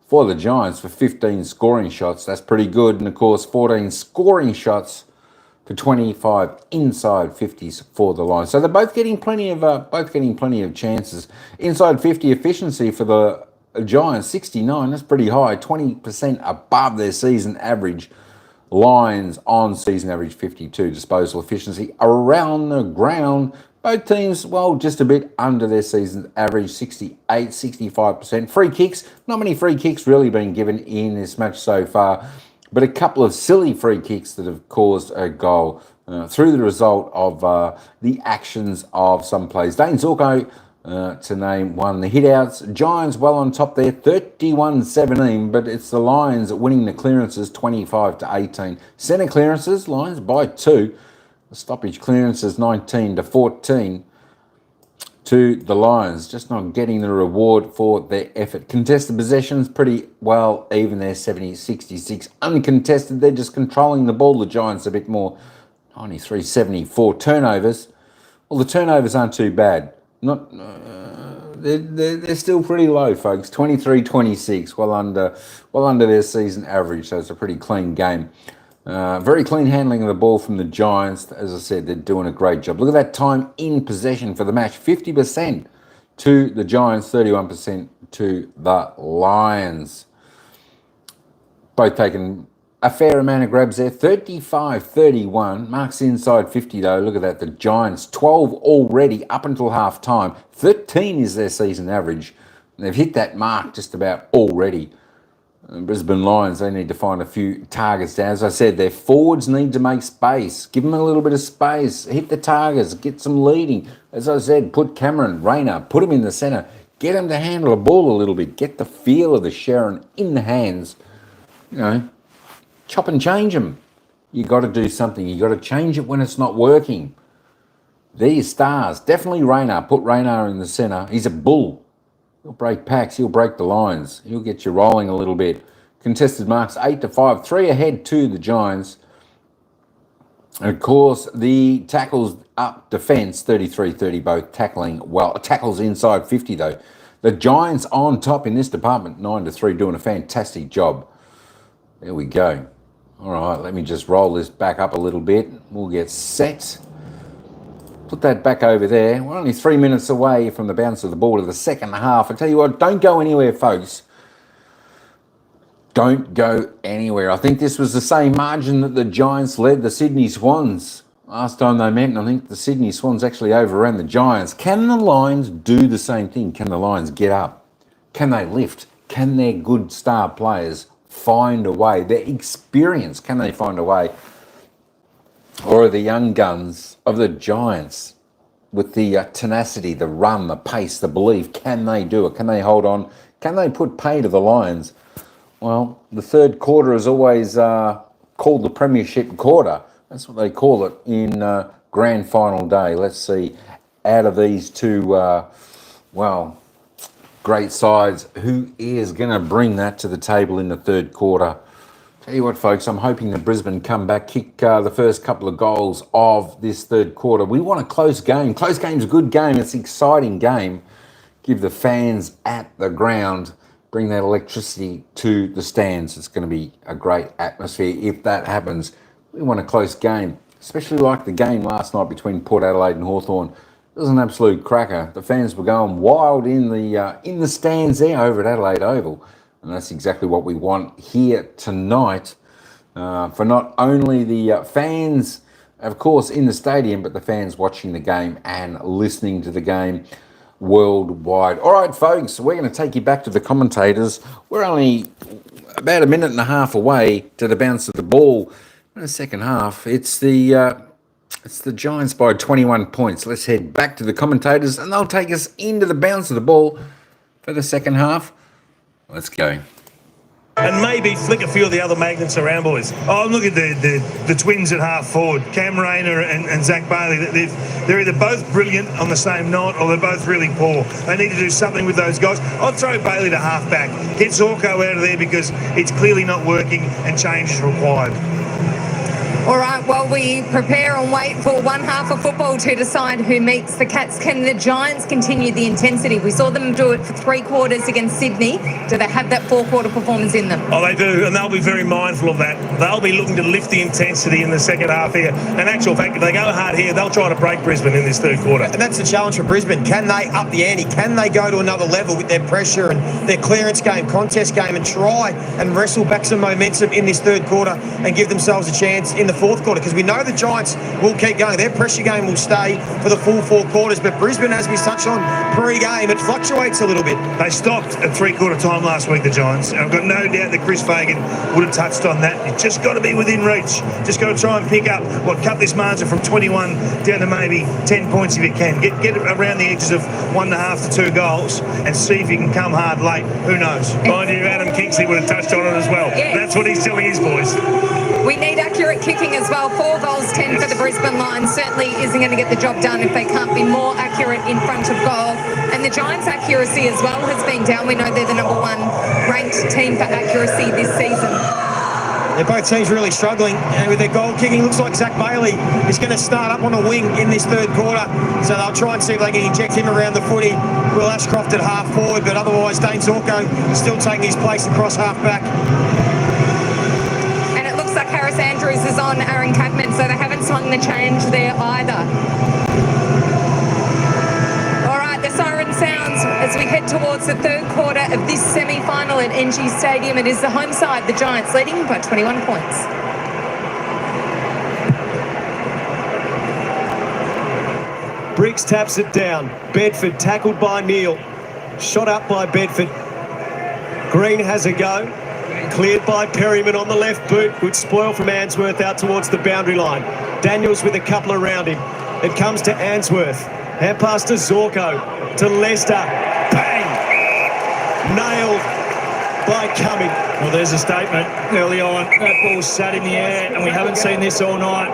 for the Giants for 15 scoring shots. That's pretty good. And of course, 14 scoring shots for 25 inside 50s for the Lions. So they're both getting plenty of chances. Inside 50 efficiency for the Giants, 69. That's pretty high. 20% above their season average. Lions on season average 52. Disposal efficiency around the ground. Both teams, well, just a bit under their season average, 68, 65%. Free kicks, not many free kicks really been given in this match so far, but a couple of silly free kicks that have caused a goal through the result of the actions of some plays. Dane Zorko, to name one. The hitouts, Giants well on top there, 31-17, but it's the Lions winning the clearances, 25-18. Centre clearances, Lions by 2. Stoppage clearances 19-14 to the Lions, just not getting the reward for their effort. Contested possessions pretty well even there, 70-66. Uncontested, they're just controlling the ball, the Giants a bit more, 93-74. Turnovers, well, the turnovers aren't too bad. Not they're still pretty low, folks. 23-26, well under their season average, so it's a pretty clean game. Very clean handling of the ball from the Giants. As I said, they're doing a great job. Look at that time in possession for the match. 50% to the Giants, 31% to the Lions. Both taking a fair amount of grabs there. 35-31. Mark's inside 50 though. Look at that. The Giants 12 already up until half time. 13 is their season average. They've hit that mark just about already. Brisbane Lions, they need to find a few targets down. As I said, their forwards need to make space. Give them a little bit of space. Hit the targets. Get some leading. As I said, put Cameron, Rayner, put him in the centre. Get them to handle the ball a little bit. Get the feel of the Sharon in the hands. You know, chop and change them. You got to do something. You got to change it when it's not working. These stars. Definitely Rayner. Put Rayner in the centre. He's a bull. He'll break packs. He'll break the lines. He'll get you rolling a little bit. Contested marks 8-5. 3 ahead to the Giants. And of course, the tackles up defence, 33-30, both tackling well. Tackles inside 50 though. The Giants on top in this department, 9-3, doing a fantastic job. There we go. All right, let me just roll this back up a little bit. We'll get set. Put that back over there. We're only 3 minutes away from the bounce of the ball to the second half. I tell you what, don't go anywhere, folks. Don't go anywhere. I think this was the same margin that the Giants led the Sydney Swans last time they met, and I think the Sydney Swans actually overran the Giants. Can the Lions do the same thing? Can the Lions get up? Can they lift? Can their good star players find a way? Their experience, can they find a way? Or are the young guns of the Giants, with the tenacity, the run, the pace, the belief, can they do it? Can they hold on? Can they put pay to the Lions? Well, the third quarter is always called the premiership quarter. That's what they call it in grand final day. Let's see, out of these two, well, great sides, who is going to bring that to the table in the third quarter? Tell you what, folks, I'm hoping that Brisbane come back, kick the first couple of goals of this third quarter. We want a close game. Close game's a good game. It's an exciting game. Give the fans at the ground, bring that electricity to the stands. It's going to be a great atmosphere if that happens. We want a close game, especially like the game last night between Port Adelaide and Hawthorn. It was an absolute cracker. The fans were going wild in the stands there over at Adelaide Oval. And that's exactly what we want here tonight for not only the fans, of course, in the stadium, but the fans watching the game and listening to the game worldwide. All right, folks, we're going to take you back to the commentators. We're only about a minute and a half away to the bounce of the ball in the second half. It's the Giants by 21 points. Let's head back to the commentators, and they'll take us into the bounce of the ball for the second half. Let's go.
And maybe flick a few of the other magnets around, boys.
Oh, look at the twins at half forward, Cam Rayner and Zach Bailey. They're either both brilliant on the same night or they're both really poor. They need to do something with those guys. I'd throw Bailey to half back. Get Zorko out of there because it's clearly not working and change is required.
All right, while we prepare and wait for one half of football to decide who meets the Cats, can the Giants continue the intensity? We saw them do it for 3 quarters against Sydney. Do they have that 4-quarter performance in them?
Oh, they do, and they'll be very mindful of that. They'll be looking to lift the intensity in the second half here. In actual fact, if they go hard here, they'll try to break Brisbane in this third quarter.
And that's the challenge for Brisbane. Can they up the ante? Can they go to another level with their pressure and their clearance game, contest game, and try and wrestle back some momentum in this third quarter and give themselves a chance in the fourth quarter? Because we know the Giants will keep going. Their pressure game will stay for the full 4 quarters. But Brisbane, as we touched on pre-game, it fluctuates a little bit.
They stopped at 3-quarter time last week, the Giants. And I've got no doubt that Chris Fagan would have touched on that. You've just got to be within reach. Just got to try and pick up, cut this margin from 21 down to maybe 10 points if you can. Get around the edges of 1.5 to 2 goals and see if you can come hard late. Who knows?
Mind you, Adam Kingsley would have touched on it as well.
Yeah.
That's what he's telling his boys.
We need accurate kicking as well. 4 goals, 10 for the Brisbane Lions. Certainly isn't going to get the job done if they can't be more accurate in front of goal. And the Giants' accuracy as well has been down. We know they're the number 1 ranked team for accuracy this season.
They're both teams really struggling, and with their goal kicking, looks like Zach Bailey is going to start up on the wing in this third quarter. So they'll try and see if they can inject him around the footy. Will Ashcroft at half forward, but otherwise Dane Zorko still taking his place across half back.
Like Harris Andrews is on Aaron Cadman, so they haven't swung the change there either. All right, the siren horn sounds as we head towards the third quarter of this semi-final at ENGIE Stadium. It is the home side, the Giants, leading by 21 points.
Briggs taps it down. Bedford tackled by Neil. Shot up by Bedford. Green has a go. Cleared by Perryman on the left boot. Good spoil from Answorth out towards the boundary line. Daniels with a couple around him. It comes to Answorth. Hand pass to Zorko. To Lester. Bang! Nailed by Cumming.
Well, there's a statement early on. That ball sat in the air, and we haven't seen this all night.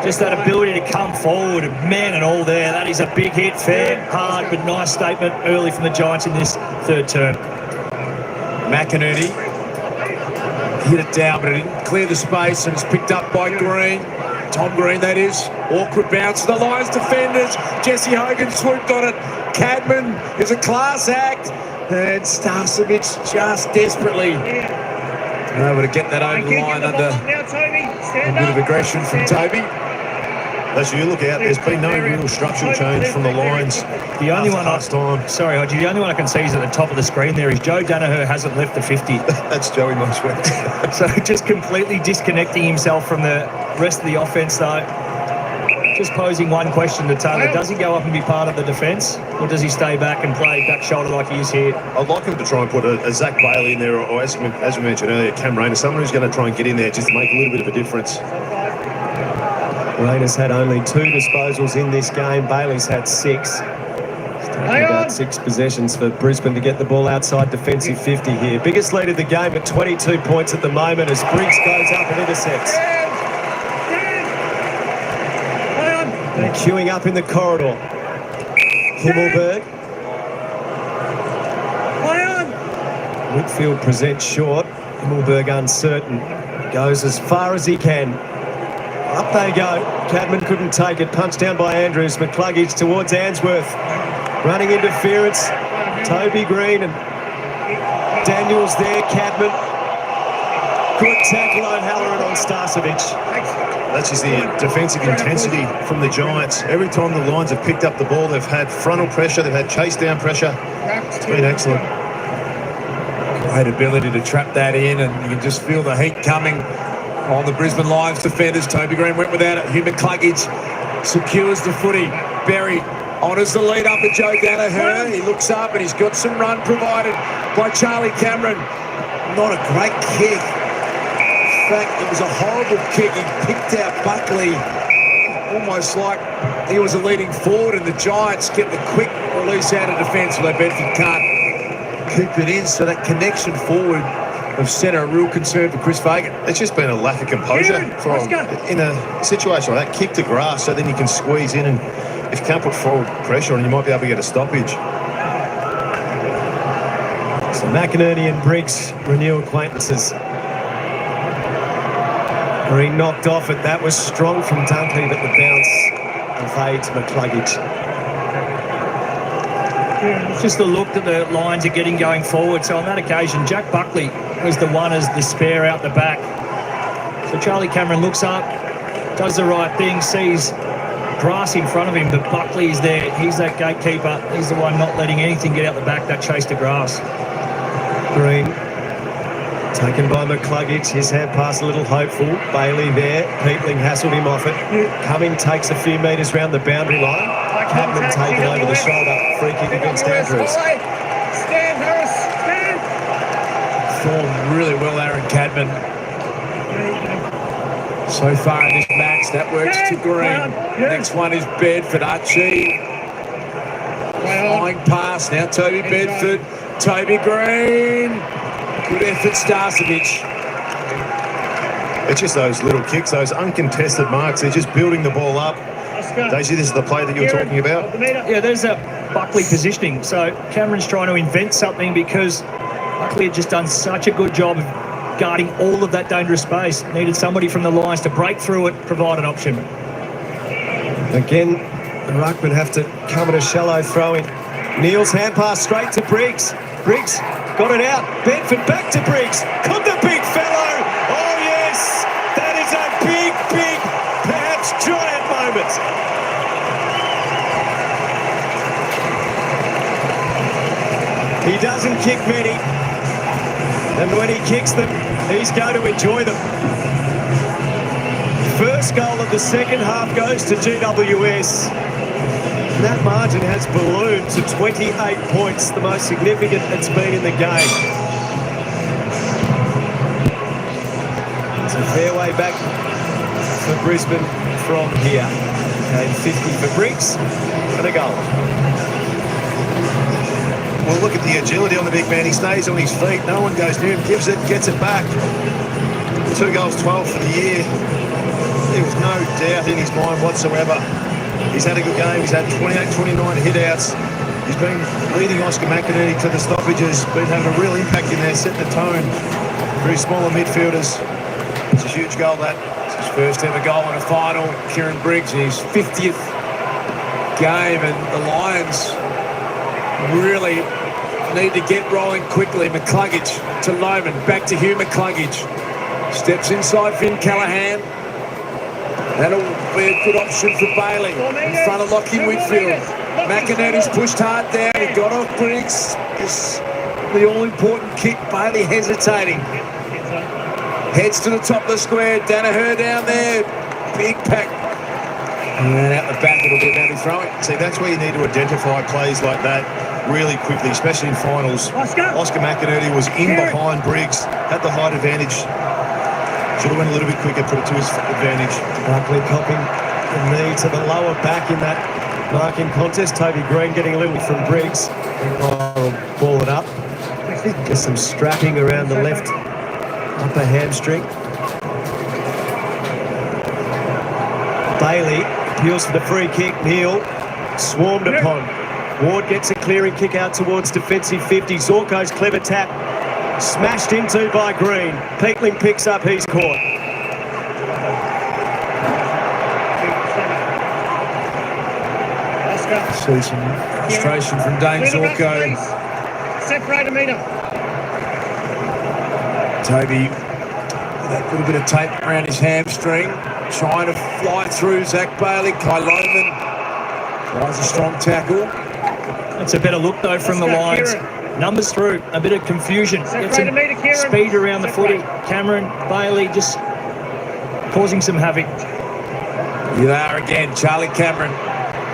Just that ability to come forward, man and all there. That is a big hit, fair, hard, but nice statement early from the Giants in this third term.
McInerney hit it down, but it didn't clear the space, and it's picked up by Green. Tom Green, that is. Awkward bounce to the Lions defenders. Jesse Hogan swooped on it. Cadman is a class act. And Starcevic just desperately able to get that over the line under a bit of aggression from Toby.
As you look out, there's been no real structural change from the Lions.
The only one sorry, Hodgie, the only one I can see is at the top of the screen there is Joe Danaher hasn't left the 50.
That's Joey Moshwell.
So just completely disconnecting himself from the rest of the offence though. Just posing one question to Taylor. Does he go up and be part of the defence, or does he stay back and play back shoulder like he is here?
I'd like him to try and put a Zach Bailey in there, or as we mentioned earlier, Cam Rayner, someone who's going to try and get in there just to make a little bit of a difference.
Rayner's had only 2 disposals in this game. Bailey's had 6. It's taken about 6 possessions for Brisbane to get the ball outside defensive 50 here. Biggest lead of the game at 22 points at the moment as Briggs goes up and intercepts. They're queuing up in the corridor. Himmelberg. Whitfield presents short. Himmelberg uncertain. Goes as far as he can. Up they go. Cadman couldn't take it. Punched down by Andrews. McCluggage towards Answorth. Running interference. Toby Green and Daniels there. Cadman. Good tackle O'Halloran on Starcevic.
That's just the defensive intensity from the Giants. Every time the Lions have picked up the ball, they've had frontal pressure, they've had chase down pressure. It's been excellent.
Great ability to trap that in, and you can just feel the heat coming on the Brisbane Lions defenders. Toby Green went without it. Hugh McCluggage secures the footy. Berry honours the lead up at Joe Danaher. He looks up and he's got some run provided by Charlie Cameron. Not a great kick. In fact, it was a horrible kick. He picked out Buckley almost like he was a leading forward, and the Giants get the quick release out of defence, so Bedford can't keep it in. So that connection forward of centre, a real concern for Chris Fagan.
It's just been a lack of composure in a situation like that. Kick to grass so then you can squeeze in, and if you can't put forward pressure on, you might be able to get a stoppage.
So McInerney and Briggs renew acquaintances. Green knocked off it. That was strong from Dunkley, but the bounce evades McCluggage.
It's just the look that the Lions are getting going forward. So on that occasion, Jack Buckley was the one as the spare out the back. So Charlie Cameron looks up, does the right thing, sees grass in front of him, but Buckley is there. He's that gatekeeper. He's the one not letting anything get out the back, that chase to grass.
Green taken by McCluggage. His hand pass a little hopeful. Bailey there. Peatling hassled him off it. Cumming takes a few metres round the boundary line. Cadman taken over the shoulder. Free kick against Andrews.
Stand, Harris, stand.
Formed really well, Aaron Cadman. So far in this match, that works to Green. Next one is Bedford. Archie. Flying pass. Now Toby Bedford. Toby Green. Good effort, Starcevic.
It's just those little kicks, those uncontested marks. They're just building the ball up. Daisy, this is the play that you were talking about?
Yeah, there's that Buckley positioning. So Cameron's trying to invent something because Buckley had just done such a good job of guarding all of that dangerous space. Needed somebody from the Lions to break through it, provide an option.
Again, the ruckman have to come at a shallow throw-in. Neil's hand pass straight to Briggs. Briggs got it out. Bedford back to Briggs. Could the big fellow? Oh, yes. That is a big, perhaps giant moment. He doesn't kick many. And when he kicks them, he's going to enjoy them. First goal of the second half goes to GWS. And that margin has ballooned to 28 points, the most significant it's been in the game. It's a fair way back for Brisbane from here. Okay, 50 for Briggs and a goal.
Well, look at the agility on the big man. He stays on his feet. No one goes near him, gives it, gets it back. 2 goals, 12 for the year. There was no doubt in his mind whatsoever. He's had a good game. He's had 28, 29 hit-outs. He's been leading Oscar McInerney to the stoppages, been having a real impact in there, setting the tone for his smaller midfielders. It's a huge goal, that.
It's his first ever goal in a final. Kieran Briggs in his 50th game, and the Lions really need to get rolling quickly. McCluggage to Loman, back to Hugh McCluggage. Steps inside Finn Callahan. That'll be a good option for Bailey in front of Lockie Whitfield. McInerney's pushed hard down. He got off Briggs. It's the all-important kick. Bailey hesitating. Heads to the top of the square. Danaher down there. Big pack. And out the back, it'll be Manny throwing.
See, that's where you need to identify plays like that really quickly, especially in finals. Oscar McInerney was in behind Briggs, had the height advantage. Should have went a little bit quicker, put it to his advantage.
Buckley copping the knee to the lower back in that marking contest. Toby Green getting a little from Briggs. Will ball it up. Get some strapping around the left upper hamstring. Bailey appeals for the free kick. Neil swarmed upon. Ward gets a clearing kick out towards defensive 50. Zorko's clever tap. Smashed into by Green. Peatling picks up, he's caught.
See some frustration from Dane Zorko.
Separate a metre.
Toby, that little bit of tape around his hamstring, trying to fly through Zach Bailey. Kai Loman tries a strong tackle.
That's a better look though from the Lions. Numbers through, a bit of confusion. Gets some speed around the footy. Cameron, Bailey just causing some havoc.
You are again, Charlie Cameron.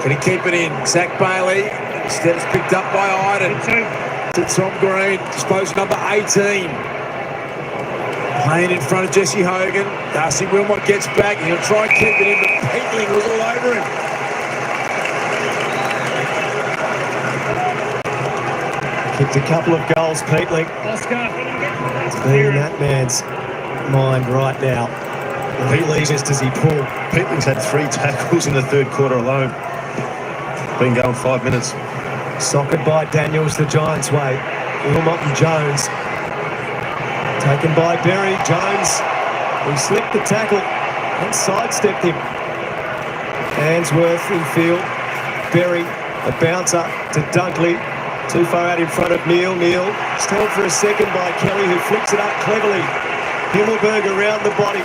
Can he keep it in? Zach Bailey. Instead it's picked up by Iden. To Tom Green, disposed number 18. Playing in front of Jesse Hogan. Darcy Wilmot gets back. He'll try and keep it in, but Peatling was all over him.
Kicked a couple of goals, Peatling. It's been in that man's mind right now. Peatling just as he pulled.
Peatling's had 3 tackles in the third quarter alone. Been going 5 minutes.
Socket by Daniels the Giants' way. Wilmot and Jones. Taken by Berry. Jones, he slipped the tackle and sidestepped him. Ainsworth in field. Berry, a bouncer to Dunkley. Too far out in front of Neil. Neil stalled for a second by Kelly, who flicks it up cleverly. Himmelberg around the body.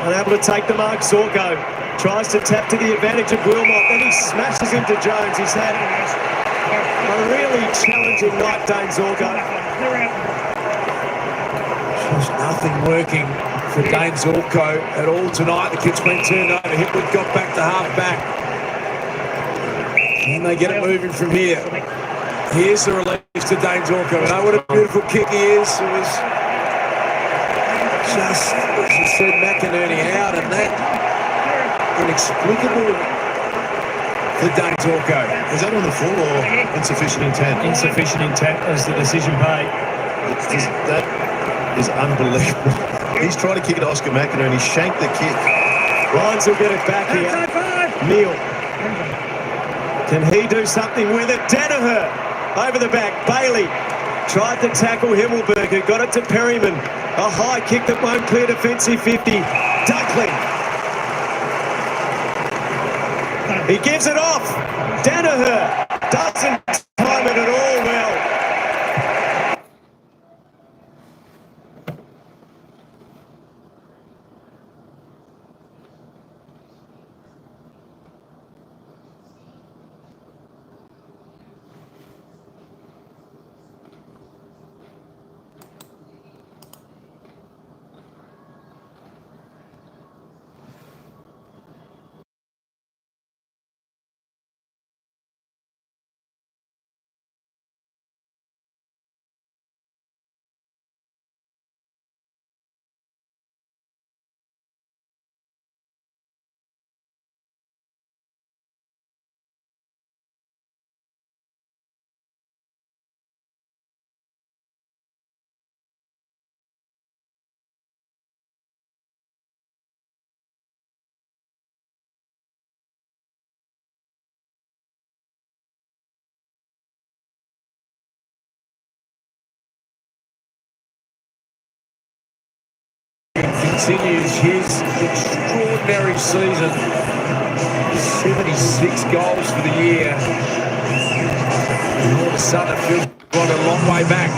Unable to take the mark. Zorko tries to tap to the advantage of Wilmot. Then he smashes into Jones. He's had a really challenging night, Dane Zorko.
There's nothing working for Dane Zorko at all tonight. The kids went turned over. Hipwood got back to half back. And they get it moving from here. Here's the release to Dane Zorko. Oh, what a beautiful kick he is. It was just, as you said, McInerney out, and that inexplicable for Dane Zorko.
Was that on the full or insufficient intent?
Insufficient intent as the decision made.
That is unbelievable. He's trying to kick it to Oscar McInerney. Shanked the kick.
Lions will get it back here. Neil. Can he do something with it? Danaher over the back. Bailey tried to tackle Himmelberg, who got it to Perryman. A high kick that won't clear defensive 50. Dunkley. He gives it off. Danaher doesn't time it at all well.
continues his extraordinary season. 76 goals for the year. And all of a sudden it feels like a long way back.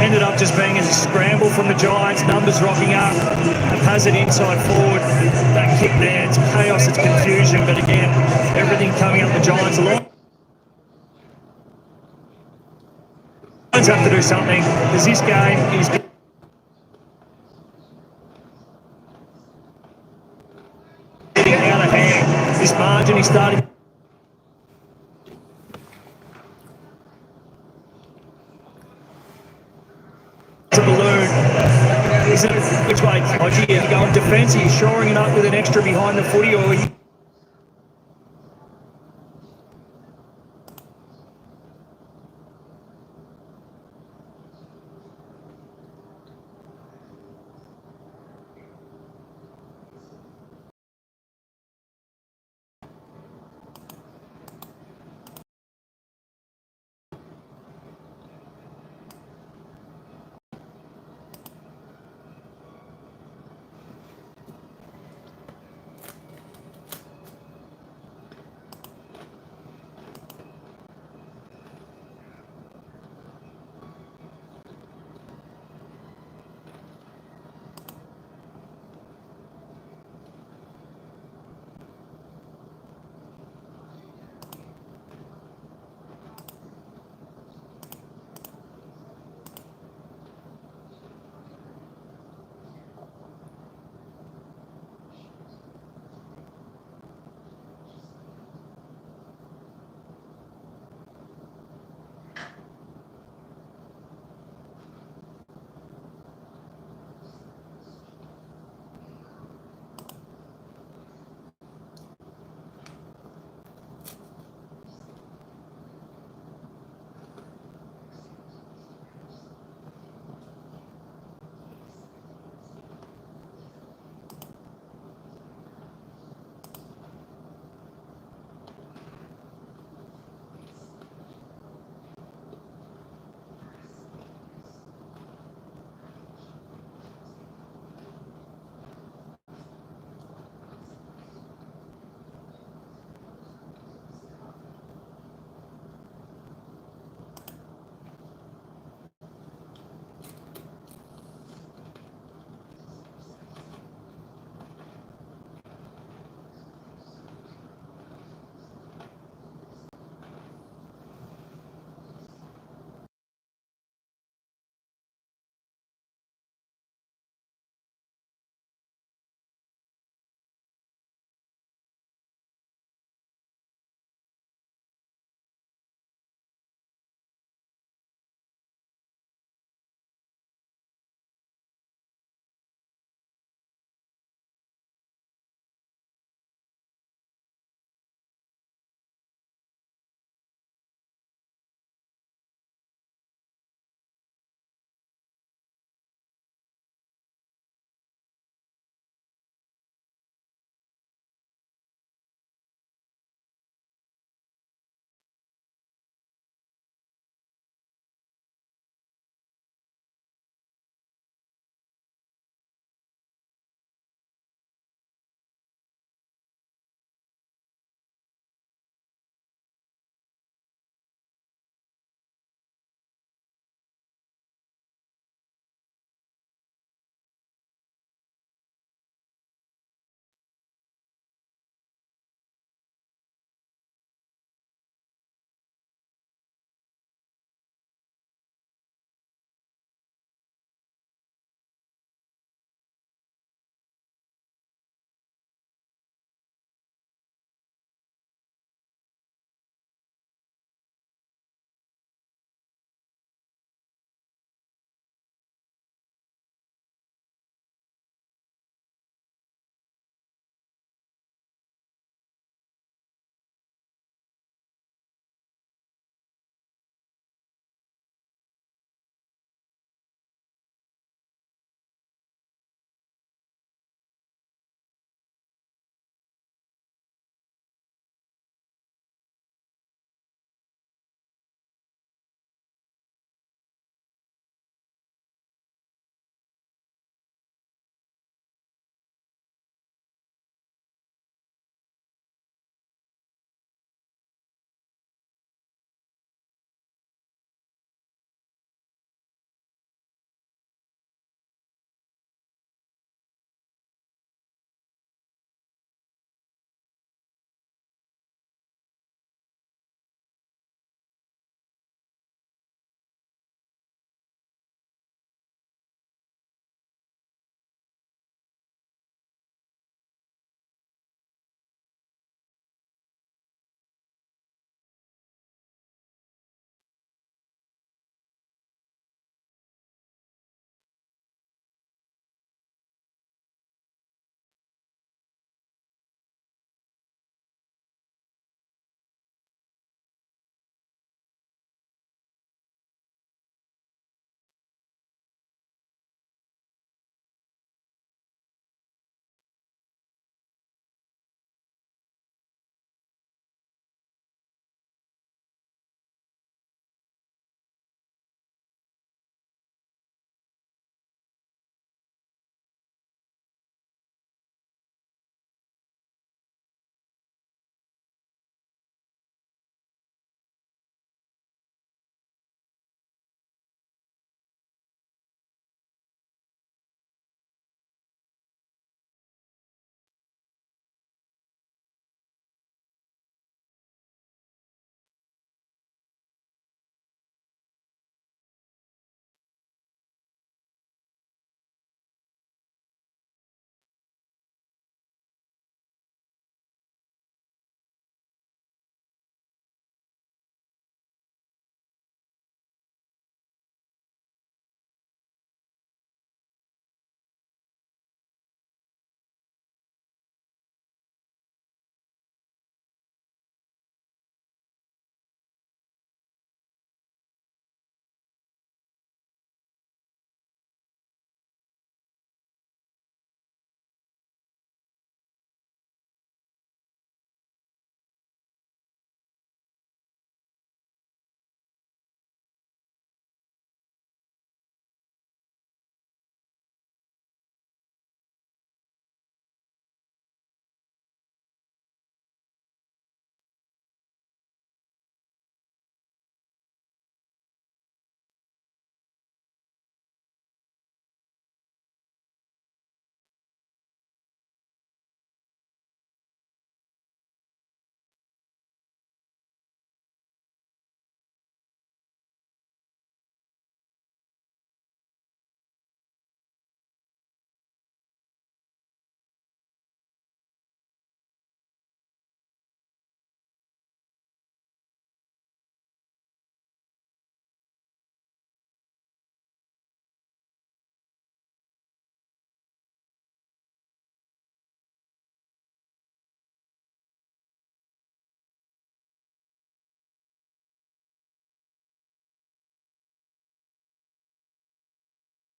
Ended up just being a scramble from the Giants, numbers rocking up, has it inside forward, that kick there, it's chaos, it's confusion, but again, everything coming up the Giants along. Giants have to do something, because this game is getting out of hand. This margin is starting to balloon. Is it which way? Odgie going defensive, shoring it up with an extra behind the footy, or he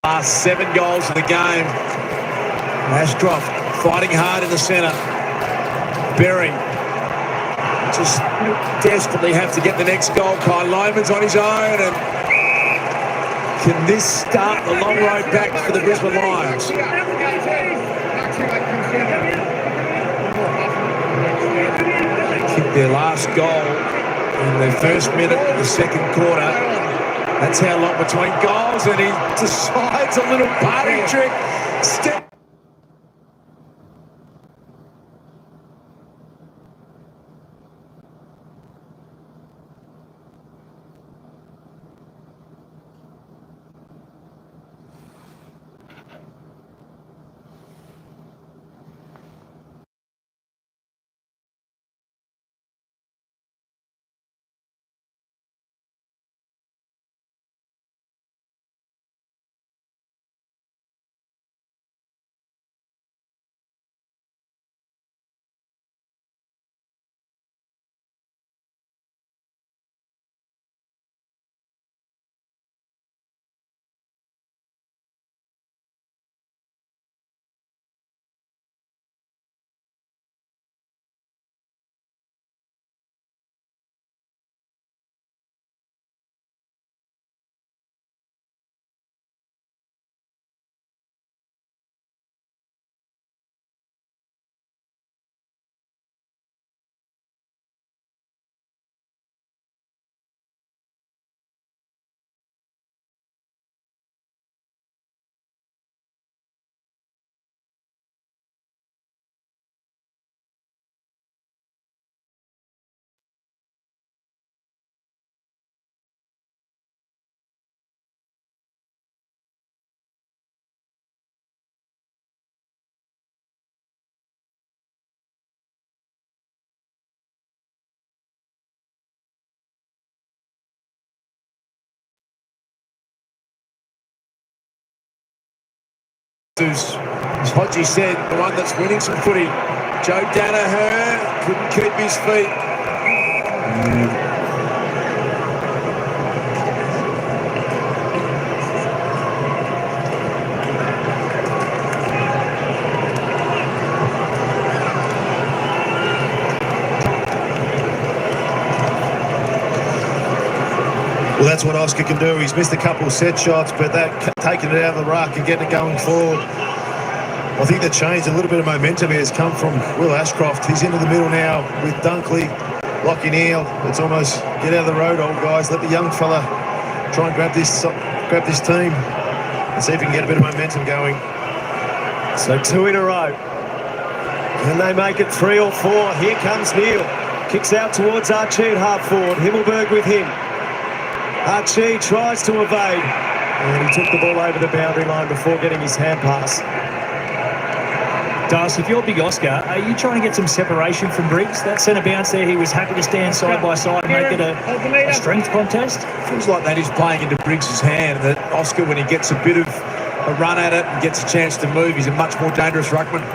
Last 7 goals of the game. Ashcroft fighting hard in the centre. Berry just desperately have to get the next goal. Kyle Loman's on his own, and can this start the long road back for the Brisbane Lions? Kicked their last goal in the first minute of the second quarter. That's how long between goals, and he decides a little party trick. As Hodgie said, the one that's winning some footy. Joe Danaher couldn't keep his feet.
Well, that's what Oscar can do. He's missed a couple of set shots, but that taking it out of the ruck and getting it going forward. I think the change, a little bit of momentum here has come from Will Ashcroft. He's into the middle now with Dunkley, Lockie Neal. It's almost get out of the road, old guys. Let the young fella try and grab this team and see if he can get a bit of momentum going.
So 2 in a row. Can they make it 3 or 4? Here comes Neal. Kicks out towards Archie at half forward. Himmelberg with him. Archie tries to evade, and he took the ball over the boundary line before getting his hand pass.
Darcy, if you're Big Oscar, are you trying to get some separation from Briggs? That centre bounce there, he was happy to stand side by side and make it a strength contest.
Feels like that is playing into Briggs' hand, that Oscar, when he gets a bit of a run at it and gets a chance to move, he's a much more dangerous ruckman.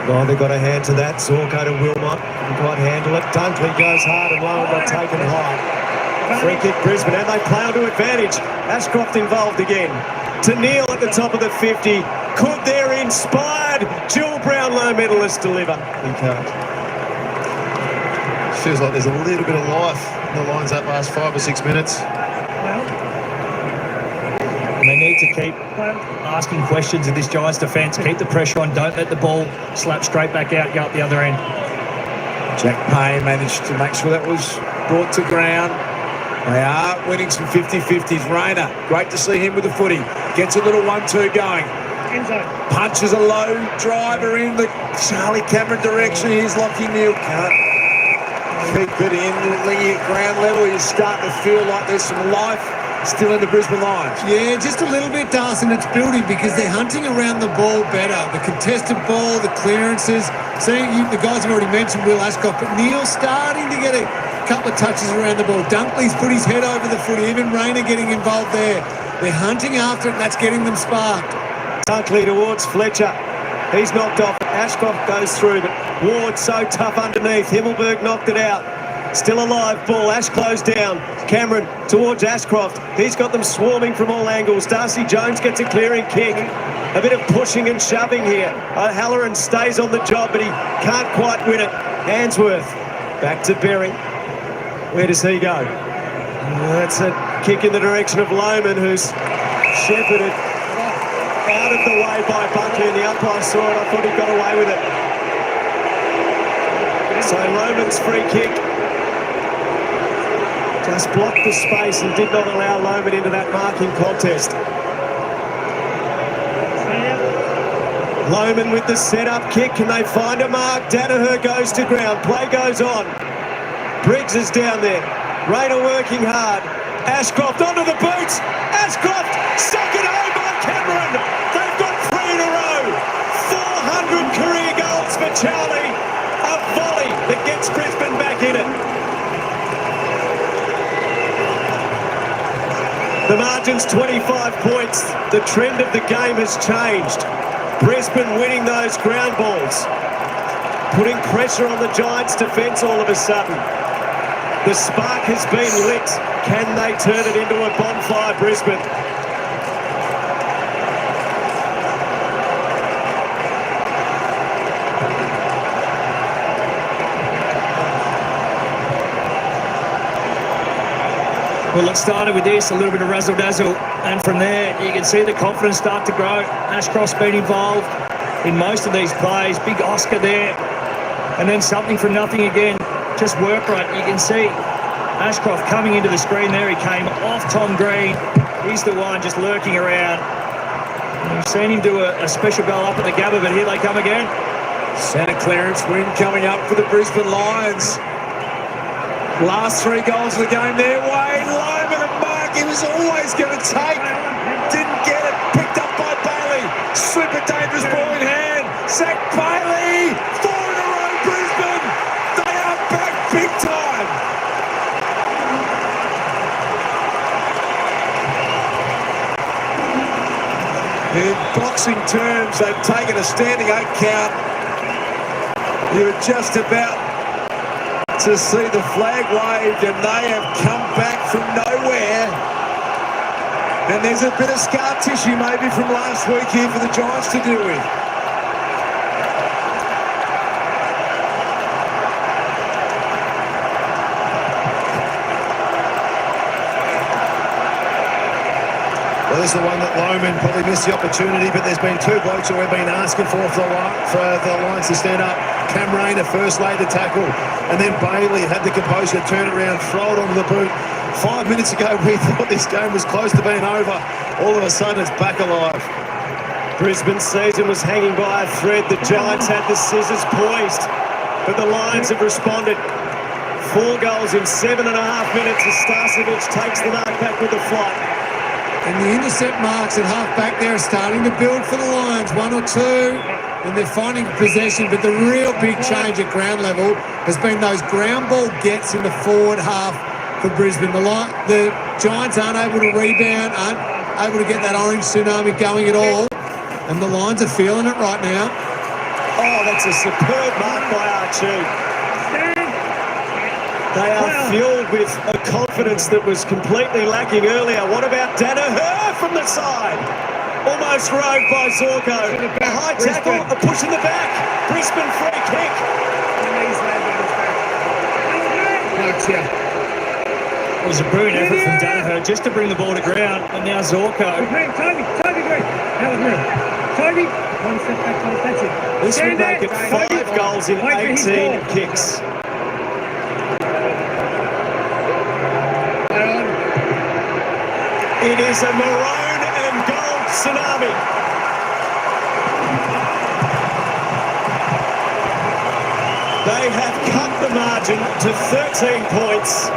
Neither got a hand to that. Zorko to Wilmot, couldn't quite handle it. Dunkley goes hard and low and got taken high. Free kick Brisbane, and they play on to advantage. Ashcroft involved again. To Neal at the top of the 50. Could their inspired Jewel Brownlow medalist deliver? He can't.
Feels like there's a little bit of life in the lines that last 5 or 6 minutes.
And they need to keep asking questions of this Giants defence. Keep the pressure on. Don't let the ball slap straight back out, go up the other end.
Jack Payne managed to make sure that was brought to ground. They are winning some 50-50s. Rayner, great to see him with the footy. Gets a little 1-2 going. Punches a low driver in the Charlie Cameron direction. Here's Lockie Neal. Can't keep it in. At ground level, you start to feel like there's some life still in the Brisbane Lions.
Yeah, just a little bit, Darcy, and it's building because they're hunting around the ball better. The contested ball, the clearances. The guys have already mentioned Will Ashcroft, but Neal's starting to get a couple of touches around the ball. Dunkley's put his head over the footy. Even Rayner getting involved there. They're hunting after it, and that's getting them sparked.
Dunkley towards Fletcher. He's knocked off. Ashcroft goes through, but Ward so tough underneath. Himmelberg knocked it out. Still alive ball. Ash closed down. Cameron towards Ashcroft. He's got them swarming from all angles. Darcy Jones gets a clearing kick. A bit of pushing and shoving here. O'Halloran stays on the job, but he can't quite win it. Handsworth back to Berry. Where does he go? That's a kick in the direction of Lohman, who's shepherded out of the way by Bunker. And the umpire saw it. I thought he got away with it. So Lohman's free kick just blocked the space and did not allow Lohman into that marking contest. Lohman with the set-up kick. Can they find a mark? Danaher goes to ground. Play goes on. Briggs is down there. Rayner working hard. Ashcroft onto the boots. Ashcroft stuck it home by Cameron. They've got 3 in a row. 400 career goals for Charlie. A volley that gets Brisbane back in it. The margin's 25 points. The trend of the game has changed. Brisbane winning those ground balls, putting pressure on the Giants' defence all of a sudden. The spark has been lit. Can they turn it into a bonfire, Brisbane?
Well, it started with this, a little bit of razzle-dazzle, and from there you can see the confidence start to grow. Ashcroft's been involved in most of these plays. Big Oscar there, and then something from nothing again. Just work right. You can see Ashcroft coming into the screen there. He came off Tom Green. He's the one just lurking around. We've seen him do a special goal up at the Gabba, but here they come again.
Centre clearance win coming up for the Brisbane Lions. Last 3 goals of the game there. Wayne Lohman, a mark he was always going to take. Didn't get it. Picked up by Bailey. Super dangerous ball in hand. Zach Bailey. 4 in a row, Brisbane. They are back big time. In boxing terms, they've taken a standing 8 count. You were just about to see the flag waved, and they have come back from nowhere. And there's a bit of scar tissue maybe from last week here for the Giants to deal with.
Well, this is the one that Lohman probably missed the opportunity, but there's been 2 blokes who have been asking for the Lions to stand up. Cam Rayner first laid the tackle, and then Bailey had the composure to turn it around, throw it onto the boot. 5 minutes ago, we thought this game was close to being over. All of a sudden, it's back alive.
Brisbane's season was hanging by a thread. The Giants had the scissors poised, but the Lions have responded. 4 goals in 7.5 minutes as Starcevic takes the mark back with the flight.
And the intercept marks at half-back there are starting to build for the Lions. 1 or 2, and they're finding possession. But the real big change at ground level has been those ground ball gets in the forward half for Brisbane. The Giants aren't able to rebound, aren't able to get that orange tsunami going at all. And the Lions are feeling it right now.
Oh, that's a superb mark by Archie. They are fueled with a confidence that was completely lacking earlier. What about Danaher from the side? Almost rode by Zorko. A high tackle, a push in the back. Brisbane free kick.
It was a brilliant effort from Danaher just to bring the ball to ground, and now Zorko.
Toby Green. That was real. Toby, 1 step back, that's it.
This would make it 5 goals in 18 kicks. It is a maroon and gold tsunami. They have cut the margin to 13 points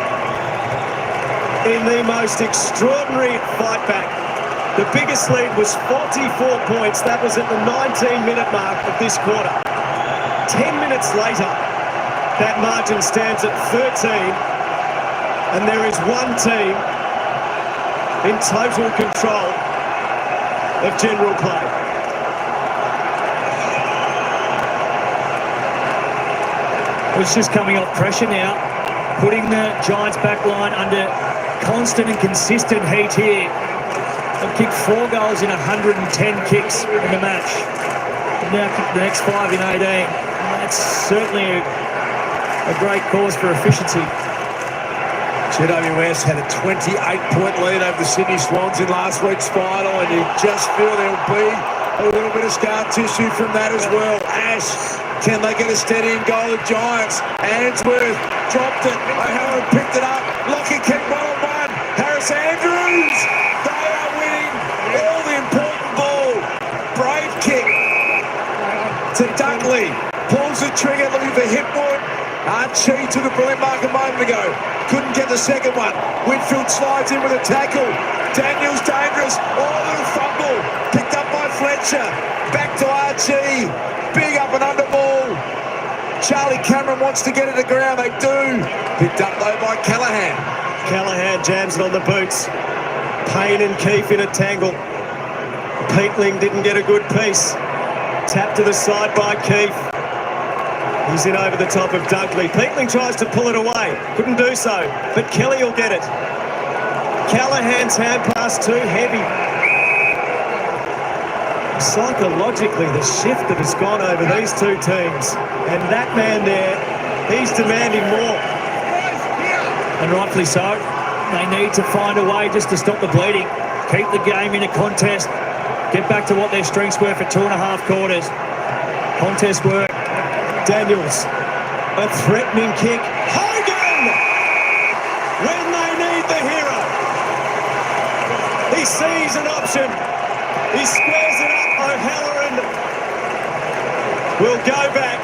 in the most extraordinary fight back. The biggest lead was 44 points. That was at the 19-minute mark of this quarter. 10 minutes later, that margin stands at 13, and there is one team in total control of general play.
It's just coming off pressure now. putting the Giants back line under constant and consistent heat here. They've kicked 4 goals in 110 kicks in the match. They've now kicked the next 5 in 18. And that's certainly a great cause for efficiency.
GWS had a 28-point lead over the Sydney Swans in last week's final, and you just feel there'll be a little bit of scar tissue from that as well. Ash, can they get a steady and goal? The Giants. Answorth dropped it. O'Halloran picked it up. Lockie kicked 1-on-1. Harris Andrews. They are winning all the important ball. Brave kick to Dunkley. Pulls the trigger, looking for Hipwood. Archie took a brilliant mark a moment ago. Couldn't get the second one. Whitfield slides in with a tackle. Daniels dangerous. Oh, a little fumble. Picked up by Fletcher. Back to Archie. Big up and under ball. Charlie Cameron wants to get it to ground. They do. Picked up though by Callaghan.
Callaghan jams it on the boots. Payne and Keefe in a tangle. Peatling didn't get a good piece. Tap to the side by Keefe. He's in over the top of Dunkley. Peatling tries to pull it away. Couldn't do so, but Kelly will get it. Callaghan's hand pass too heavy. Psychologically, the shift that has gone over these two teams. And that man there, he's demanding more.
And rightfully so. They need to find a way just to stop the bleeding. Keep the game in a contest. Get back to what their strengths were for 2.5 quarters. Contest work. Daniels, a threatening kick. Hogan! When they need the hero. He sees an option. He squares it up. O'Halloran will go back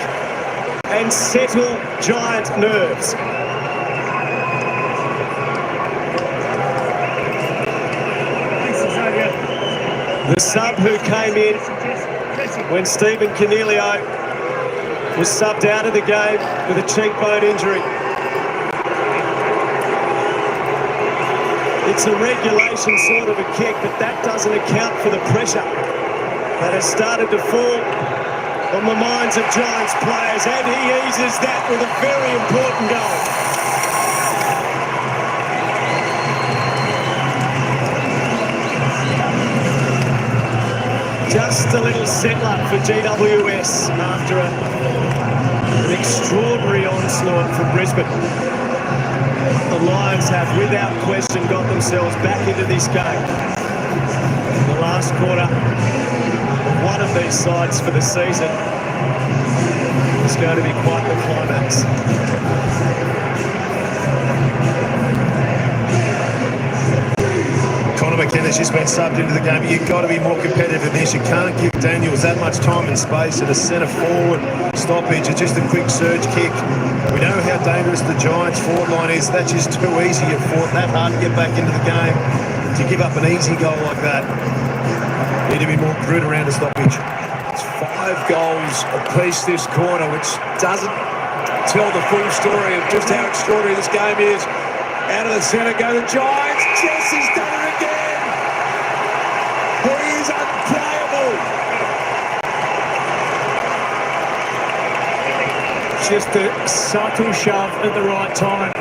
and settle Giant nerves. The sub who came in when Stephen Cornelio was subbed out of the game with a cheekbone injury. It's a regulation sort of a kick, but that doesn't account for the pressure that has started to fall on the minds of Giants players, and he eases that with a very important goal. Just a little settler for GWS after an extraordinary onslaught from Brisbane. The Lions have, without question, got themselves back into this game. The last quarter of one of these sides for the season is going to be quite the climax.
McKenna's just been subbed into the game, but you've got to be more competitive than this. You can't give Daniels that much time and space at a centre forward stoppage. It's just a quick surge kick. We know how dangerous the Giants' forward line is. That's just too easy. You've fought that hard to get back into the game. To give up an easy goal like that, need to be more prudent around the stoppage.
It's 5 goals apiece this corner, which doesn't tell the full story of just how extraordinary this game is. Out of the centre go the Giants. Jesse's done it again. He's unplayable.
Just a subtle shove at the right time.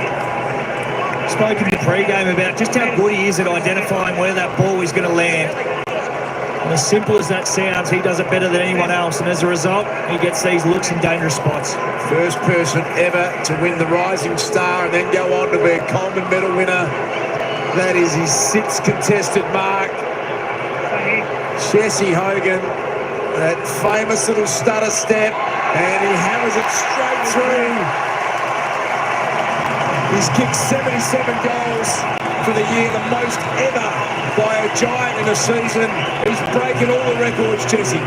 Spoke in the pre-game about just how good he is at identifying where that ball is going to land. And as simple as that sounds, he does it better than anyone else. And as a result, he gets these looks in dangerous spots.
First person ever to win the Rising Star and then go on to be a Coleman Medal winner. That is his 6th contested mark. Jesse Hogan, that famous little stutter step, and he hammers it straight through. He's kicked 77 goals for the year, the most ever by a Giant in a season. He's breaking all the records, Jesse.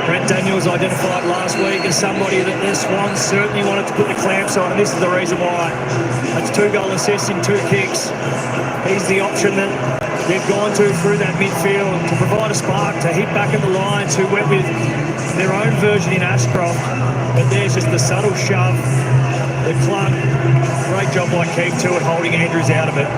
Brent Daniels identified last week as somebody that the Swans certainly wanted to put the clamps on, and this is the reason why. That's 2 goal assists in 2 kicks. He's the option that they've gone to through that midfield to provide a spark, to hit back at the Lions, who went with their own version in Ashcroft. But there's just the subtle shove, the club. Great job by Keefe too at holding Andrews out of it.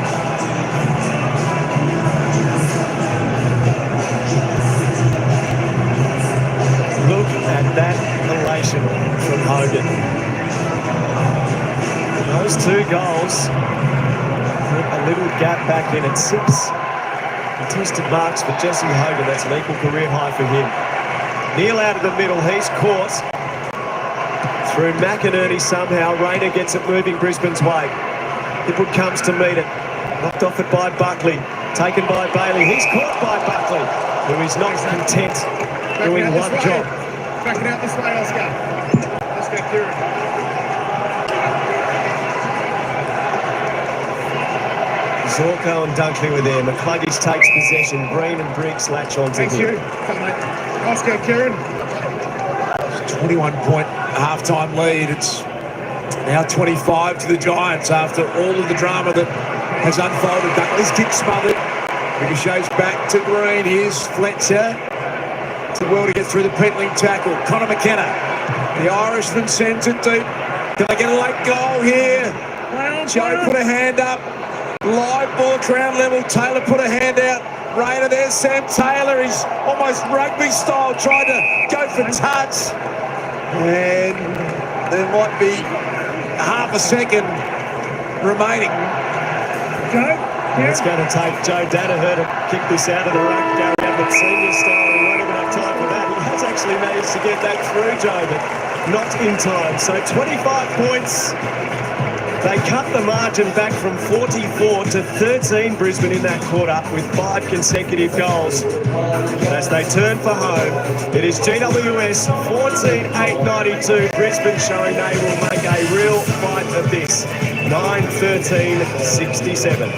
Look at that elation from Hogan. those 2 goals put a little gap back in at 6 contested marks for Jesse Hogan. That's an equal career high for him. Neil out of the middle. He's caught through McInerney somehow. Rayner gets it moving Brisbane's way. Hipwood comes to meet it. Knocked off it by Buckley. Taken by Bailey. He's caught by Buckley, who is not content doing one job.
Backing out this way, Oscar. Let's go, Kieran.
Zorko and Dunkley were there. McCluggage takes possession. Green and Briggs latch onto
Thanks,
him.
you. Come, mate. Oscar, Kieran. 21-point half-time lead. It's now 25 to the Giants after all of the drama that has unfolded. Dunkley's kick smothered. Ricochets back to Green. Here's Fletcher. To well to get through the Pentling tackle. Connor McKenna. The Irishman sends it deep. Can they get a late goal here? Joe put a hand up. Live ball ground level. Taylor put a hand out. Rayner, there's Sam Taylor. He's almost rugby style. Tried to go for touch. And there might be half a second remaining.
Joe? It's going to take Joe Danaher to kick this out of the ruck. Gary Ablett senior style. He won't even have time for that. He has actually managed to get that through, Joe, but not in time. So 25 points. They cut the margin back from 44 to 13, Brisbane in that quarter with 5 consecutive goals. As they turn for home, it is GWS 14-8-92. Brisbane showing they will make a real fight of this. 9-13-67.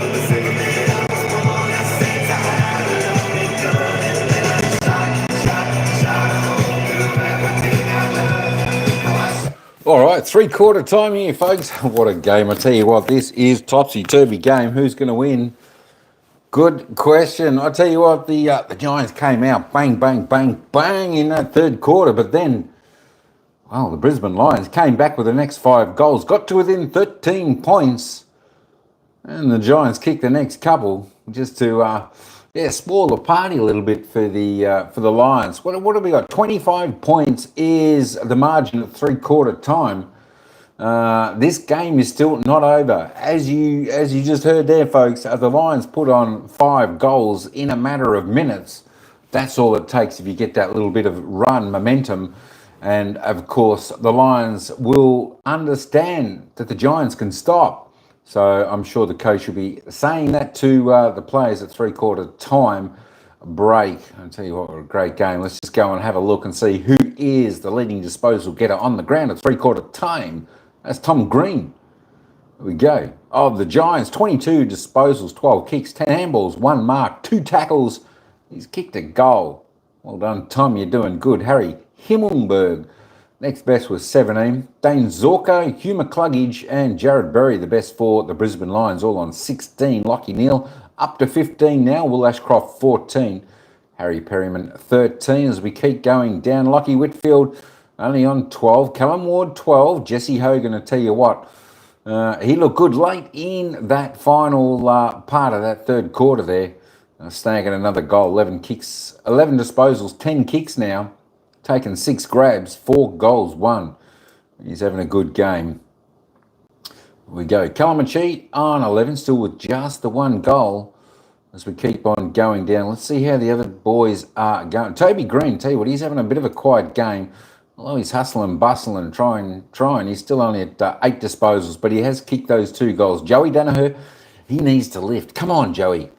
All right, 3/4 time here, folks. What a game. I tell you what, this is topsy-turvy game. Who's going to win? Good question. I tell you what, the Giants came out bang, bang, bang, bang in that 3rd quarter, but then, well, the Brisbane Lions came back with the next 5 goals, got to within 13 points, and the Giants kicked the next couple just to spoil the party a little bit for the Lions. What have we got? 25 points is the margin at 3/4 time. This game is still not over. As you just heard there, folks, the Lions put on 5 goals in a matter of minutes. That's all it takes if you get that little bit of run momentum. And of course, the Lions will understand that the Giants can stop. So I'm sure the coach will be saying that to the players at 3/4 time break. I'll tell you what, a great game. Let's just go and have a look and see who is the leading disposal getter on the ground at 3/4 time. That's Tom Green. There we go. Of the Giants, 22 disposals, 12 kicks, 10 handballs, 1 mark, 2 tackles. He's kicked a goal. Well done, Tom. You're doing good. Harry Himmelberg. Next best was 17. Dane Zorko, Hugh McCluggage, and Jared Berry, the best for the Brisbane Lions, all on 16. Lockie Neal up to 15 now. Will Ashcroft 14. Harry Perryman 13 as we keep going down. Lockie Whitfield only on 12. Callum Ward 12. Jesse Hogan, I tell you what, he looked good late in that final part of that 3rd quarter there. Snagging another goal. 11 kicks, 11 disposals, 10 kicks now. Taken 6 grabs, 4 goals, 1. He's having a good game. Here we go. Calamachi on 11, still with just the 1 goal as we keep on going down. Let's see how the other boys are going. Toby Green, tell you what, he's having a bit of a quiet game. Although he's hustling, bustling, trying. He's still only at 8 disposals, but he has kicked those 2 goals. Joey Danaher, he needs to lift. Come on, Joey.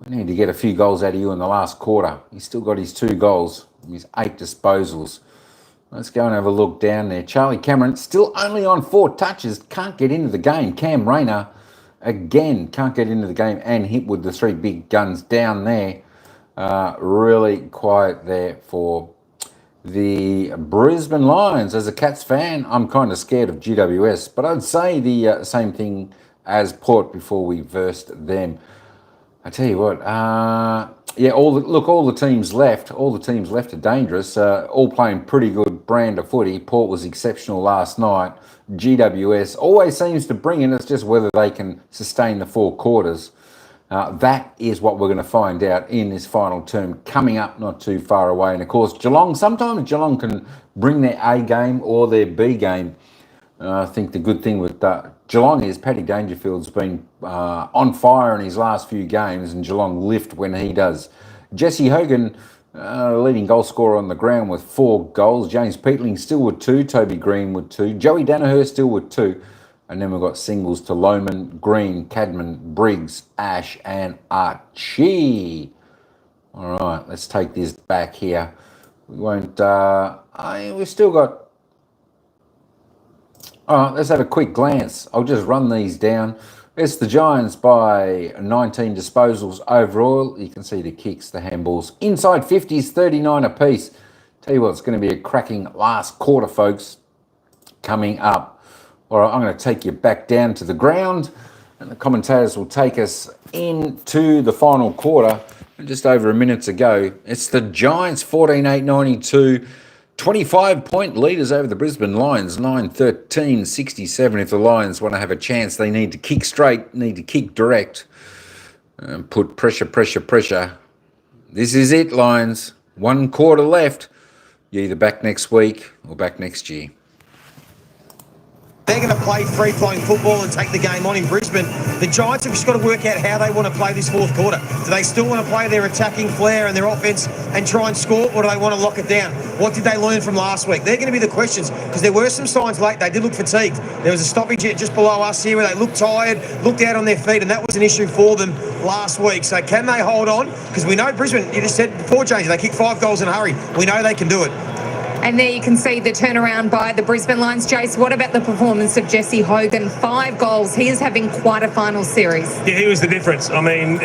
We need to get a few goals out of you in the last quarter. He's still got his 2 goals. His 8 disposals. Let's go and have a look down there. Charlie Cameron still only on 4 touches. Can't get into the game. Cam Rayner again can't get into the game and hit with the 3 big guns down there. Really quiet there for the Brisbane Lions. As a Cats fan, I'm kind of scared of GWS, but I'd say the same thing as Port before we versed them. I tell you what, all the teams left. All the teams left are dangerous. All playing pretty good brand of footy. Port was exceptional last night. GWS always seems to bring in. It's just whether they can sustain the 4 quarters. That is what we're going to find out in this final term coming up not too far away. And of course, Geelong. Sometimes Geelong can bring their A game or their B game. I think the good thing with Geelong is Paddy Dangerfield's been on fire in his last few games, and Geelong lift when he does. Jesse Hogan, leading goal scorer on the ground with 4 goals. James Peatling still with 2. Toby Green with 2. Joey Danaher still with 2. And then we've got singles to Lohman, Green, Cadman, Briggs, Ash, and Archie. All right, let's take this back here. We won't. We've still got. All right, let's have a quick glance. I'll just run these down. It's the Giants by 19 disposals overall. You can see the kicks, the handballs. Inside 50s, 39 apiece. Tell you what, it's going to be a cracking last quarter, folks, coming up. All right, I'm going to take you back down to the ground, and the commentators will take us into the final quarter. Just over a minute to go. It's the Giants 14-8-92. 25-point leaders over the Brisbane Lions, 9-13-67. If the Lions want to have a chance, they need to kick straight, need to kick direct, and put pressure. This is it, Lions. 1 quarter left. You're either back next week or back next year.
They're going to play free-flowing football and take the game on in Brisbane. The Giants have just got to work out how they want to play this fourth quarter. Do they still want to play their attacking flair and their offense and try and score, or do they want to lock it down? What did they learn from last week? They're going to be the questions, because there were some signs late. They did look fatigued. There was a stoppage just below us here where they looked tired, looked out on their feet, and that was an issue for them last week. So can they hold on? Because we know Brisbane, you just said before, James, they kicked 5 goals in a hurry. We know they can do it.
And there you can see the turnaround by the Brisbane Lions. Jace, what about the performance of Jesse Hogan? 5 goals. He is having quite a final series.
Yeah, he was the difference. I mean,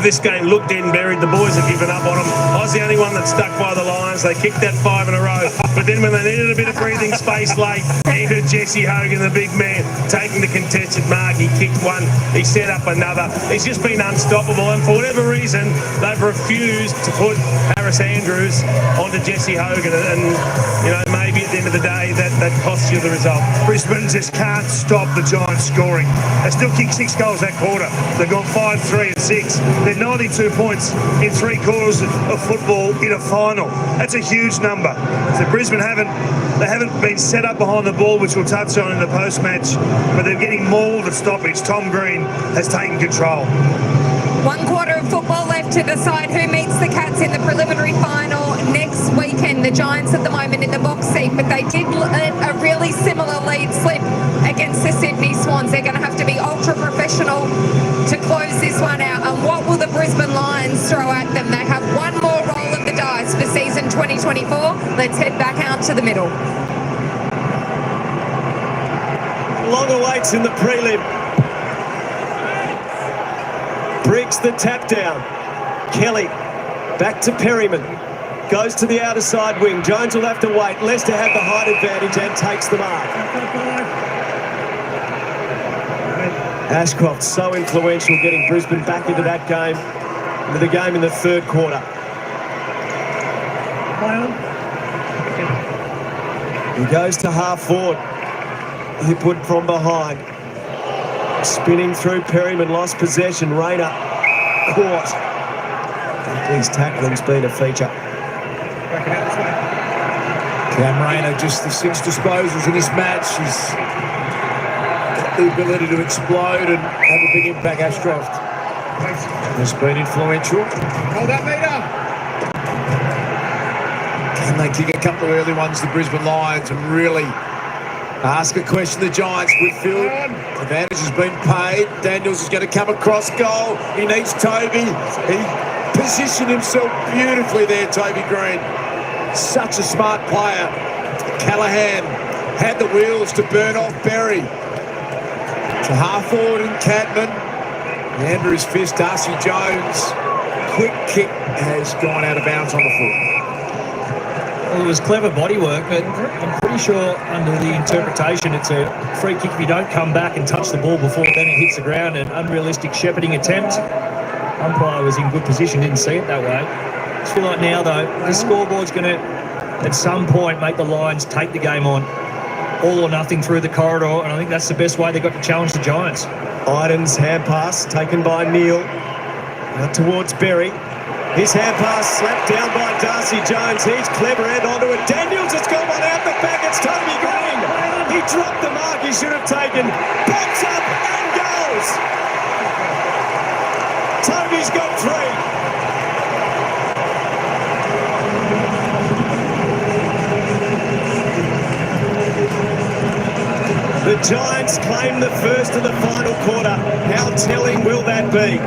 this game looked dead and buried. The boys have given up on him. I was the only one that stuck by the Lions. They kicked that 5 in a row. But then when they needed a bit of breathing space late, entered Jesse Hogan, the big man, taking the contested mark. He kicked 1. He set up another. He's just been unstoppable. And for whatever reason, they've refused to put Harris Andrews onto Jesse Hogan. And you know, maybe at the end of the day, that costs you the result.
Brisbane just can't stop the Giants scoring. They still kicked 6 goals that quarter. They've gone 5, 3, and 6. They're 92 points in 3 quarters of football in a final. That's a huge number. So Brisbane haven't been set up behind the ball, which we'll touch on in the post-match, but they're getting mauled at stoppage. Tom Green has taken control.
1 quarter of football left to decide who meets the Cats in the preliminary final next weekend. The Giants at the moment in the box seat, but they did let a really similar lead slip against the Sydney Swans. They're going to have to be ultra professional to close this one out. And what will the Brisbane Lions throw at them? They have one more roll of the dice for season 2024. Let's head back out to the middle.
Long awaits in the prelim. Briggs the tap down. Kelly back to Perryman. Goes to the outer side wing. Jones will have to wait. Leicester have the height advantage and takes the mark. Ashcroft so influential, getting Brisbane back into that game, into the game in the 3rd quarter. He goes to half forward. He put from behind. Spinning through Perryman, lost possession. Rayner caught. His tackling's been a feature.
Cam Rayner, just the 6 disposals in this match. He's got the ability to explode and have a big impact. Ashcroft has been influential. Hold that meter. Can they kick a couple of early ones, the Brisbane Lions, and really ask a question? The Giants, Whitfield, advantage has been paid. Daniels is going to come across goal. He needs Toby. He positioned himself beautifully there, Toby Green. Such a smart player. Callahan had the wheels to burn off Berry. To half forward and Cadman. Under his fist, Darcy Jones. Quick kick has gone out of bounds on the foot.
Well, it was clever body work, but I'm pretty sure under the interpretation it's a free kick if you don't come back and touch the ball before then it hits the ground. An unrealistic shepherding attempt. Umpire was in good position, didn't see it that way. I just feel like now, though, the scoreboard's going to, at some point, make the Lions take the game on. All or nothing through the corridor, and I think that's the best way they've got to challenge the Giants.
Idens hand pass taken by Neil. Out towards Berry. His hand pass slapped down by Darcy Jones. He's clever and onto it. Daniels has got one out the back. It's Toby Green. He He dropped the mark he should have taken. Pops up and goes. Toby's got 3. The Giants claim the first of the final quarter. How telling will that be?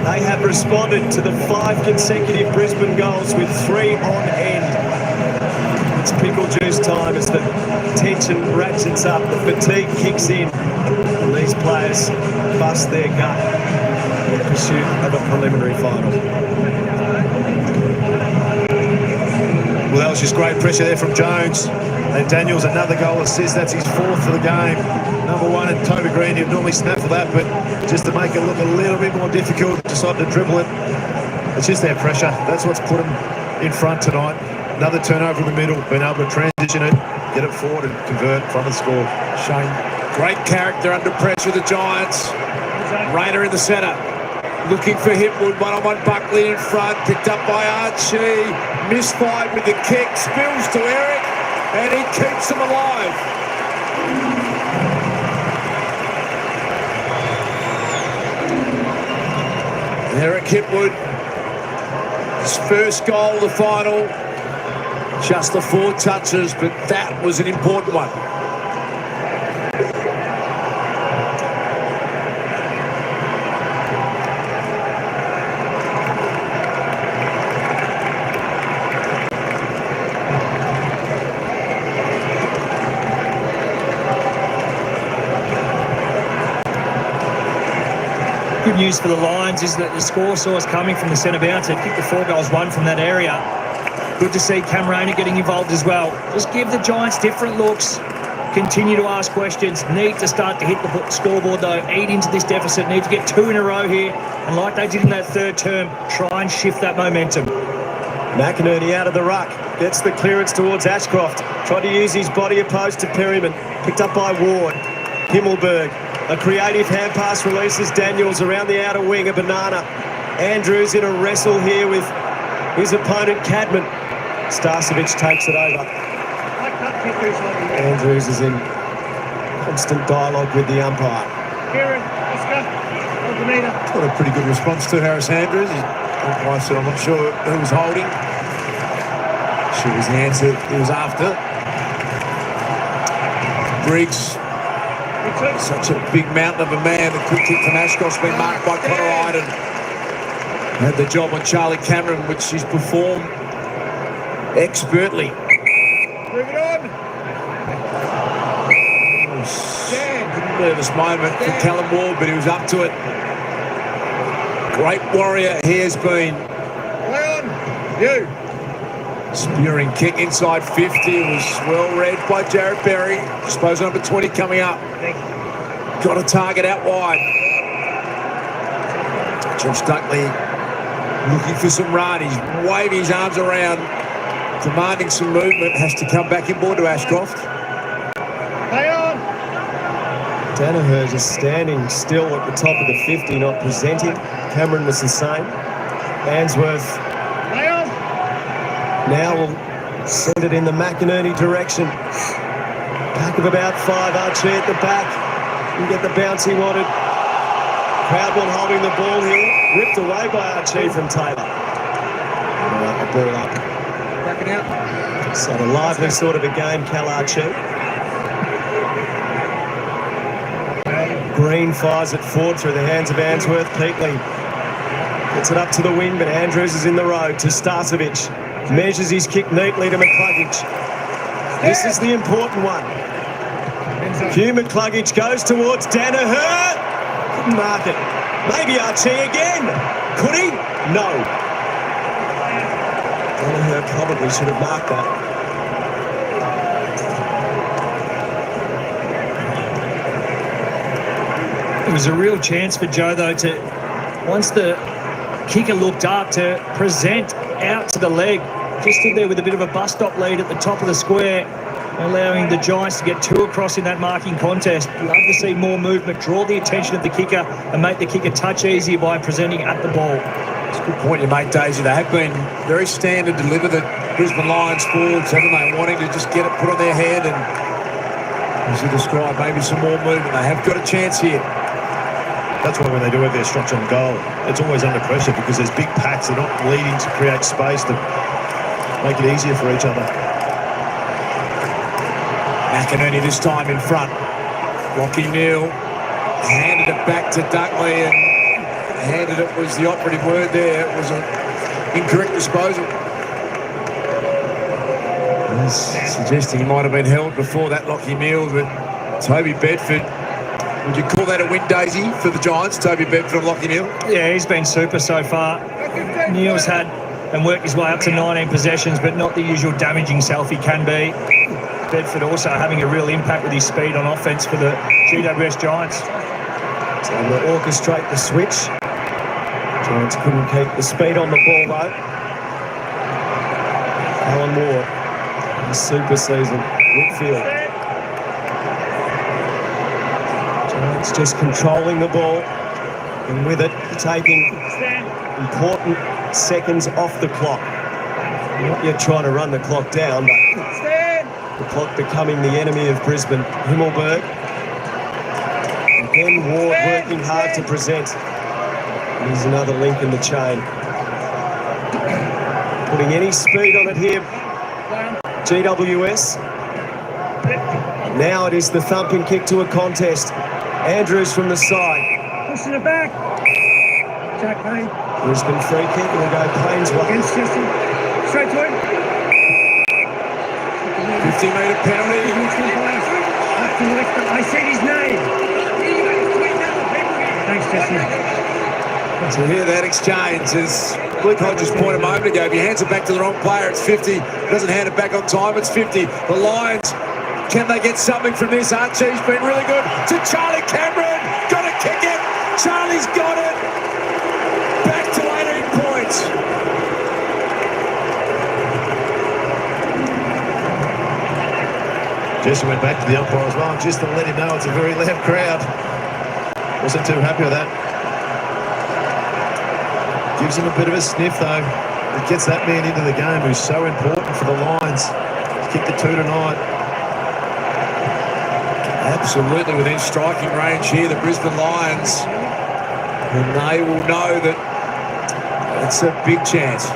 They have responded to the 5 consecutive Brisbane goals with 3 on end. It's pickle juice time as the tension ratchets up, the fatigue kicks in, and these players bust their gut in pursuit of a preliminary final.
Well, that was just great pressure there from Jones. And Daniels, another goal assist. That's his 4th for the game. Number 1, and Toby Green, you'd normally snap for that, but just to make it look a little bit more difficult, decided to dribble it. It's just their pressure. That's what's put them in front tonight. Another turnover in the middle, being able to transition it, get it forward and convert from the score.
Shane, great character under pressure, the Giants. Rayner in the centre. Looking for Hipwood, one-on-one Buckley in front, picked up by Archie. Misfired with the kick, spills to Eric, and he keeps them alive. Eric Hipwood, his first goal of the final. Just the 4 touches, but that was an important one.
Good news for the Lions is that the score source coming from the centre bouncer kicked the 4 goals, 1 from that area. Good to see Cam Rayner getting involved as well. Just give the Giants different looks. Continue to ask questions. Need to start to hit the scoreboard though. Eat into this deficit. Need to get 2 in a row here. And like they did in that 3rd term, try and shift that momentum.
McInerney out of the ruck. Gets the clearance towards Ashcroft. Tried to use his body opposed to Perryman. Picked up by Ward. Himmelberg. A creative hand pass releases Daniels around the outer wing. A banana. Andrews in a wrestle here with his opponent Cadman. Starcevic takes it over. Andrews is in constant dialogue with the umpire.
Got a pretty good response to Harris Andrews. I said, I'm not sure who was holding. She was the answer he was after. Briggs, such a big mountain of a man. The quick kick from Ashcroft's been marked by Connor Iden. Had the job on Charlie Cameron, which she's performed expertly.
Move it on.
Nervous moment for Callum Ward, but he was up to it. Great warrior he has been.
Play on. You.
Spearing kick inside 50 was well read by Jared Berry. I suppose number 20 coming up. Got a target out wide. Josh Duckley looking for some run. He's waving his arms around, demanding some movement. Has to come back inboard to Ashcroft.
Play on.
Danaher just standing still at the top of the 50, not presenting. Cameron was the same. Answorth now will send it in the McInerney direction. Back of about 5, Archie at the back. You get the bounce he wanted. Proudmore holding the ball here. Ripped away by Archie from Taylor. The ball up.
Backing out.
So a lively sort of a game, Cal Archie. Green fires it forward through the hands of Answorth. Peatley gets it up to the wing, but Andrews is in the road to Starcevic. Measures his kick neatly to McCluggage. This is the important one. Hugh McCluggage goes towards Danaher. Couldn't mark it. Maybe Archie again. Could he? No. Danaher probably should have marked that.
It was a real chance for Joe, though, to, once the kicker looked up, to present out to the leg. Just stood there with a bit of a bus stop lead at the top of the square, allowing the Giants to get 2 across in that marking contest. Love to see more movement, draw the attention of the kicker and make the kicker touch easier by presenting at the ball.
It's a good point you make, Daisy. They have been very standard deliver the Brisbane Lions forwards, haven't they? Wanting to just get it put on their head and as you described, maybe some more movement. They have got a chance here.
That's why when they do have their structure on goal, it's always under pressure because there's big packs. They're not leading to create space to make it easier for each other.
McInerney this time in front. Lachie Neale handed it back to Dunkley, and handed it was the operative word there. It was an incorrect disposal. He's suggesting he might have been held before that, Lachie Neale, but Toby Bedford. Would you call that a win, Daisy, for the Giants, Toby Bedford and Lachie Neale?
Yeah, he's been super so far. Neale's had and worked his way up to 19 possessions, but not the usual damaging self he can be. Bedford also having a real impact with his speed on offence for the GWS Giants.
So to orchestrate the switch. Giants couldn't keep the speed on the ball though. Alan Moore, his super season, midfield. Giants just controlling the ball, and with it taking important seconds off the clock. Not yet trying to run the clock down, but the clock becoming the enemy of Brisbane. Himmelberg. Again, Ward working hard to present. Here's another link in the chain. Putting any speed on it here, GWS. Now it is the thumping kick to a contest. Andrews from the side.
Pushing it back. Jack Payne.
Brisbane free kick, and we'll go Payne's way.
Against Justin. Straight to him.
50-metre penalty.
I said his name. Thanks, Justin.
So here that exchange is Luke Hodges' point a moment ago. If he hands it back to the wrong player, it's 50. Doesn't hand it back on time, it's 50. The Lions, can they get something from this? Archie's been really good. To Charlie Cameron, got to kick it. Charlie's got it. Back to 18 points.
Jesse went back to the umpire as well, just to let him know it's a very loud crowd. Wasn't too happy with that. Gives him a bit of a sniff though. It gets that man into the game who's so important for the Lions. He's kicked the 2 tonight.
Absolutely within striking range here, the Brisbane Lions. And they will know that it's a big chance.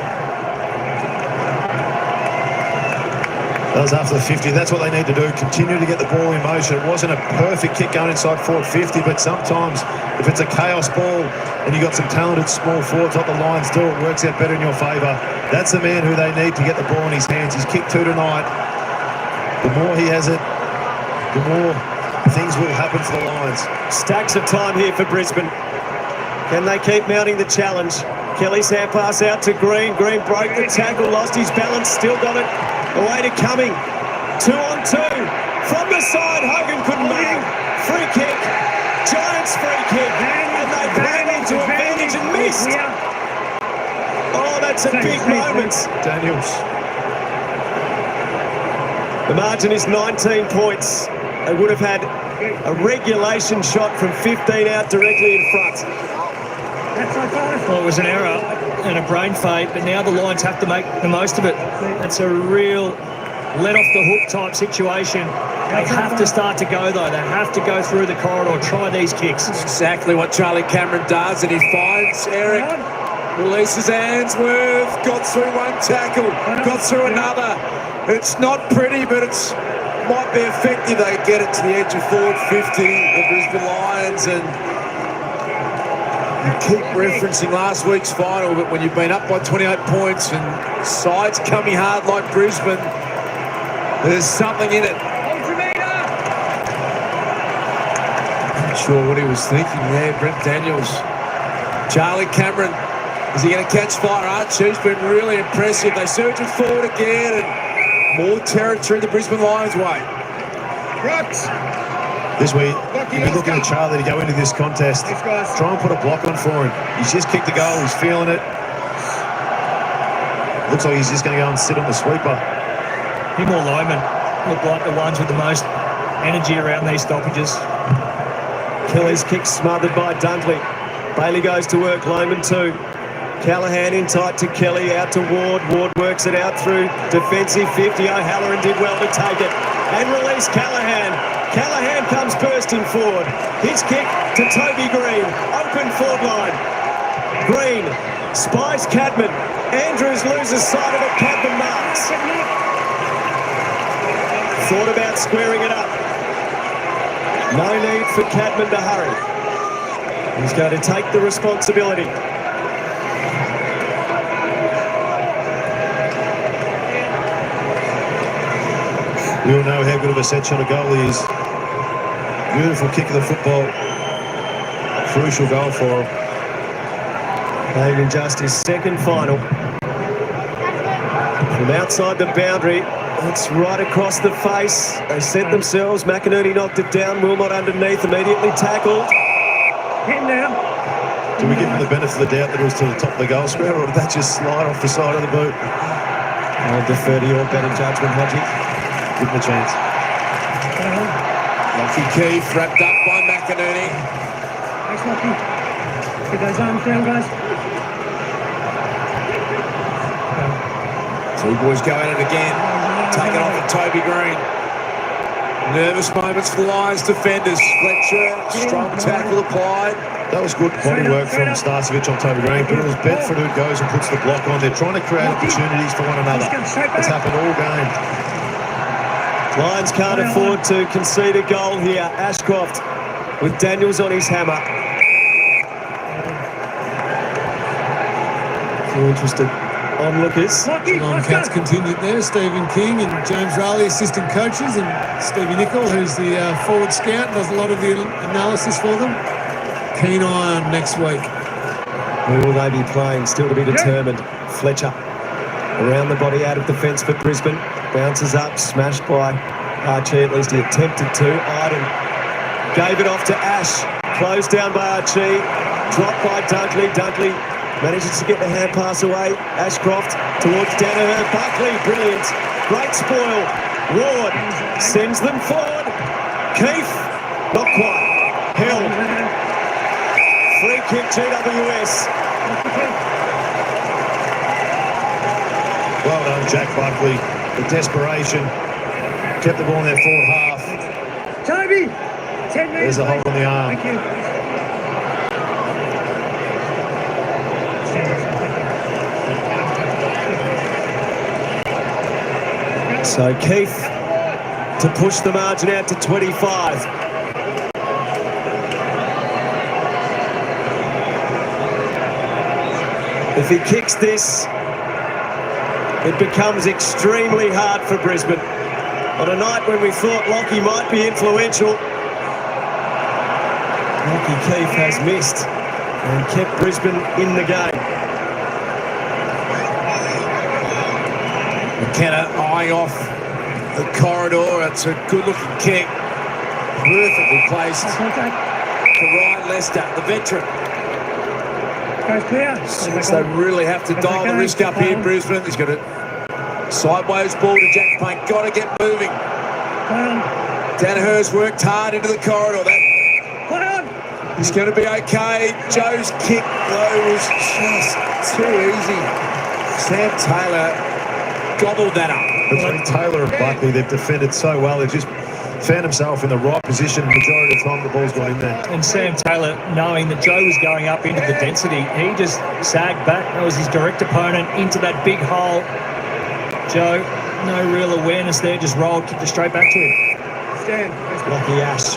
That was after the 50. That's what they need to do. Continue to get the ball in motion. It wasn't a perfect kick going inside forward 50, but sometimes if it's a chaos ball and you've got some talented small forwards like the Lions do, it works out better in your favour. That's the man who they need to get the ball in his hands. He's kicked 2 tonight. The more he has it, the more things will happen for the Lions.
Stacks of time here for Brisbane. Can they keep mounting the challenge? Kelly's hand pass out to Green. Green broke the tackle, lost his balance, still got it. Away to Cumming. 2 on 2. From the side, Hogan couldn't mark. Free kick. Giants free kick. And they ran into advantage and missed. Oh, that's a big moment.
Daniels.
The margin is 19 points. They would have had a regulation shot from 15 out directly in front.
Well, it was an error and a brain fade, but now the Lions have to make the most of it. It's a real let off the hook type situation. They have to start to go though. They have to go through the corridor, try these kicks.
Exactly what Charlie Cameron does, and he finds Eric. Releases Ainsworth, got through one tackle, got through another. It's not pretty, but it's might be effective. They get it to the edge of forward 50, the Brisbane Lions, and you keep referencing last week's final, but when you've been up by 28 points and sides coming hard like Brisbane, there's something in it. Not sure what he was thinking there, Brent Daniels. Charlie Cameron, is he going to catch fire? Archie's been really impressive. They surge it forward again, and more territory the Brisbane Lions way.
This week, you'll be looking at Charlie to go into this contest. Try and put a block on for him. He's just kicked the goal. He's feeling it. Looks like he's just going to go and sit on the sweeper.
Him or Lohman look like the ones with the most energy around these stoppages.
Kelly's kick smothered by Dunkley. Bailey goes to work, Lohman too. Callaghan in tight to Kelly, out to Ward. Ward works it out through defensive 50. O'Halloran did well to take it and release Callaghan. Callahan comes bursting forward. His kick to Toby Green. Open forward line. Green spies Cadman. Andrews loses sight of it. Cadman marks. Thought about squaring it up. No need for Cadman to hurry. He's going to take the responsibility.
We all know how good of a set shot a goal he is. Beautiful kick of the football. Crucial goal for him.
Playing in just his second final. From outside the boundary, it's right across the face. They set themselves. McInerney knocked it down. Wilmot underneath, immediately tackled.
Hit now.
Do we give him the benefit of the doubt that it was to the top of the goal square, or did that just slide off the side of the boot?
I'll defer to your better judgment, Hodgie.
Give him a chance.
Lockie Keith wrapped up by McInerney.
Thanks, Lockie. Get those arms down, guys.
Two boys go at it again. Take it off at Toby Green. Nervous moments for Lions defenders. Fletcher, strong tackle applied.
That was good body work from Starcevic on Toby Green, but it was Bedford who goes and puts the block on. They're trying to create opportunities for one another. It's happened all game.
Lions can't afford to concede a goal here. Ashcroft with Daniels on his hammer. If you're interested, onlookers.
Long Cats continued there. Stephen King and James Riley, assistant coaches, and Stevie Nicol, who's the forward scout, does a lot of the analysis for them. Keen eye on next week.
Who will they be playing? Still to be determined. Fletcher around the body, out of defence for Brisbane. Bounces up, smashed by Archie, at least he attempted to. Iden gave it off to Ash. Closed down by Archie. Dropped by Dunkley. Dunkley manages to get the hand pass away. Ashcroft towards Danaher. Buckley, brilliant. Great spoil. Ward sends them forward. Keith, not quite. Hill. Free kick, GWS.
Well done, Jack Buckley. The desperation. Kept the ball in their forward half.
Toby! 10 minutes.
There's a hold on the arm.
Thank you.
So Keith to push the margin out to 25. If he kicks this, it becomes extremely hard for Brisbane. On a night when we thought Lockie might be influential, Lockie Keith has missed and kept Brisbane in the game.
McKenna eyeing off the corridor. It's a good-looking kick. Perfectly placed for Ryan Lester, the veteran.
Goes clear.
They really have to dial the risk up here, Brisbane. He's got a sideways ball to Jack Payne. Got to get moving. Danaher's worked hard into the corridor. He's going to be okay. Joe's kick, though, was just too easy. Sam Taylor gobbled that up.
Between Taylor and Buckley, they've defended so well. They've just found himself in the right position. The majority of the time, the ball's got in there.
And Sam Taylor, knowing that Joe was going up into the density, he just sagged back. That was his direct opponent into that big hole. Joe, no real awareness there, just rolled, kicked it straight back to him.
Lucky Ash.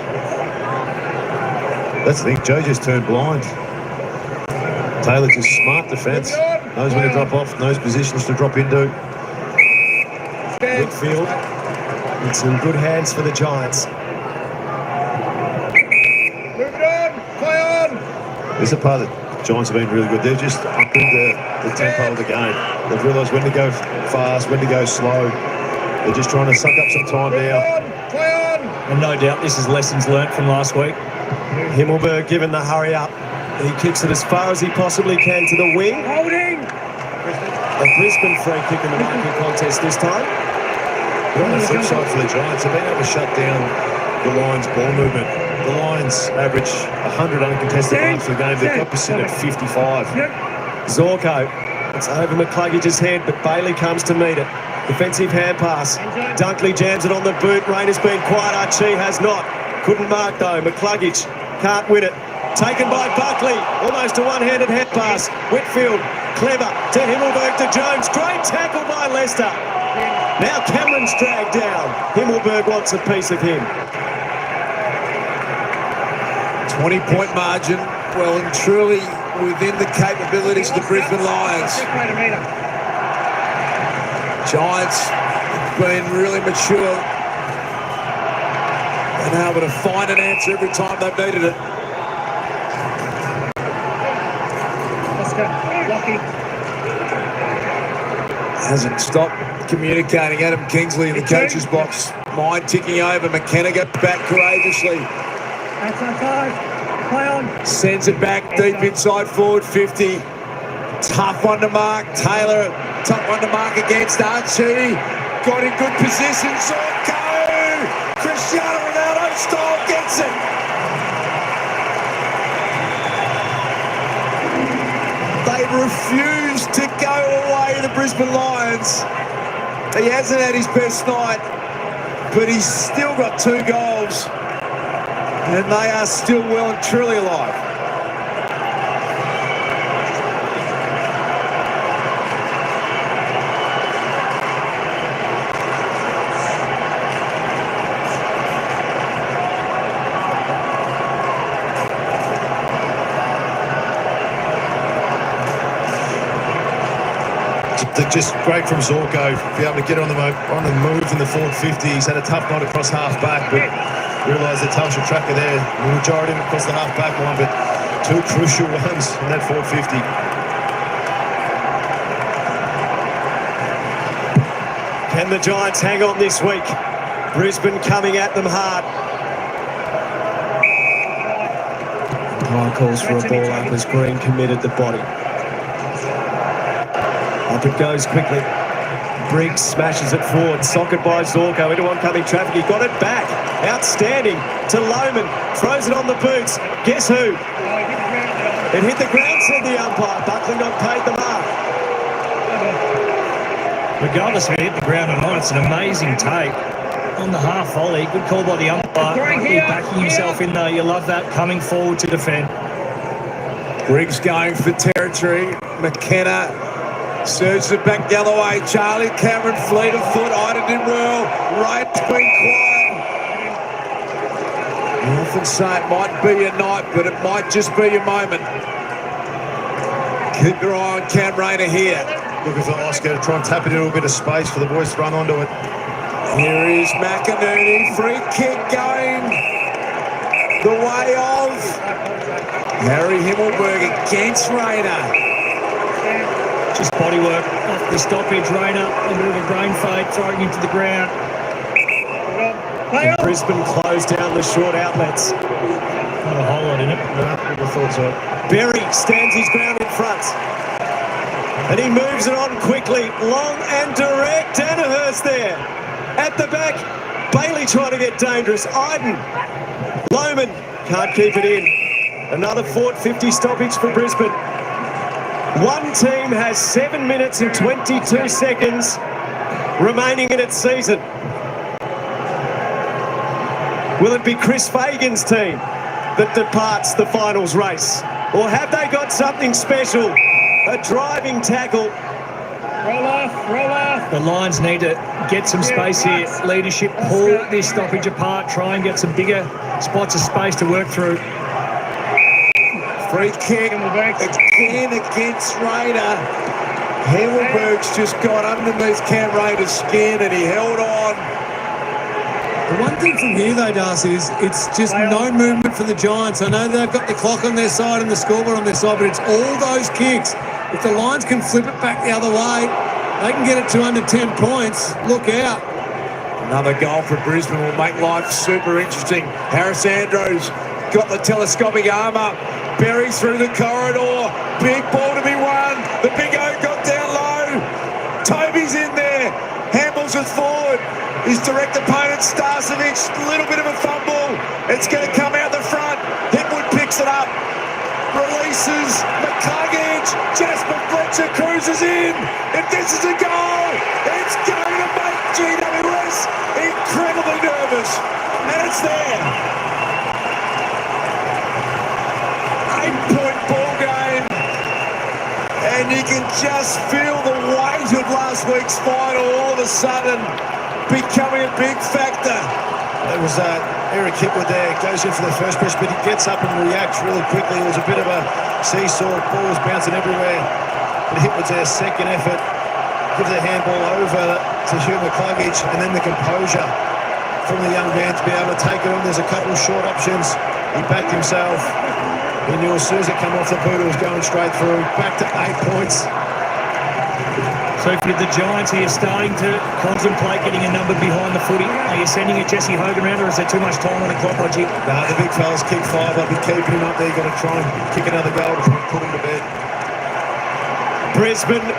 That's the thing, Joe just turned blind. Taylor just smart defence. Knows when to drop off, knows positions to drop into.
Midfield. It's in good hands for the Giants.
This is a part that Giants have been really good. They've just upped the tempo of the game. They've realised when to go fast, when to go slow. They're just trying to suck up some time now.
And no doubt this is lessons learnt from last week.
Himmelberg given the hurry up. He kicks it as far as he possibly can to the wing.
Holding!
A Brisbane free kick in the marking contest this time.
But on the flip side for the Giants, they've been able to shut down the Lions' ball movement. The Lions average 100 uncontested runs for the game. They've got percent at 55.
Zorko. It's over McCluggage's head, but Bailey comes to meet it. Defensive hand pass. Dunkley jams it on the boot. Rayner's been quiet. Archie has not. Couldn't mark though. McCluggage can't win it. Taken by Buckley. Almost a one-handed hand pass. Whitfield, clever. To Himmelberg, to Jones. Great tackle by Leicester. Now Cameron's dragged down. Himmelberg wants a piece of him.
20-point margin. Well and truly within the capabilities of the Brisbane Lions. Giants been really mature and able to find an answer every time they've needed it. Hasn't stopped communicating. Adam Kingsley in the coach's box. Mind ticking over. McKenna goes back courageously. Sends it back deep inside forward 50. Tough one to mark. Taylor, tough one to mark against Archie. Got in good position. Zorko! Cristiano Ronaldo style gets it. They refuse to go away, the Brisbane Lions. He hasn't had his best night, but he's still got 2 goals. And they are still well and truly alive.
Just great from Zorko, be able to get on the move in the forward 50. He's had a tough night across half back, but realised the Telstra tracker there, the majority of them across the half back line, but 2 crucial ones in that forward 50.
Can the Giants hang on this week? Brisbane coming at them hard. High calls for a ball up as Green committed the body. Up it goes quickly. Briggs smashes it forward. Socket by Zorko into oncoming traffic. He got it back. Outstanding to Lohman. Throws it on the boots. Guess who? It hit the ground, said the umpire. Buckley not paid the mark.
Regardless if it hit the ground or not, it's an amazing take on the half volley. Good call by the umpire. Buckley backing himself in there. You love that, coming forward to defend.
Briggs going for territory. McKenna surges it back the other way. Charlie Cameron, fleet of foot. Ida did well. Wright's been quiet. You often say it might be your night, but it might just be your moment. Keep your eye on Cam Rayner here.
Looking for Oscar to try and tap it in a little bit of space for the boys to run onto it.
Here is McInerney. Free kick going the way of Harry Himmelberg against Rayner.
Just body work off the stoppage. Rayner, a bit of a brain fade, throwing into the ground.
And Brisbane closed down the short outlets.
Not a whole lot in it.
No, I thought so.
Berry stands his ground in front. And he moves it on quickly. Long and direct. Danaher's there. At the back. Bailey trying to get dangerous. Iden. Lohman can't keep it in. Another 450 stoppage for Brisbane. One team has 7 minutes and 22 seconds remaining in its season. Will it be Chris Fagan's team that departs the finals race? Or have they got something special? A driving tackle.
Roll off.
The Lions need to get some space here. Leadership, pull this stoppage apart, try and get some bigger spots of space to work through.
Free kick again against Rayner. Himmelberg's just got underneath Cam Rayner's skin and he held on.
The one thing from here, though, Darcy, is it's just no movement for the Giants. I know they've got the clock on their side and the scoreboard on their side, but it's all those kicks. If the Lions can flip it back the other way, they can get it to under 10 points. Look out.
Another goal for Brisbane will make life super interesting. Harris Andrews got the telescopic arm up. Berry through the corridor. Big ball to be won. The big O got down low. Toby's in there. Hambles it forward. His direct opponent, Starcevic, a little bit of a fumble. It's going to come out the front. Hipwood picks it up. Releases. McCluggage. Jasper Fletcher cruises in. If this is a goal, it's going just feel the weight of last week's final all of a sudden becoming a big factor.
It was Eric Hipwood there, goes in for the first push, but he gets up and reacts really quickly. It was a bit of a seesaw, ball was bouncing everywhere. But Hipwood's their second effort, gives a handball over to Hugh McCluggage, and then the composure from the young man to be able to take it on. There's a couple of short options. He backed himself. He knew as soon as it came off the boot, it was going straight through. Back to 8 points.
So with the Giants here starting to contemplate getting a number behind the footy, are you sending a Jesse Hogan round, or is there too much time on the clock, Roger?
Nah, the big fella's kicked 5. I'll be keeping him up there. You've got to try and kick another goal to put him to bed.
Brisbane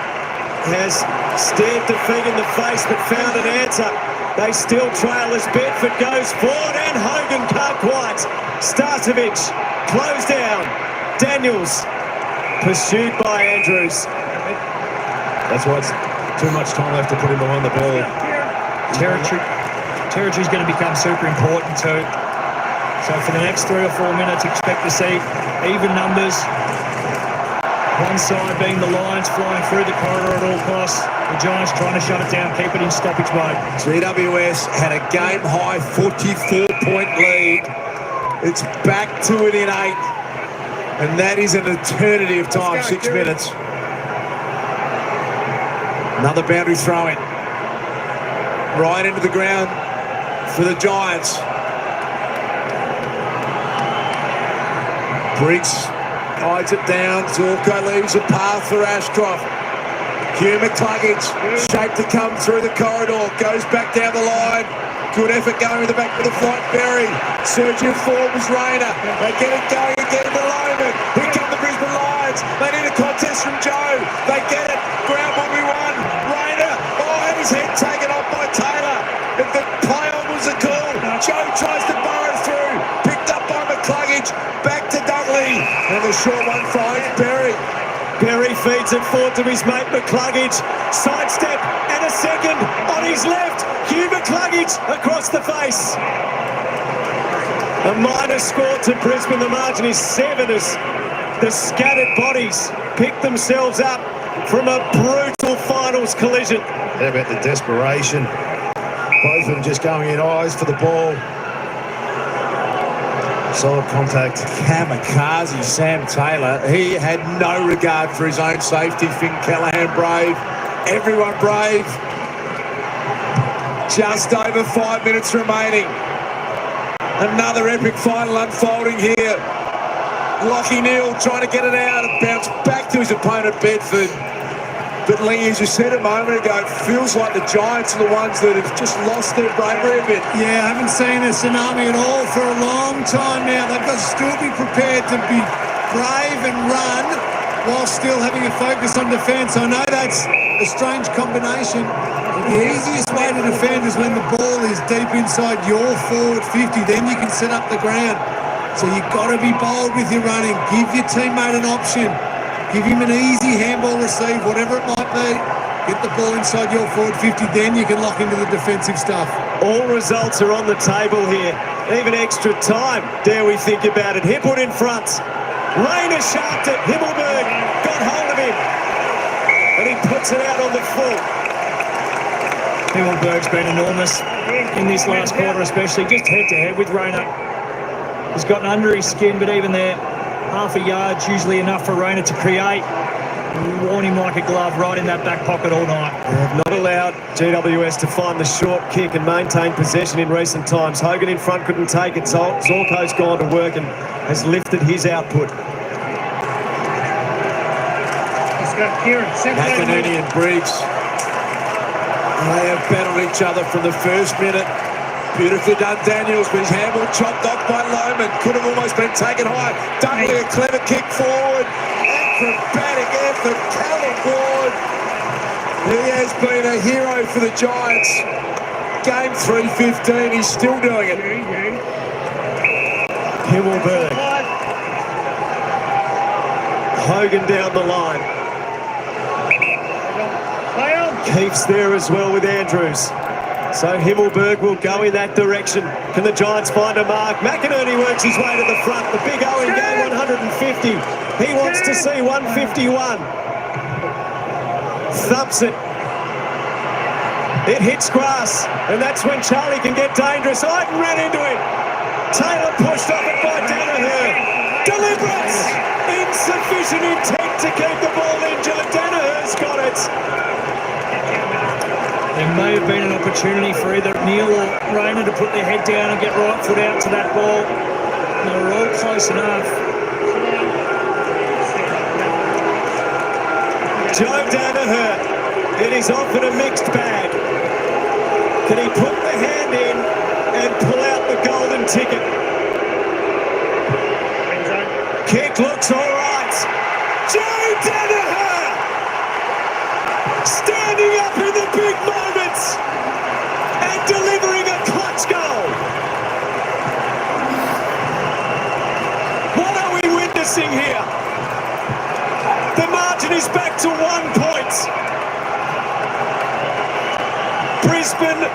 has stared defeat in the face but found an answer. They still trail as Bedford goes forward and Hogan can't quite. Starcevic closed down. Daniels pursued by Andrews.
That's why it's too much time left to put him behind the ball.
Territory's going to become super important too. So for the next 3 or 4 minutes, expect to see even numbers. One side being the Lions flying through the corridor at all costs. The Giants trying to shut it down, keep it in stoppage mode.
GWS had a game-high 44-point lead. It's back to it in 8. And that is an eternity of time, 6 minutes. Another boundary throw in. Right into the ground for the Giants. Briggs hides it down. Zorko leaves a path for Ashcroft. Hugh McCluggage, shape to come through the corridor. Goes back down the line. Good effort going with the back of the flight. Berry. Surging forward was Rayner. They get it going again to Loman. Here come the Brisbane Lions. They need a contest from Joe. They get it. Ground will be won. Rayner. Oh, had his head taken off by Taylor. If the play on was a call. Joe tries to burrow through. Picked up by McCluggage. Back to Dudley. And the short one finds Berry.
Berry feeds it forward to his mate McCluggage. Sidestep and a second on his left. Hugh McCluggage across the face. A minor score to Brisbane. The margin is 7 as the scattered bodies pick themselves up from a brutal finals collision.
How about the desperation? Both of them just going in, eyes for the ball. Solid contact.
Kamikaze Sam Taylor. He had no regard for his own safety. Finn Callahan brave. Everyone brave. Just over 5 minutes remaining. Another epic final unfolding here. Lockie Neal trying to get it out and bounce back to his opponent Bedford. But Lee, as you said a moment ago, it feels like the Giants are the ones that have just lost their bravery a bit.
Yeah, I haven't seen a tsunami at all for a long time now. They've got to still be prepared to be brave and run while still having a focus on defence. I know that's a strange combination. The easiest way to defend is when the ball is deep inside your forward 50. Then you can set up the ground. So you've got to be bold with your running. Give your teammate an option. Give him an easy handball receive, whatever it might be. Get the ball inside your forward 50, then you can lock into the defensive stuff.
All results are on the table here. Even extra time, dare we think about it. Hipwood in front. Rayner sharped it. Himmelberg got hold of him. And he puts it out on the full.
Himmelberg's been enormous in this last quarter, especially just head-to-head with Rayner. He's gotten under his skin, but even there, half a yard's usually enough for Rayner to create. Worn him like a glove right in that back pocket all night.
They have not allowed GWS to find the short kick and maintain possession in recent times. Hogan in front couldn't take it. Zorko's gone to work and has lifted his output.
McInerney and Briggs. They have battled each other from the first minute. Beautifully done, Daniels, but his handball chopped off by Loman. Could have almost been taken high. Dudley, a clever kick forward. Acrobatic effort, Callum Ward. He has been a hero for the Giants. Game 3-15, he's still doing it.
Himmelberg. Hogan down the line. Keefe's there as well with Andrews. So Himmelberg will go in that direction. Can the Giants find a mark? McInerney works his way to the front. The big Owen game 150. He wants to see 151. thumps it. It hits grass, and that's when Charlie can get dangerous. Iden ran into it. Taylor pushed off it by Danaher. Deliberate! Insufficient intent to keep the ball in. Danaher's got it.
There may have been an opportunity for either Neil or Rayner to put their head down and get right foot out to that ball. They were all close enough.
Joe Danaher, it is often a mixed bag. Can he put the hand in and pull out the golden ticket? Kick looks all right. Joe Danaher standing up in the big moments and delivering a clutch goal. What are we witnessing here? The margin is back to 1 point. Brisbane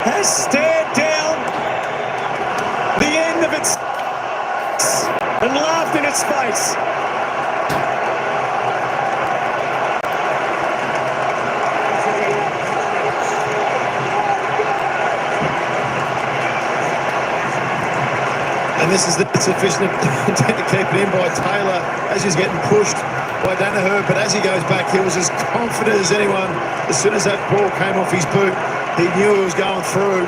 has stared down the end of its and laughed in its face.
And this is the sufficient intent to keep it in by Taylor as he's getting pushed by Danaher. But as he goes back, he was as confident as anyone. As soon as that ball came off his boot, he knew it was going through.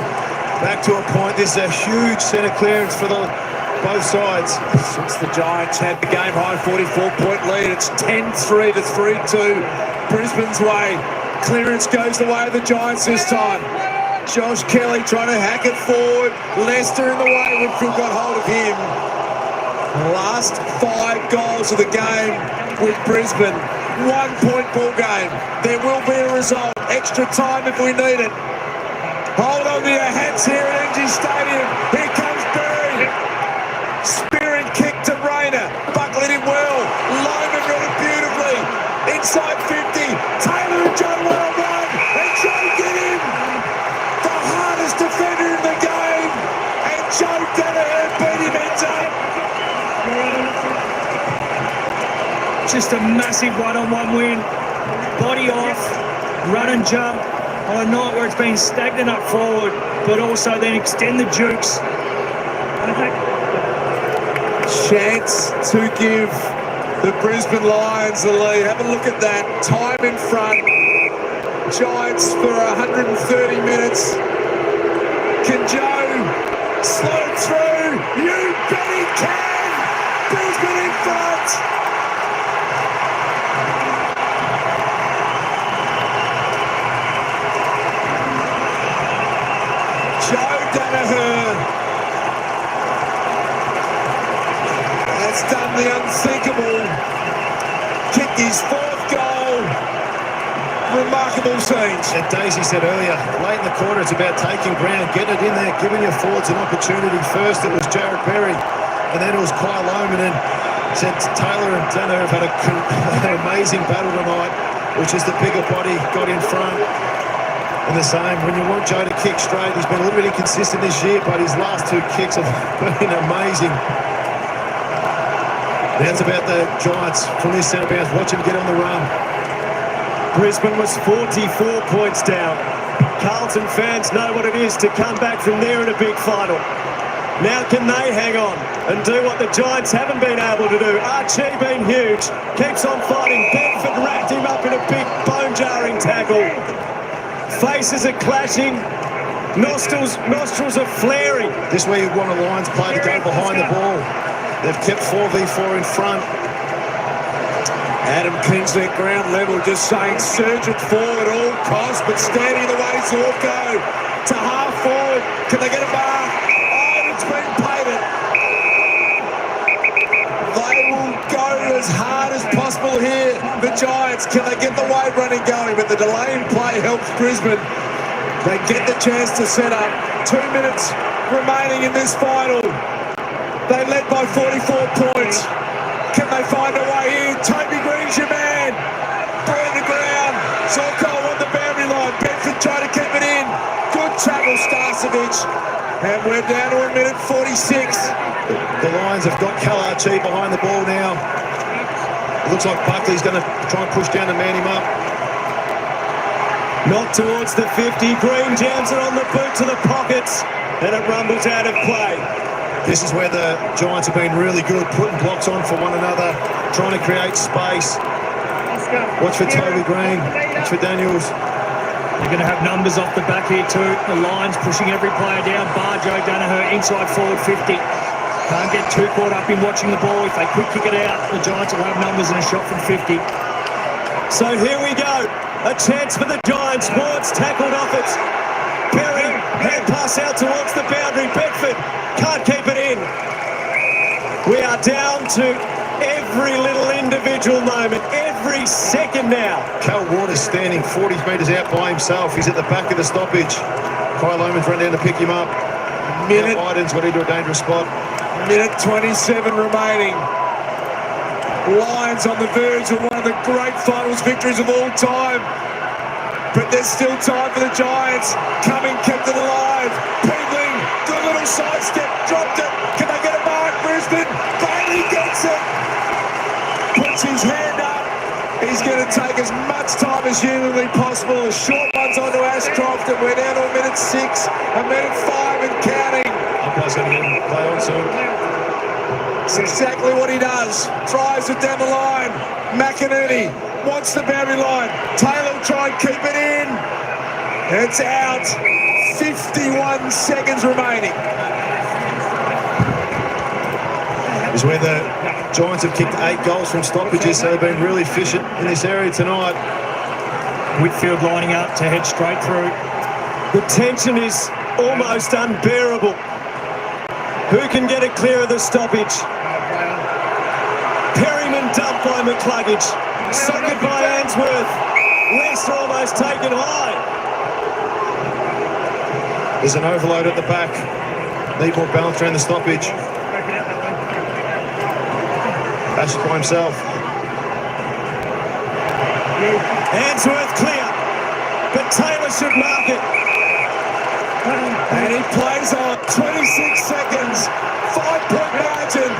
Back to a point. This is a huge centre clearance for both sides.
Since the Giants had the game-high 44-point lead, it's 10-3 to 3-2. Brisbane's way. Clearance goes the way of the Giants this time. Josh Kelly trying to hack it forward. Lester in the way. Whitfield got hold of him. Last 5 goals of the game with Brisbane. 1 point ball game. There will be a result. Extra time if we need it. Hold on to your hats here at ENGIE Stadium. Here comes Berry. Spearing kick to Rayner. Buckled him well. Lyman read it beautifully. Inside 50. Taylor and Joe well done. And Joe get him. The hardest defender in the game. And Joe Danaher beat him ends up.
Just a massive one-on-one win. Body off, run and jump on a night where it's been stagnant up forward, but also then extend the jukes.
Chance to give the Brisbane Lions the lead. Have a look at that. Time in front. Giants for 130 minutes. Can Joe slow it through? You bet he can! Brisbane in front! Joe Danaher has done the unthinkable. Kicked his 4th goal. Remarkable scenes.
And Daisy said earlier, late in the quarter, it's about taking ground, getting it in there, giving your forwards an opportunity. First it was Jared Berry, and then it was Kyle Lohman, and said Taylor and Danaher have had an amazing battle tonight, which is the bigger body got in front. And the same, when you want Joe to kick straight, he's been a little bit inconsistent this year, but his last 2 kicks have been amazing. Now it's about the Giants from this centre bounce. Watch him get on the run.
Brisbane was 44 points down. Carlton fans know what it is to come back from there in a big final. Now can they hang on and do what the Giants haven't been able to do? Archie been huge, keeps on fighting. Bedford wrapped him up in a big bone-jarring tackle. Faces are clashing, nostrils are flaring.
This way you want a Lions player to go behind the ball. They've kept 4v4 in front.
Adam Kingsley at ground level just saying surge it forward at all costs, but standing in the way Zorko to half forward. Can they get a mark? Oh, it's been painted. They will go as hard as possible here. The Giants, can they get the wave running going? But the delay in play helps Brisbane. They get the chance to set up. 2 minutes remaining in this final. They led by 44 points. Can they find a way in? Toby Green's your man. Ball on the ground. Zorko on the boundary line. Bedford trying to keep it in. Good tackle, Starcevic. And we're down to a minute 46.
The Lions have got Cal Archie behind the ball now. It looks like Buckley's going to try and push down to man him up.
Not towards the 50. Green jams it on the boot to the pockets, and it rumbles out of play.
This is where the Giants have been really good, putting blocks on for one another, trying to create space. Watch for Toby Green, watch for Daniels.
They're going to have numbers off the back here too. The Lions pushing every player down. Bar Joe Danaher inside forward 50. Can't get too caught up in watching the ball. If they quick kick it out, the Giants will have numbers and a shot from 50.
So here we go. A chance for the Giants. Ward's tackled off it. Berry, hand pass out towards the boundary. Bedford can't keep it in. We are down to every little individual moment, every second now.
Cal Ward is standing 40 metres out by himself. He's at the back of the stoppage. Kyle Oman's run down to pick him up.
Minute.
Biden's got into a dangerous spot.
Minute 27 remaining. Lions on the verge of one of the great finals victories of all time. But there's still time for the Giants. Coming, kept it alive. Peedling, the little sidestep, dropped it. Can they get a mark? Brisbane, Bailey gets it. Puts his hand up. He's going to take as much time as humanly possible. A short one's onto Ashcroft, and we're down to a minute 6, a minute 5 and counting.
Umpire's going to get him play on soon.
It's exactly what he does. Drives it down the line. McInerney wants the boundary line. Taylor will try and keep it in. It's out. 51 seconds remaining.
Is where the Giants have kicked 8 goals from stoppages, so they've been really efficient in this area tonight.
Whitfield lining up to head straight through.
The tension is almost unbearable. Who can get it clear of the stoppage? Perryman dumped by McCluggage. Suckered by Answorth. West almost taken high.
There's an overload at the back. Need more balance around the stoppage. Ash by himself.
Answorth clear. But Taylor should mark it.
And he plays on 26 seconds. 5-point margin.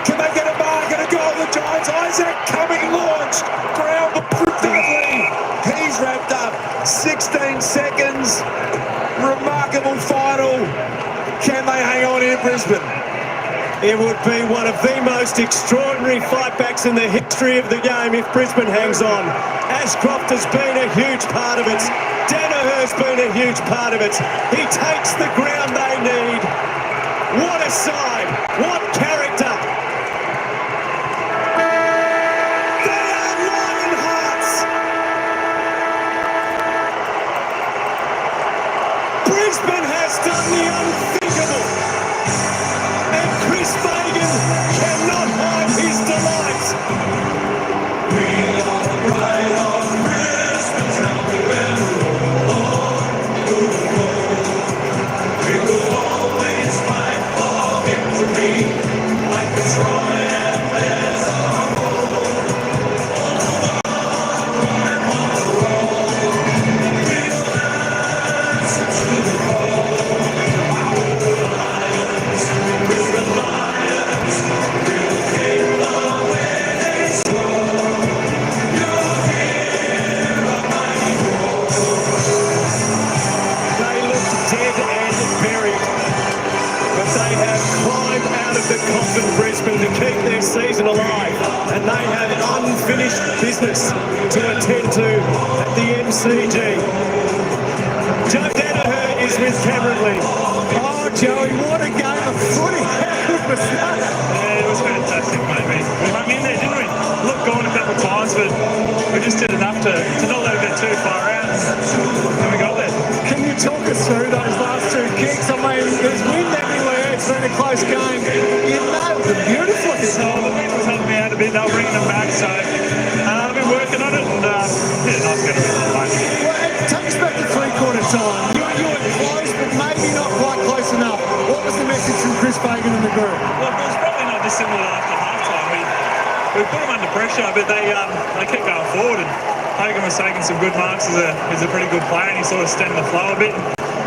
Can they get a mark and a goal? The Giants. Isaac coming launched. Ground Dudley. He's wrapped up. 16 seconds. Remarkable final. Can they hang on here, Brisbane?
It would be one of the most extraordinary fightbacks in the history of the game if Brisbane hangs on. Ashcroft has been a huge part of it. Danaher's been a huge part of it. He takes the ground they need. What a side! What character! They are Lion Hearts! Brisbane has done the unthinkable. And Chris Fagan cannot hide his delight. We are right on Brisbane, tell me when we will always fight for victory, like the Troy and there's a Brisbane to keep their season alive, and they have unfinished business to attend to at the MCG. Joe Danaher is with Cameron Lee.
Oh, Joey, what a game of footy. How good was that?
Yeah, it was fantastic, mate. We hung in there, didn't we? Looked gone a couple of times, but we just did enough to not let it get too far out, and we got there.
Can you talk us through those last 2 kicks? I mean, there's wind everywhere. It's been a close game. You nailed them beautifully.
So the people helped me out a bit. They were bringing them back, so I've been working on it, and yeah, nice getting it done.
Well, take us back to 3/4 time. You were close, but maybe not quite close enough. What was the message from Chris Fagan and the group?
Look, it was probably not dissimilar after half-time. We put them under pressure, but they kept going forward, and Hogan was taking some good marks as a pretty good player, and he sort of stemmed the flow a bit.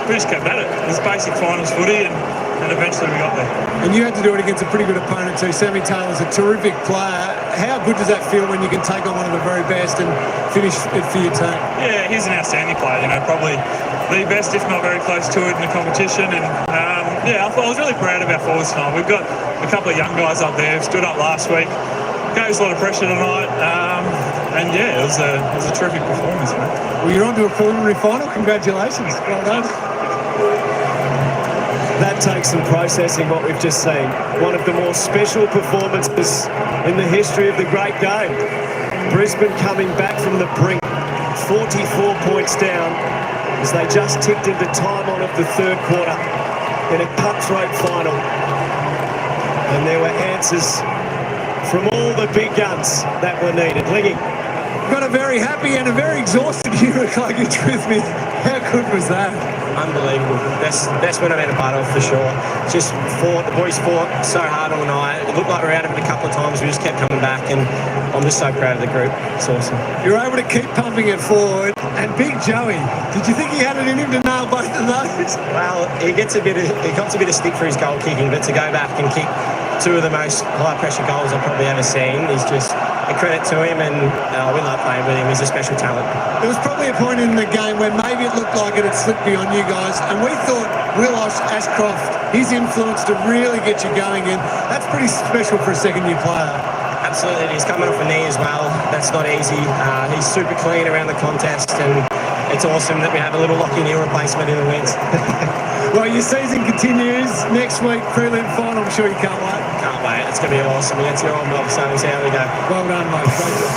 We just kept at it. It was basic finals footy, and eventually we got there.
And you had to do it against a pretty good opponent too. Sammy Taylor's a terrific player. how good does that feel when you can take on one of the very best and finish it for your team?
Yeah, he's an outstanding player, probably the best, if not very close to it in the competition. And I was really proud of our forwards tonight. We've got a couple of young guys up there who stood up last week, gave us a lot of pressure tonight. It was a terrific performance, mate.
Well, you're on to a preliminary final. Congratulations. Well done.
That takes some processing, what we've just seen. One of the more special performances in the history of the great game. Brisbane coming back from the brink, 44 points down, as they just ticked into time on of the third quarter in a cutthroat final. And there were answers from all the big guns that were needed. Lingy.
Got a very happy and a very exhausted Hero luggage with me. How good was that?
Unbelievable. Best win I've been a part of for sure. Just the boys fought so hard all night. It looked like we were out of it a couple of times. We just kept coming back, and I'm just so proud of the group. It's awesome.
You're able to keep pumping it forward. And Big Joey, did you think he had it in him to nail both of those?
Well, he got a bit of stick for his goal kicking, but to go back and kick two of the most high-pressure goals I've probably ever seen is just a credit to him, and we love playing with him. He's a special talent.
There was probably a point in the game where maybe it looked like it had slipped beyond you guys, and we thought Will Ashcroft, his influence to really get you going, and that's pretty special for a second-year player.
Absolutely. He's coming off a knee as well. That's not easy. He's super clean around the contest, and it's awesome that we have a little Lockie Neal replacement in the wings.
Well, your season continues next week, prelim final. I'm sure you can't wait.
Can't wait. It's going to be awesome against your old mob, so we'll see how we go.
Well done, mate. Great job.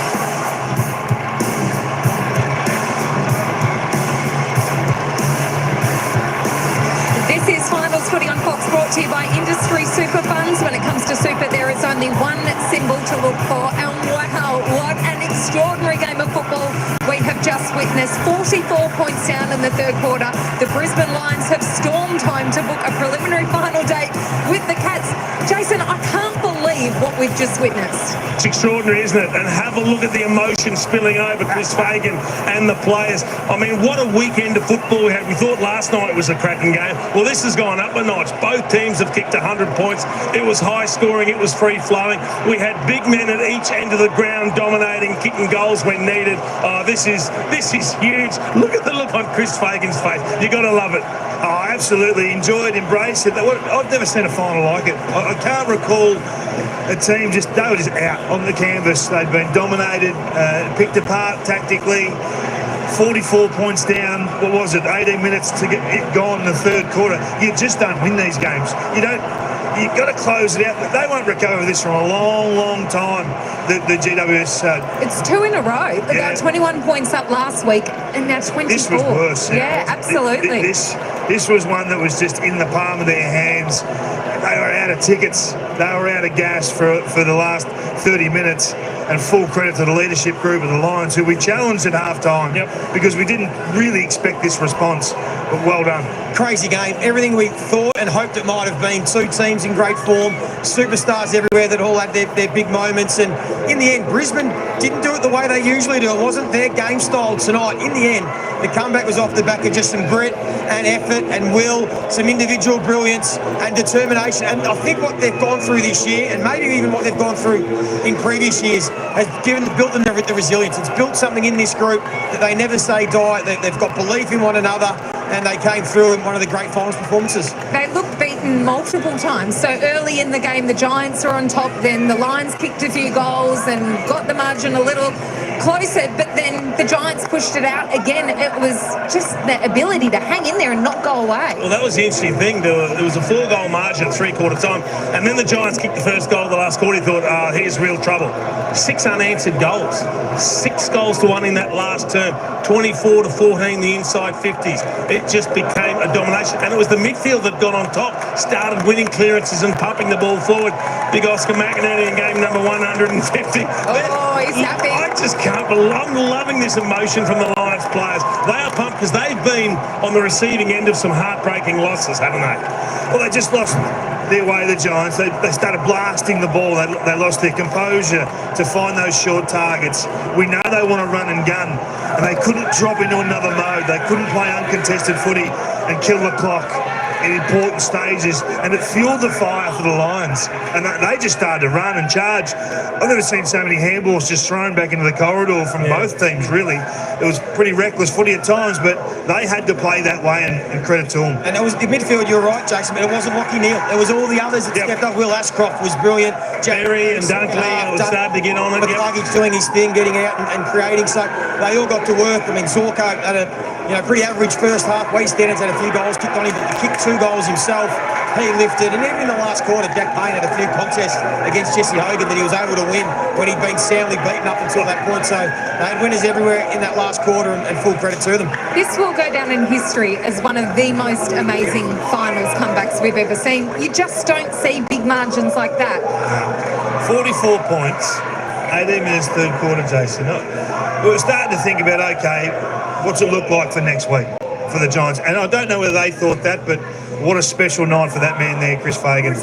This is Finals Footy on Fox, brought to you by Industry Super Funds. When it comes to super, there is only one symbol to look for. And wow, what an extraordinary game of football we have just witnessed. 44 points down in the third quarter. The Brisbane Lions have stormed home to book a preliminary final date with the Cats. Jason, I can't believe what we've just witnessed.
It's extraordinary, isn't it? And have a look at the emotion spilling over Chris Fagan and the players. I mean, what a weekend of football we had. We thought last night was a cracking game. Well, this has gone up a notch. Both teams have kicked 100 points. It was high scoring. It was free flowing. We had big men at each end of the ground dominating, kicking goals when needed. This is huge. Look at the look on Chris Fagan's face. You got to love it.
Oh, absolutely. Enjoyed, embraced it. I've never seen a final like it. I can't recall a team they were just out on the canvas. They'd been dominated, picked apart tactically. 44 points down. What was it? 18 minutes to get it gone in the third quarter. You just don't win these games. You've got to close it out. They won't recover this from a long, long time, the GWS.
It's two in a row. They got 21 points up last week, and now 24.
This was worse.
Yeah, absolutely.
This was one that was just in the palm of their hands. They were out of tickets. They were out of gas for the last 30 minutes. And full credit to the leadership group of the Lions, who we challenged at halftime because we didn't really expect this response. But well done.
Crazy game. Everything we thought and hoped it might have been. Two teams in great form. Superstars everywhere that all had their big moments. And in the end, Brisbane didn't do it the way they usually do. It wasn't their game style tonight. In the end, the comeback was off the back of just some grit and effort and will, some individual brilliance and determination. And I think what they've gone through this year, and maybe even what they've gone through in previous years, has built them the resilience. It's built something in this group that they never say die. They've got belief in one another, and they came through in one of the great finals performances.
They looked beaten multiple times. So early in the game, the Giants were on top. Then the Lions kicked a few goals and got the margin a little closer. But then the Giants pushed it out again. It was just the ability to hang in there and not go away.
Well, that was the interesting thing. There was a 4-goal margin at three-quarter time, and then the Giants kicked the first goal of the last quarter. He thought, here's real trouble. 6 unanswered goals. 6 goals to 1 in that last term. 24-14, the inside 50s. It just became a domination, and it was the midfield that got on top, started winning clearances and pumping the ball forward. Big Oscar McInerney in game number 150.
Oh, he's happy.
I just can't believe. I'm loving this emotion from the Lions players. They are pumped because they've been on the receiving end of some heartbreaking losses, haven't they?
Well, they just lost their way, the Giants. They started blasting the ball. They lost their composure to find those short targets. We know they want to run and gun, and they couldn't drop into another mode. They couldn't play uncontested footy and kill the clock. in important stages, and it fueled the fire for the Lions. And they just started to run and charge. I've never seen so many handballs just thrown back into the corridor from both teams, really. It was pretty reckless footy at times, but they had to play that way, and credit to them.
And it was the midfield, you're right, Jason, but it wasn't Lockie Neal. It was all the others that stepped up. Will Ashcroft was brilliant.
Jerry and Dunkley started to get on it.
McCluggage doing his thing, getting out and creating. So they all got to work. I mean, Zorko had a pretty average first half. Way Stannard's had a few goals kicked on him, but he kicked 2 goals himself. He lifted, and even in the last quarter, Jack Payne had a few contests against Jesse Hogan that he was able to win when he'd been soundly beaten up until that point. So they had winners everywhere in that last quarter, and full credit to them.
This will go down in history as one of the most amazing finals comebacks we've ever seen. You just don't see big margins like that.
44 points, 18 minutes third quarter, Jason. We were starting to think about, okay, what's it look like for next week for the Giants? And I don't know whether they thought that, but what a special night for that man there, Chris Fagan.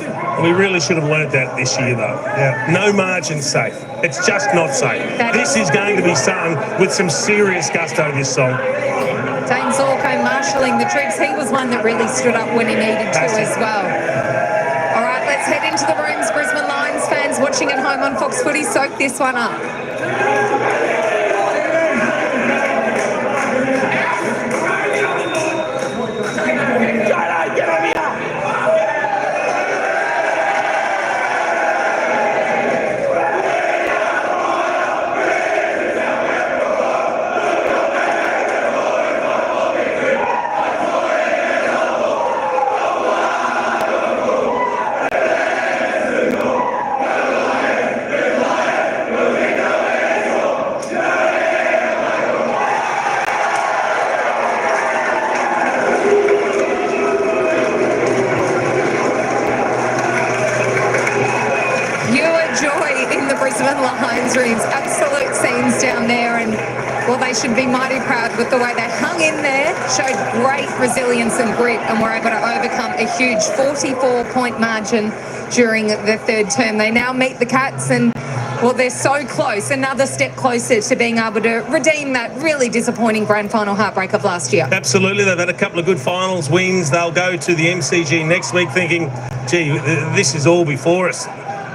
We really should have learnt that this year, though.
Yeah.
No margin safe. It's just not safe. This is going to be sung with some serious gusto, this song.
Dane Zorko marshalling the troops. He was one that really stood up when he needed to as well. All right, let's head into the rooms. Brisbane Lions fans watching at home on Fox Footy, soak this one up. Absolute scenes down there, and well, they should be mighty proud with the way they hung in there, showed great resilience and grit, and were able to overcome a huge 44-point margin during the third term. They now meet the Cats, and well, they're so close, another step closer to being able to redeem that really disappointing grand final heartbreak of last year.
Absolutely, they've had a couple of good finals wins. They'll go to the MCG next week thinking, gee, this is all before us.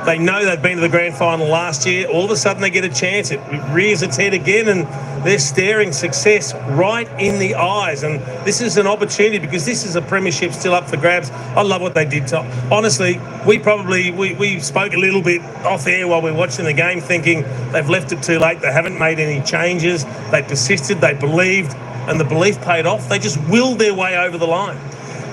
They know they've been to the grand final last year. All of a sudden they get a chance. It rears its head again, and they're staring success right in the eyes. And this is an opportunity because this is a premiership still up for grabs. I love what they did. Honestly, we spoke a little bit off air while we were watching the game thinking they've left it too late. They haven't made any changes. They persisted, they believed, and the belief paid off. They just willed their way over the line.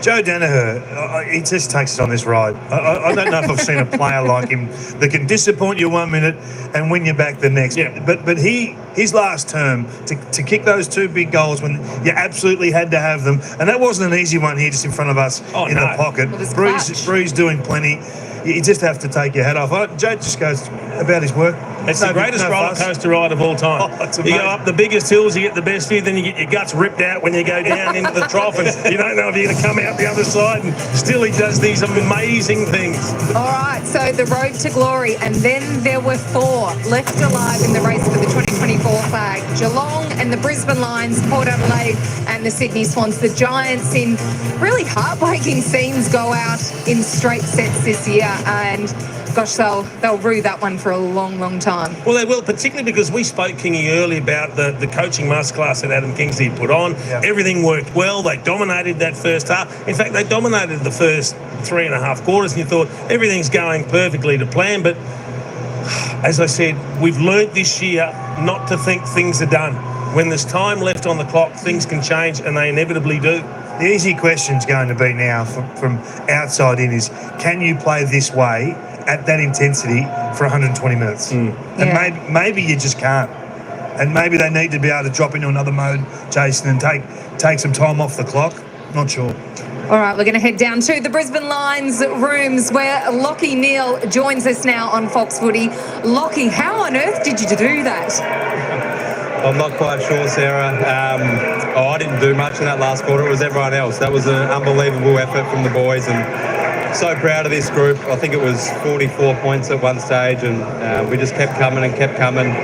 Joe Danaher, he just takes it on this ride. I don't know if I've seen a player like him that can disappoint you 1 minute and win you back the next.
Yeah.
But his last term, to kick those 2 big goals when you absolutely had to have them, and that wasn't an easy one here just in front of us in the pocket. Breeze doing plenty. You just have to take your hat off. Joe just goes about his work.
It's the greatest roller coaster ride of all time. You go up the biggest hills, you get the best view, then you get your guts ripped out when you go down into the trough, and you don't know if you're going to come out the other side. And still, he does these amazing things.
All right, so the road to glory, and then there were 4 left alive in the race for the 2024 flag: Geelong and the Brisbane Lions, Port Adelaide and the Sydney Swans. The Giants, in really heartbreaking scenes, go out in straight sets this year, and gosh, they'll rue that one for a long, long time.
Well, they will, particularly because we spoke, Kingy, earlier about the coaching masterclass that Adam Kingsley put on. Yeah. Everything worked well. They dominated that first half. In fact, they dominated the first 3.5 quarters, and you thought everything's going perfectly to plan. But as I said, we've learnt this year not to think things are done. When there's time left on the clock, things can change, and they inevitably do.
The easy question's going to be now from outside in is, can you play this way at that intensity for 120 minutes? And maybe you just can't. And maybe they need to be able to drop into another mode, Jason, and take some time off the clock. Not sure.
All right, we're going to head down to the Brisbane Lions rooms where Lockie Neal joins us now on Fox Footy. Lockie, how on earth did you do that?
I'm not quite sure, Sarah. I didn't do much in that last quarter. It was everyone else. That was an unbelievable effort from the boys, and so proud of this group. I think it was 44 points at one stage, and we just kept coming and kept coming.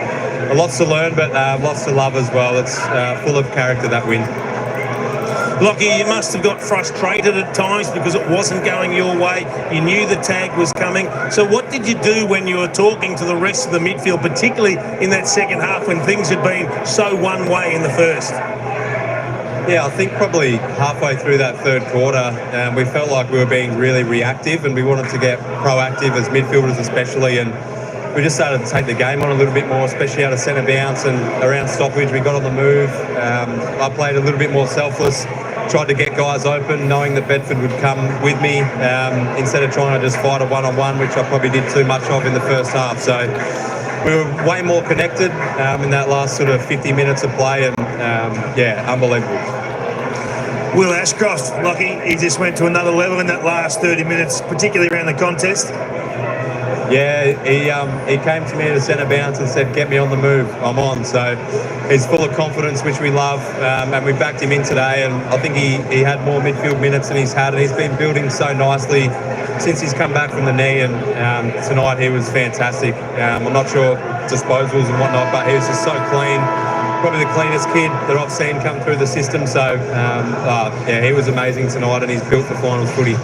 Lots to learn, but lots to love as well. It's full of character, that win.
Lockie, you must have got frustrated at times because it wasn't going your way. You knew the tag was coming. So what did you do when you were talking to the rest of the midfield, particularly in that second half when things had been so one way in the first?
Yeah, I think probably halfway through that third quarter, we felt like we were being really reactive and we wanted to get proactive as midfielders especially, and we just started to take the game on a little bit more, especially out of centre bounce and around stoppage. We got on the move. I played a little bit more selfless, tried to get guys open, knowing that Bedford would come with me instead of trying to just fight a one-on-one, which I probably did too much of in the first half. So we were way more connected in that last sort of 50 minutes of play, and yeah, unbelievable.
Will Ashcroft, Lockie, he just went to another level in that last 30 minutes, particularly around the contest.
Yeah, he came to me at a centre bounce and said, get me on the move, I'm on. So he's full of confidence, which we love, and we backed him in today, and I think he had more midfield minutes than he's had, and he's been building so nicely since he's come back from the knee, and tonight he was fantastic. I'm not sure disposals and whatnot, but he was just so clean. Probably the cleanest kid that I've seen come through the system. So, yeah, he was amazing tonight, and he's built for finals footy.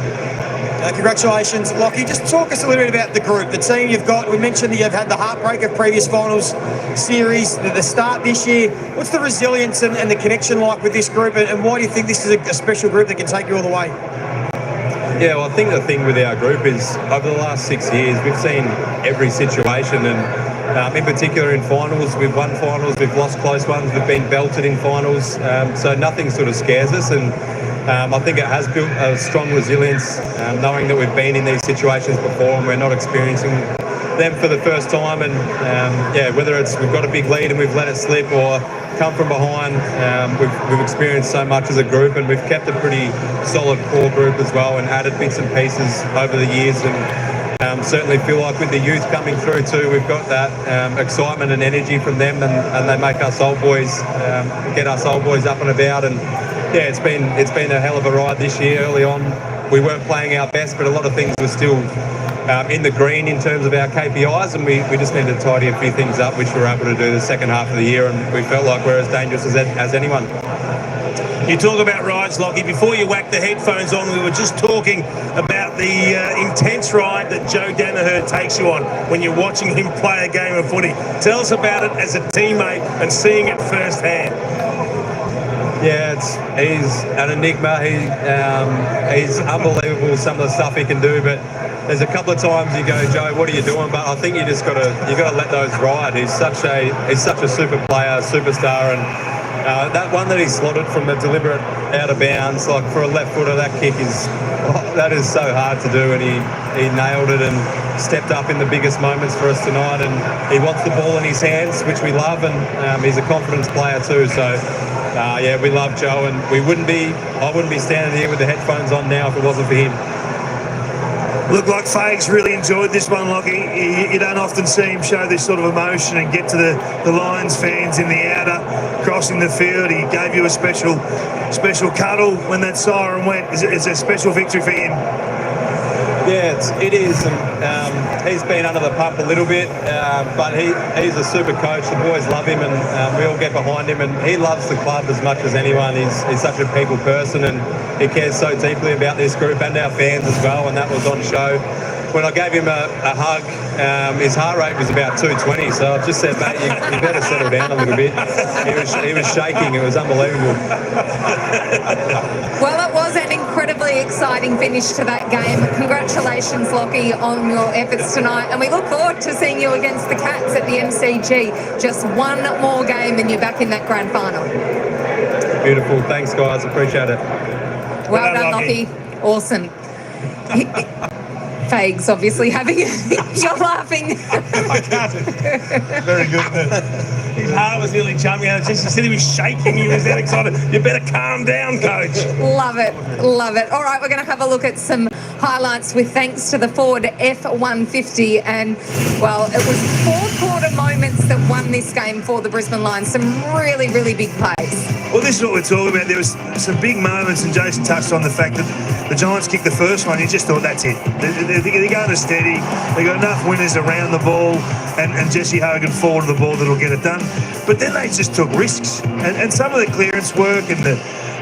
Congratulations, Lockie. Just talk us a little bit about the group, the team you've got. We mentioned that you've had the heartbreak of previous finals series, the start this year. What's the resilience and the connection like with this group, and why do you think this is a special group that can take you all the way?
Yeah, well, I think the thing with our group is over the last 6 years, we've seen every situation, and in particular in finals, we've won finals, we've lost close ones, we've been belted in finals, so nothing sort of scares us, and I think it has built a strong resilience, knowing that we've been in these situations before and we're not experiencing them for the first time, and yeah, whether it's we've got a big lead and we've let it slip or come from behind, we've experienced so much as a group, and we've kept a pretty solid core group as well and added bits and pieces over the years, and certainly feel like with the youth coming through too, we've got that excitement and energy from them, and they make us old boys, get us old boys up and about, and yeah, it's been a hell of a ride this year. Early on, we weren't playing our best, but a lot of things were still in the green in terms of our KPIs, and we just needed to tidy a few things up, which we were able to do the second half of the year, and we felt like we're as dangerous as anyone.
You talk about rides, Lockie. Before you whack the headphones on, we were just talking about the intense ride that Joe Danaher takes you on when you're watching him play a game of footy. Tell us about it as a teammate and seeing it firsthand.
Yeah, he's an enigma. He's unbelievable, some of the stuff he can do, but there's a couple of times you go, Joe, what are you doing? But I think you got to let those ride. He's such a super player, superstar, and that one that he slotted from a deliberate out of bounds, like for a left footer, that kick is so hard to do, and he nailed it and stepped up in the biggest moments for us tonight, and he wants the ball in his hands, which we love, and he's a confidence player too. So yeah, we love Joe, and I wouldn't be standing here with the headphones on now if it wasn't for him.
Looked like Fags really enjoyed this one, Lockie. You don't often see him show this sort of emotion and get to the Lions fans in the outer, crossing the field. He gave you a special cuddle when that siren went. It's a special victory for him.
Yeah, it is. He's been under the pump a little bit, but he's a super coach. The boys love him, and we all get behind him. And he loves the club as much as anyone. He's such a people person, and he cares so deeply about this group and our fans as well. And that was on show. When I gave him a hug, his heart rate was about 220. So I just said, mate, you better settle down a little bit. He was shaking. It was unbelievable.
Well, it was an incredibly exciting finish to that game. Congratulations, Lockie, on your efforts tonight. And we look forward to seeing you against the Cats at the MCG. Just one more game and you're back in that grand final.
Beautiful. Thanks, guys. Appreciate it.
Well done, Lockie. Awesome. Fags obviously having you're laughing.
I can't.
Very good.
His heart was nearly jumping out. Just said he was shaking. He was that excited. You better calm down, coach.
Love it. Love it. All right, we're going to have a look at some highlights with thanks to the Ford F-150. And, well, it was fourth-quarter moments that won this game for the Brisbane Lions. Some really, really big plays.
Well, this is what we're talking about. There was some big moments, and Jason touched on the fact that the Giants kicked the first one. You just thought, that's it. They're going to steady. They've got enough winners around the ball, and Jesse Hogan forward of the ball that'll get it done. But then they just took risks. And some of the clearance work and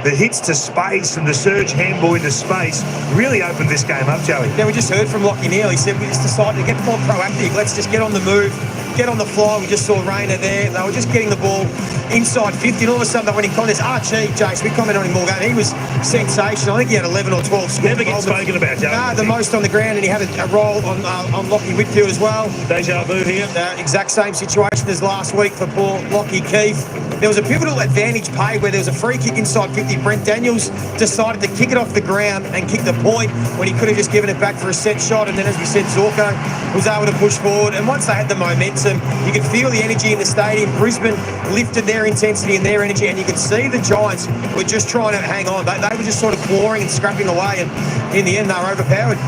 the hits to space and the surge handball into space really opened this game up, Joey.
Yeah, we just heard from Lockie Neal. He said we just decided to get more proactive. Let's just get on the move, get on the fly. We just saw Rayner there. They were just getting the ball inside 50, and all of a sudden they went in contest. Archie, Jace, we commented on him all game. He was sensational. I think he had 11 or 12 scores.
Never gets spoken about, Joey.
No, the most on the ground, and he had a role on Lockie Whitfield as well.
Deja vu here.
Exact same situation as last week for poor Lockie Keith. There was a pivotal advantage paid where there was a free kick inside 50. Brent Daniels decided to kick it off the ground and kick the point when he could have just given it back for a set shot. And then, as we said, Zorko was able to push forward. And once they had the momentum, you could feel the energy in the stadium. Brisbane lifted their intensity and their energy, and you could see the Giants were just trying to hang on. They were just sort of clawing and scrapping away, and in the end, they were overpowered.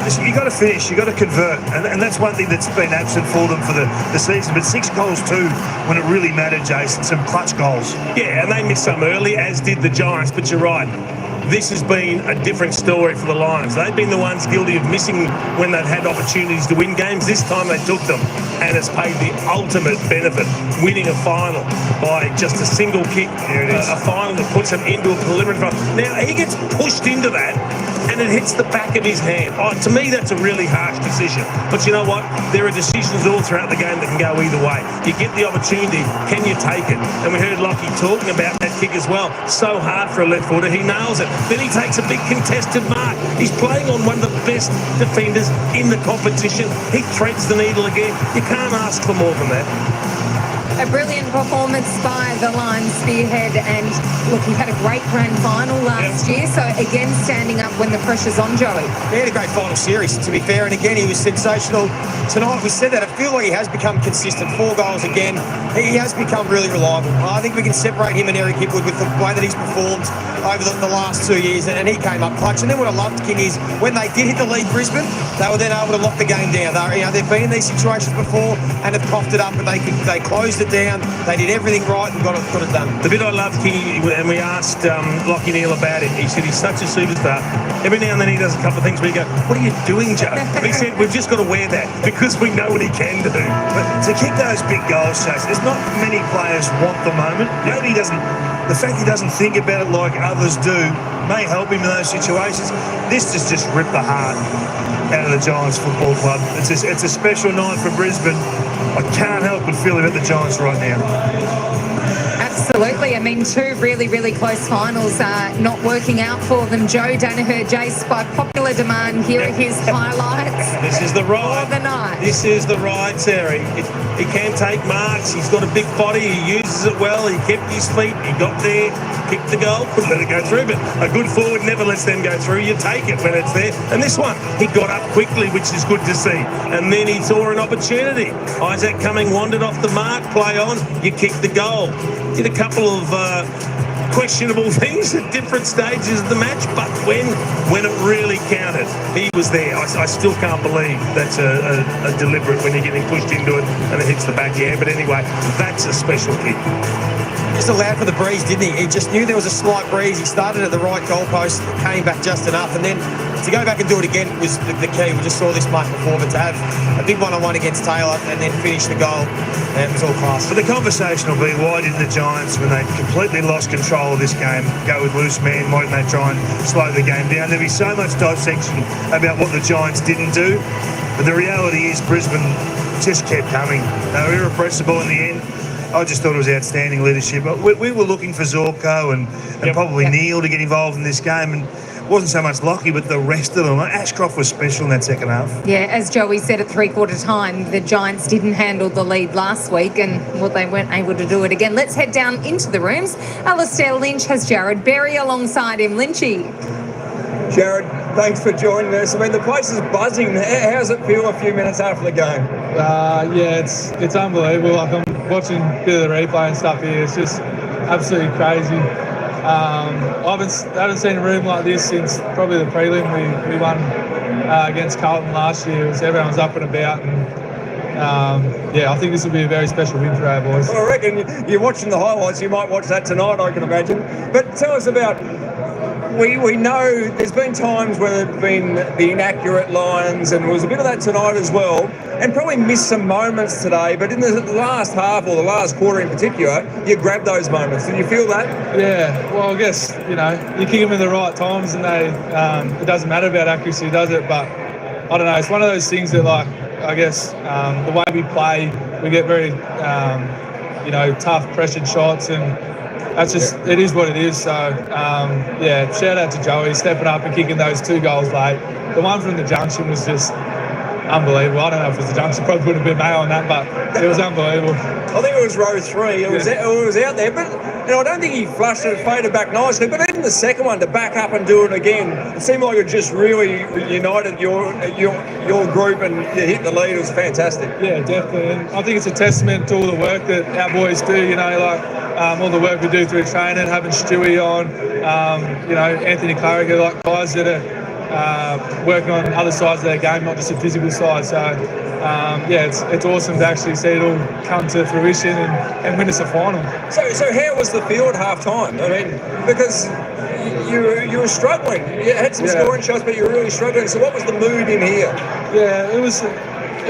Listen, you got to finish, you got to convert, and that's one thing that's been absent for them for the season. But 6 goals too, when it really mattered, Jason, some clutch goals.
Yeah, and they missed some early, as did the Giants, but you're right. This has been a different story for the Lions. They've been the ones guilty of missing when they've had opportunities to win games. This time they took them, and it's paid the ultimate benefit, winning a final by just a single kick.
There it is.
A final that puts them into a preliminary final. Now, he gets pushed into that, and it hits the back of his hand. To me, that's a really harsh decision. But you know what? There are decisions all throughout the game that can go either way. You get the opportunity, can you take it? And we heard Lockie talking about that kick as well. So hard for a left footer, he nails it. Then he takes a big contested mark. He's playing on one of the best defenders in the competition. He threads the needle again. You can't ask for more than that.
A brilliant performance by the Lions spearhead, and look, he had a great grand final last year, so again standing up when the pressure's on, Joey.
He had a great final series, to be fair, and again he was sensational tonight. We said that I feel like he has become consistent. 4 goals again. He has become really reliable. I think we can separate him and Eric Hipwood with the way that he's performed over the last 2 years, and he came up clutch. And then what I loved, King, is when they did hit the lead Brisbane, they were then able to lock the game down. They've been in these situations before and have coughed it up, and they closed it down. They did everything right and got it done.
The bit I loved, King, and we asked Lockie Neal about it, he said he's such a superstar. Every now and then he does a couple of things where you go, what are you doing, Joe? He said, we've just got to wear that because we know what he can do.
But to kick those big goals, Chase, there's not many players want the moment. Maybe he doesn't. The fact he doesn't think about it like others do may help him in those situations. This just ripped the heart out of the Giants Football Club. It's a special night for Brisbane. I can't help but feel about the Giants right now.
Absolutely. I mean, 2 really, really close finals not working out for them. Joe Danaher, Jace, by popular demand, here are his highlights.
This is the ride.
For the night.
This is the ride, Sarah. He can take marks. He's got a big body. He uses it well. He kept his feet. He got there, kicked the goal, couldn't let it go through. But a good forward never lets them go through. You take it when it's there. And this one, he got up quickly, which is good to see. And then he saw an opportunity. Isaac Cumming wandered off the mark, play on. You kick the goal. Did a couple of questionable things at different stages of the match, but when it really counted, he was there. I still can't believe that's a deliberate when you're getting pushed into it and it hits the back of your head. But anyway, that's a special kick.
Just allowed for the breeze, didn't he? He just knew there was a slight breeze. He started at the right goalpost, came back just enough, and then to go back and do it again was the key. We just saw this much before, but to have a big one-on-one against Taylor and then finish the goal, it was all class.
But the conversation will be, why didn't the Giants, when they completely lost control of this game, go with loose man? Why didn't they try and slow the game down? There'll be so much dissection about what the Giants didn't do, but the reality is Brisbane just kept coming. They were irrepressible in the end. I just thought it was outstanding leadership. We were looking for Zorko and probably Neil to get involved in this game, and it wasn't so much Lockie, but the rest of them. Ashcroft was special in that second half.
Yeah, as Joey said at 3/4 time, the Giants didn't handle the lead last week, and they weren't able to do it again. Let's head down into the rooms. Alistair Lynch has Jared Berry alongside him. Lynchy.
Jared, thanks for joining us. I mean, the place is buzzing. How does it feel a few minutes after the game?
Yeah, it's unbelievable. Like, I'm watching a bit of the replay and stuff here. It's just absolutely crazy. I haven't seen a room like this since probably the prelim we won against Carlton last year. Everyone was up and about, and yeah, I think this will be a very special win for our boys.
Well, I reckon you're watching the highlights. You might watch that tonight, I can imagine. But tell us about. We know there's been times where there've been the inaccurate lines, and there was a bit of that tonight as well, and probably missed some moments today, but in the last half, or the last quarter in particular, you grabbed those moments. Did you feel that?
Yeah, well, I guess, you know, you kick them in the right times and they, it doesn't matter about accuracy, does it? But I don't know, it's one of those things that, like, I guess the way we play, we get very, you know, tough, pressured shots, and that's just, it is what it is. So, yeah, shout out to Joey stepping up and kicking those 2 goals late. The one from the junction was just unbelievable. I don't know if it was the junction, probably would have been Mayo on that, but it was unbelievable.
I think it was row 3. It was out there, but you know, I don't think he flushed it, faded back nicely. But even the second one, to back up and do it again, it seemed like it just really united your group, and you hit the lead. It was fantastic.
Yeah, definitely. And I think it's a testament to all the work that our boys do. You know, like all the work we do through training, having Stewie on, you know, Anthony Carriger, like guys that are working on other sides of their game, not just the physical side. So, yeah, it's awesome to actually see it all come to fruition and win us a final.
So how was the field at half-time? I mean, because you were struggling. You had some scoring shots, but you were really struggling. So what was the mood in here?
Yeah, it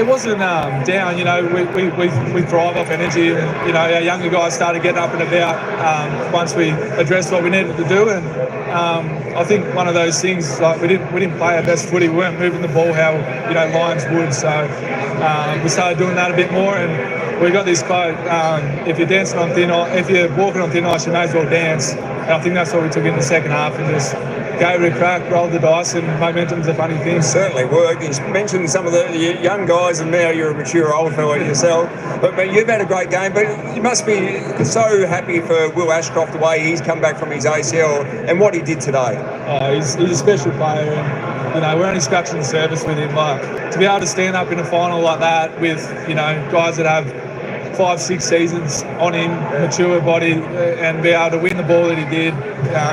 wasn't down. You know, we thrive off energy, and you know, our younger guys started getting up and about once we addressed what we needed to do. And I think one of those things, like we didn't play our best footy. We weren't moving the ball how, you know, Lions would. So we started doing that a bit more, and we got this quote: if you're dancing on thin ice, if you're walking on thin ice, you may as well dance. And I think that's what we took in the second half, and just gave it a crack, rolled the dice, and momentum's a funny thing.
It certainly worked. You mentioned some of the young guys, and now you're a mature old fella yourself. But you've had a great game, but you must be so happy for Will Ashcroft, the way he's come back from his ACL and what he did today.
Oh, he's a special player, and you know, we're only scratching the surface with him. Like, to be able to stand up in a final like that with, you know, guys that have 5-6 seasons on him, mature body, and be able to win the ball that he did,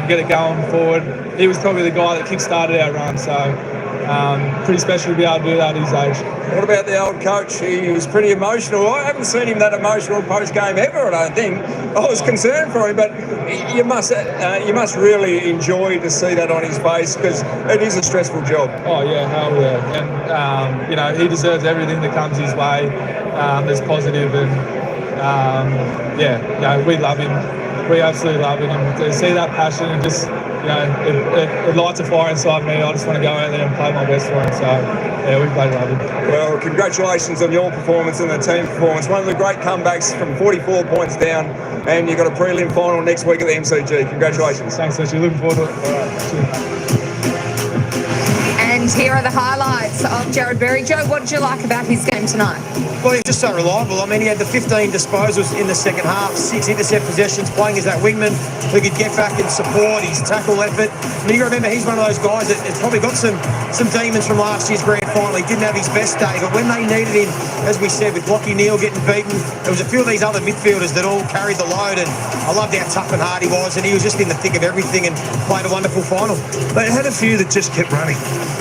get it going forward. He was probably the guy that kick-started our run, so pretty special to be able to do that at his age.
What about the old coach? He was pretty emotional. I haven't seen him that emotional post-game ever, I don't think. I was concerned for him, but you must really enjoy to see that on his face, because it is a stressful job.
Oh, yeah, hell yeah. And, you know, he deserves everything that comes his way that's positive, and, yeah, you know, we love him. We absolutely love him. And to see that passion and just, you know, it lights a fire inside me. I just want to go out there and play my best for him. So, yeah, we play love him.
Well, congratulations on your performance and the team performance. One of the great comebacks from 44 points down, and you've got a prelim final next week at the MCG. Congratulations.
Thanks, Ashley. Looking forward to it. All right.
And here are the highlights of Jared Berry. Joe, what did you like about his game tonight?
Well, he's just so reliable. I mean, he had the 15 disposals in the second half, 6 intercept possessions, playing as that wingman who could get back and support his tackle effort. I mean, you remember, he's one of those guys that has probably got some demons from last year's grand final. He didn't have his best day, but when they needed him, as we said, with Lockie Neal getting beaten, there was a few of these other midfielders that all carried the load, and I loved how tough and hard he was, and he was just in the thick of everything and played a wonderful final.
They had a few that just kept running.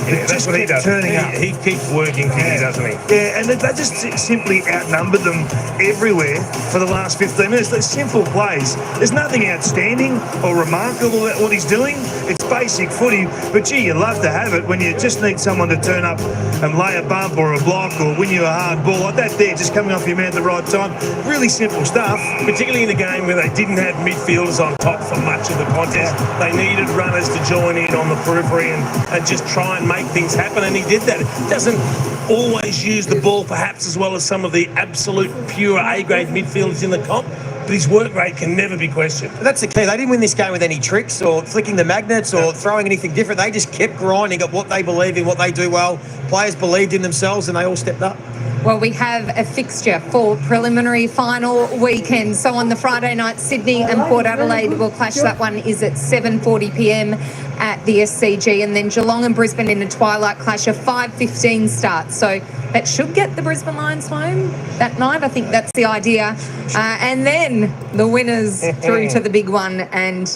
Yeah, that's what he does. Turning up. He keeps working, doesn't he? Yeah, and they just simply outnumbered them everywhere for the last 15 minutes. Those simple plays. There's nothing outstanding or remarkable about what he's doing. It's basic footy, but gee, you love to have it when you just need someone to turn up and lay a bump or a block or win you a hard ball like that there, just coming off your man at the right time. Really simple stuff.
Particularly in a game where they didn't have midfielders on top for much of the contest. They needed runners to join in on the periphery and just try and make things happen, and he did that. He doesn't always use the ball perhaps as well as some of the absolute pure A-grade midfielders in the comp, but his work rate can never be questioned.
That's the key. They didn't win this game with any tricks or flicking the magnets or throwing anything different. They just kept grinding at what they believe in, what they do well. Players believed in themselves, and they all stepped up.
Well, we have a fixture for preliminary final weekend. So on the Friday night, Sydney and Port Adelaide will clash. That one is at 7:40 p.m. at the SCG. And then Geelong and Brisbane in a twilight clash, a 5:15 start. So that should get the Brisbane Lions home that night. I think that's the idea. And then the winners through to the big one. And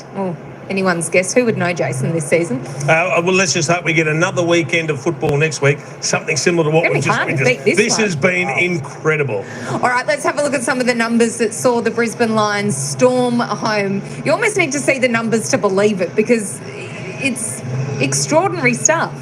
anyone's guess. Who would know Jason this season?
Well, let's just hope we get another weekend of football next week, something similar to what we just witnessed. This has been incredible.
All right, let's have a look at some of the numbers that saw the Brisbane Lions storm home. You almost need to see the numbers to believe it, because it's extraordinary stuff.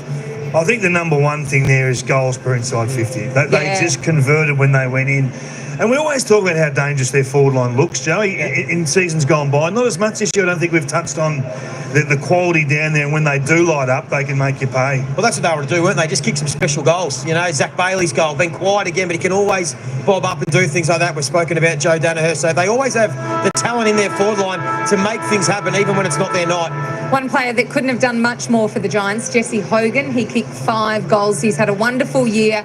I think the number one thing there is goals per inside 50. They just converted when they went in. And we always talk about how dangerous their forward line looks, Joey, in seasons gone by. Not as much this year. I don't think we've touched on the quality down there. And when they do light up, they can make you pay.
Well, that's what they were to do, weren't they? Just kick some special goals. You know, Zach Bailey's goal, been quiet again, but he can always bob up and do things like that. We've spoken about Joe Danaher. So they always have the talent in their forward line to make things happen, even when it's not their night.
One player that couldn't have done much more for the Giants, Jesse Hogan. He kicked 5 goals. He's had a wonderful year,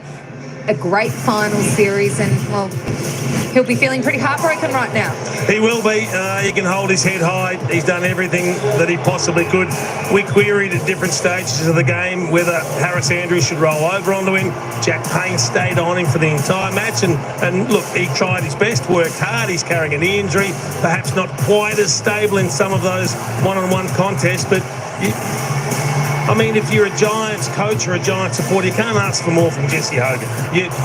a great final series, and, well, he'll be feeling pretty heartbroken right now.
He will be. He can hold his head high. He's done everything that he possibly could. We queried at different stages of the game whether Harris Andrews should roll over onto him. Jack Payne stayed on him for the entire match. And look, he tried his best, worked hard. He's carrying a knee injury. Perhaps not quite as stable in some of those one-on-one contests. But, I mean, if you're a Giants coach or a Giants supporter, you can't ask for more from Jesse Hogan.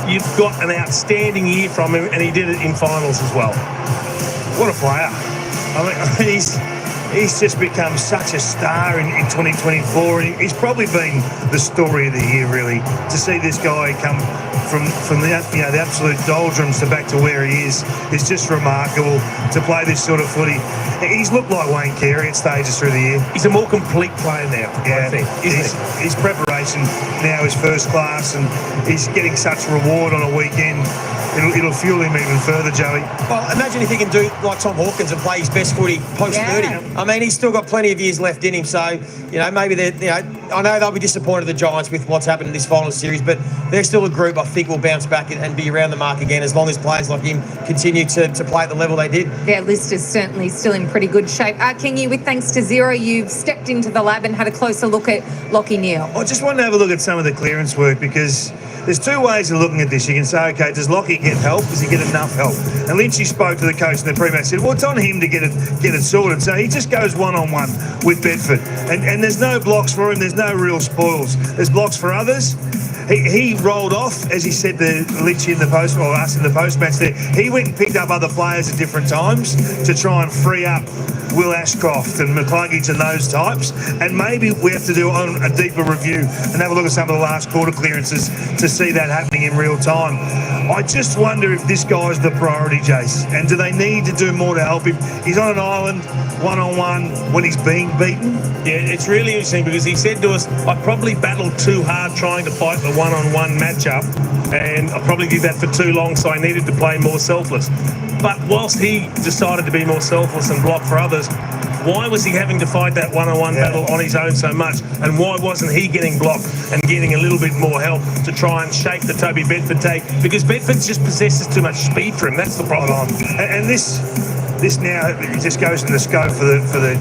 You've got an outstanding year from him, and he did it in finals as well.
What a player. I mean, he's just become such a star in 2024, and he's probably been the story of the year, really, to see this guy come from the absolute doldrums to back to where he is just remarkable. To play this sort of footy, he's looked like Wayne Carey at stages through the year.
He's a more complete player now, I think.
His preparation now is first class, and he's getting such reward on a weekend. It'll fuel him even further, Joey.
Well, imagine if he can do like Tom Hawkins and play his best footy post-30. I mean, he's still got plenty of years left in him, so, maybe I know they'll be disappointed, the Giants, with what's happened in this final series, but they're still a group I think will bounce back and be around the mark again, as long as players like him continue to play at the level they did.
Their list is certainly still in pretty good shape. Kingy, with thanks to Zero, you've stepped into the lab and had a closer look at Lachie Neale.
I just wanted to have a look at some of the clearance work, because there's two ways of looking at this. You can say, okay, does Lachie get help? Does he get enough help? And Lynchy spoke to the coach in the pre-match, said, well, it's on him to get it sorted. So he just goes one-on-one with Bedford. And there's no blocks for him. There's no real spoils. There's blocks for others. He rolled off, as he said to Lynchy in the post, or us in the post-match there. He went and picked up other players at different times to try and free up Will Ashcroft and McCluggage and those types. And maybe we have to do a deeper review and have a look at some of the last quarter clearances to see that happening in real time. I just wonder if this guy's the priority, Jace, and do they need to do more to help him? He's on an island, one-on-one, when he's being beaten.
Yeah, it's really interesting, because he said to us, I probably battled too hard trying to fight the one-on-one matchup, and I probably did that for too long, so I needed to play more selfless. But whilst he decided to be more selfless and block for others, why was he having to fight that one-on-one battle on his own so much? And why wasn't he getting blocked and getting a little bit more help to try and shake the Toby Bedford take? Because Bedford just possesses too much speed for him. That's the problem.
And this now just goes in the scope for the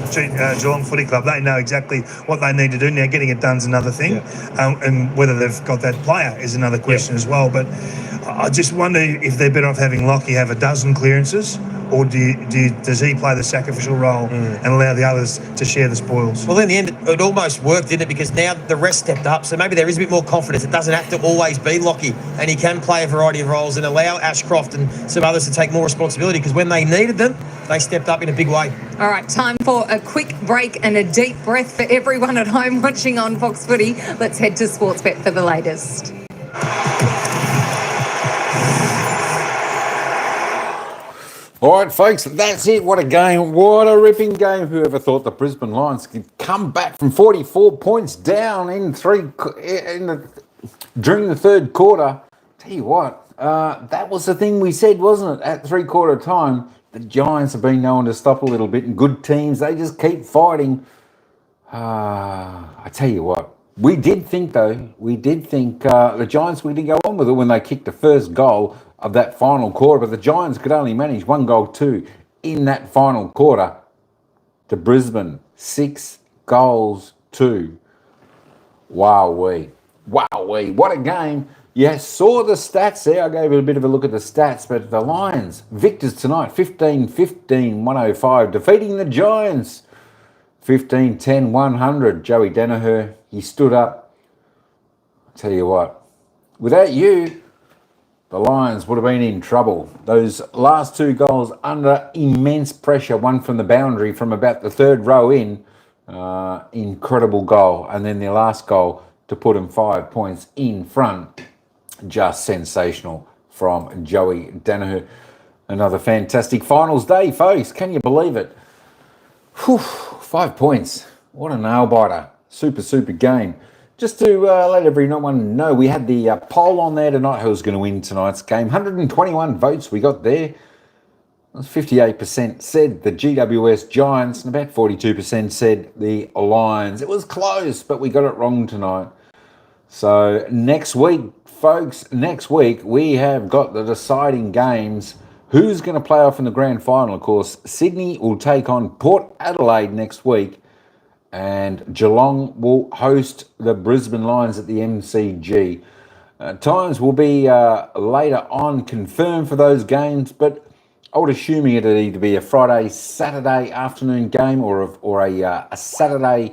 Geelong Footy Club. They know exactly what they need to do. Now, getting it done is another thing. And whether they've got that player is another question as well. But I just wonder if they're better off having Lachie have a dozen clearances, or does he play the sacrificial role and allow the others to share the spoils?
Well, in the end, it almost worked, didn't it? Because now the rest stepped up, so maybe there is a bit more confidence. It doesn't have to always be Lachie, and he can play a variety of roles and allow Ashcroft and some others to take more responsibility, because when they needed them, they stepped up in a big way.
All right, time for a quick break and a deep breath for everyone at home watching on Fox Footy. Let's head to Sportsbet for the latest.
All right, folks, that's it. What a game. What a ripping game. Whoever thought the Brisbane Lions could come back from 44 points down during the third quarter. Tell you what, that was the thing we said, wasn't it? At three-quarter time, the Giants have been known to stop a little bit, and good teams, they just keep fighting. I tell you what, we did think the Giants were going to go on with it when they kicked the first goal of that final quarter, but the Giants could only manage 1-2 in that final quarter to Brisbane. 6-2. Wowee. What a game. You saw the stats there. I gave it a bit of a look at the stats, but the Lions, victors tonight, 15-15, 105, defeating the Giants 15, 10, 100. Joey Danaher, he stood up. I tell you what, without you, the Lions would have been in trouble. Those last 2 goals under immense pressure, one from the boundary from about the 3rd row in, incredible goal. And then their last goal to put them 5 points in front, just sensational from Joey Danaher. Another fantastic finals day, folks. Can you believe it? Whew, 5 points. What a nail-biter. Super game. Just to let everyone know, we had the poll on there tonight. Who's going to win tonight's game? 121 votes we got there. 58% said the GWS Giants and about 42% said the Lions. It was close, but we got it wrong tonight. So next week, folks, we have got the deciding games. Who's going to play off in the grand final? Of course, Sydney will take on Port Adelaide next week. And Geelong will host the Brisbane Lions at the MCG. Times will be later on confirmed for those games, but I would assume it'd either be a Friday, Saturday afternoon game or a Saturday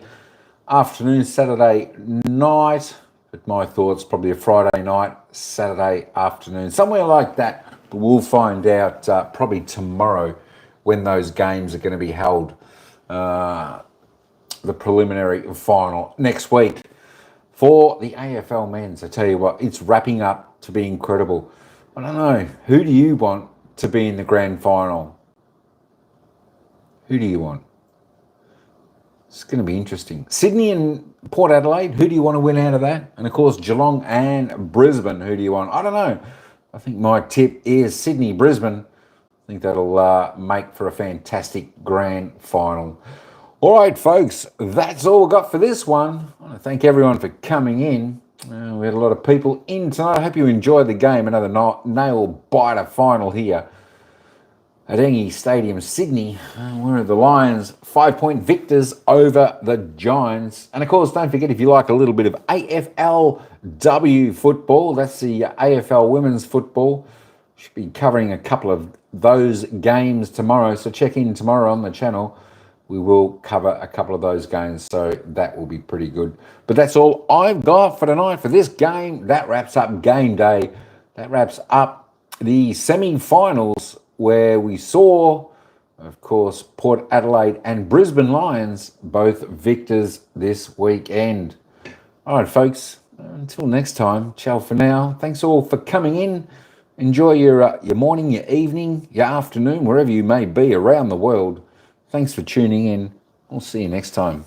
afternoon, Saturday night. But my thoughts, probably a Friday night, Saturday afternoon, somewhere like that. But we'll find out probably tomorrow when those games are going to be held. The preliminary final next week for the AFL men's. I tell you what, it's wrapping up to be incredible. I don't know, who do you want to be in the grand final? Who do you want? It's going to be interesting. Sydney and Port Adelaide, who do you want to win out of that? And of course, Geelong and Brisbane, who do you want? I don't know. I think my tip is Sydney, Brisbane. I think that'll make for a fantastic grand final. All right, folks, that's all we got for this one. I want to thank everyone for coming in. We had a lot of people in tonight. I hope you enjoyed the game. Another nail-biter final here at ENGIE Stadium, Sydney. Where the Lions 5-point victors over the Giants. And, of course, don't forget, if you like a little bit of AFLW football, that's the AFL women's football. Should be covering a couple of those games tomorrow, so check in tomorrow on the channel. We will cover a couple of those games, so that will be pretty good. But that's all I've got for tonight for this game. That wraps up game day. That wraps up the semi-finals where we saw, of course, Port Adelaide and Brisbane Lions, both victors this weekend. All right, folks, until next time, ciao for now. Thanks all for coming in. Enjoy your morning, your evening, your afternoon, wherever you may be around the world. Thanks for tuning in. We'll see you next time.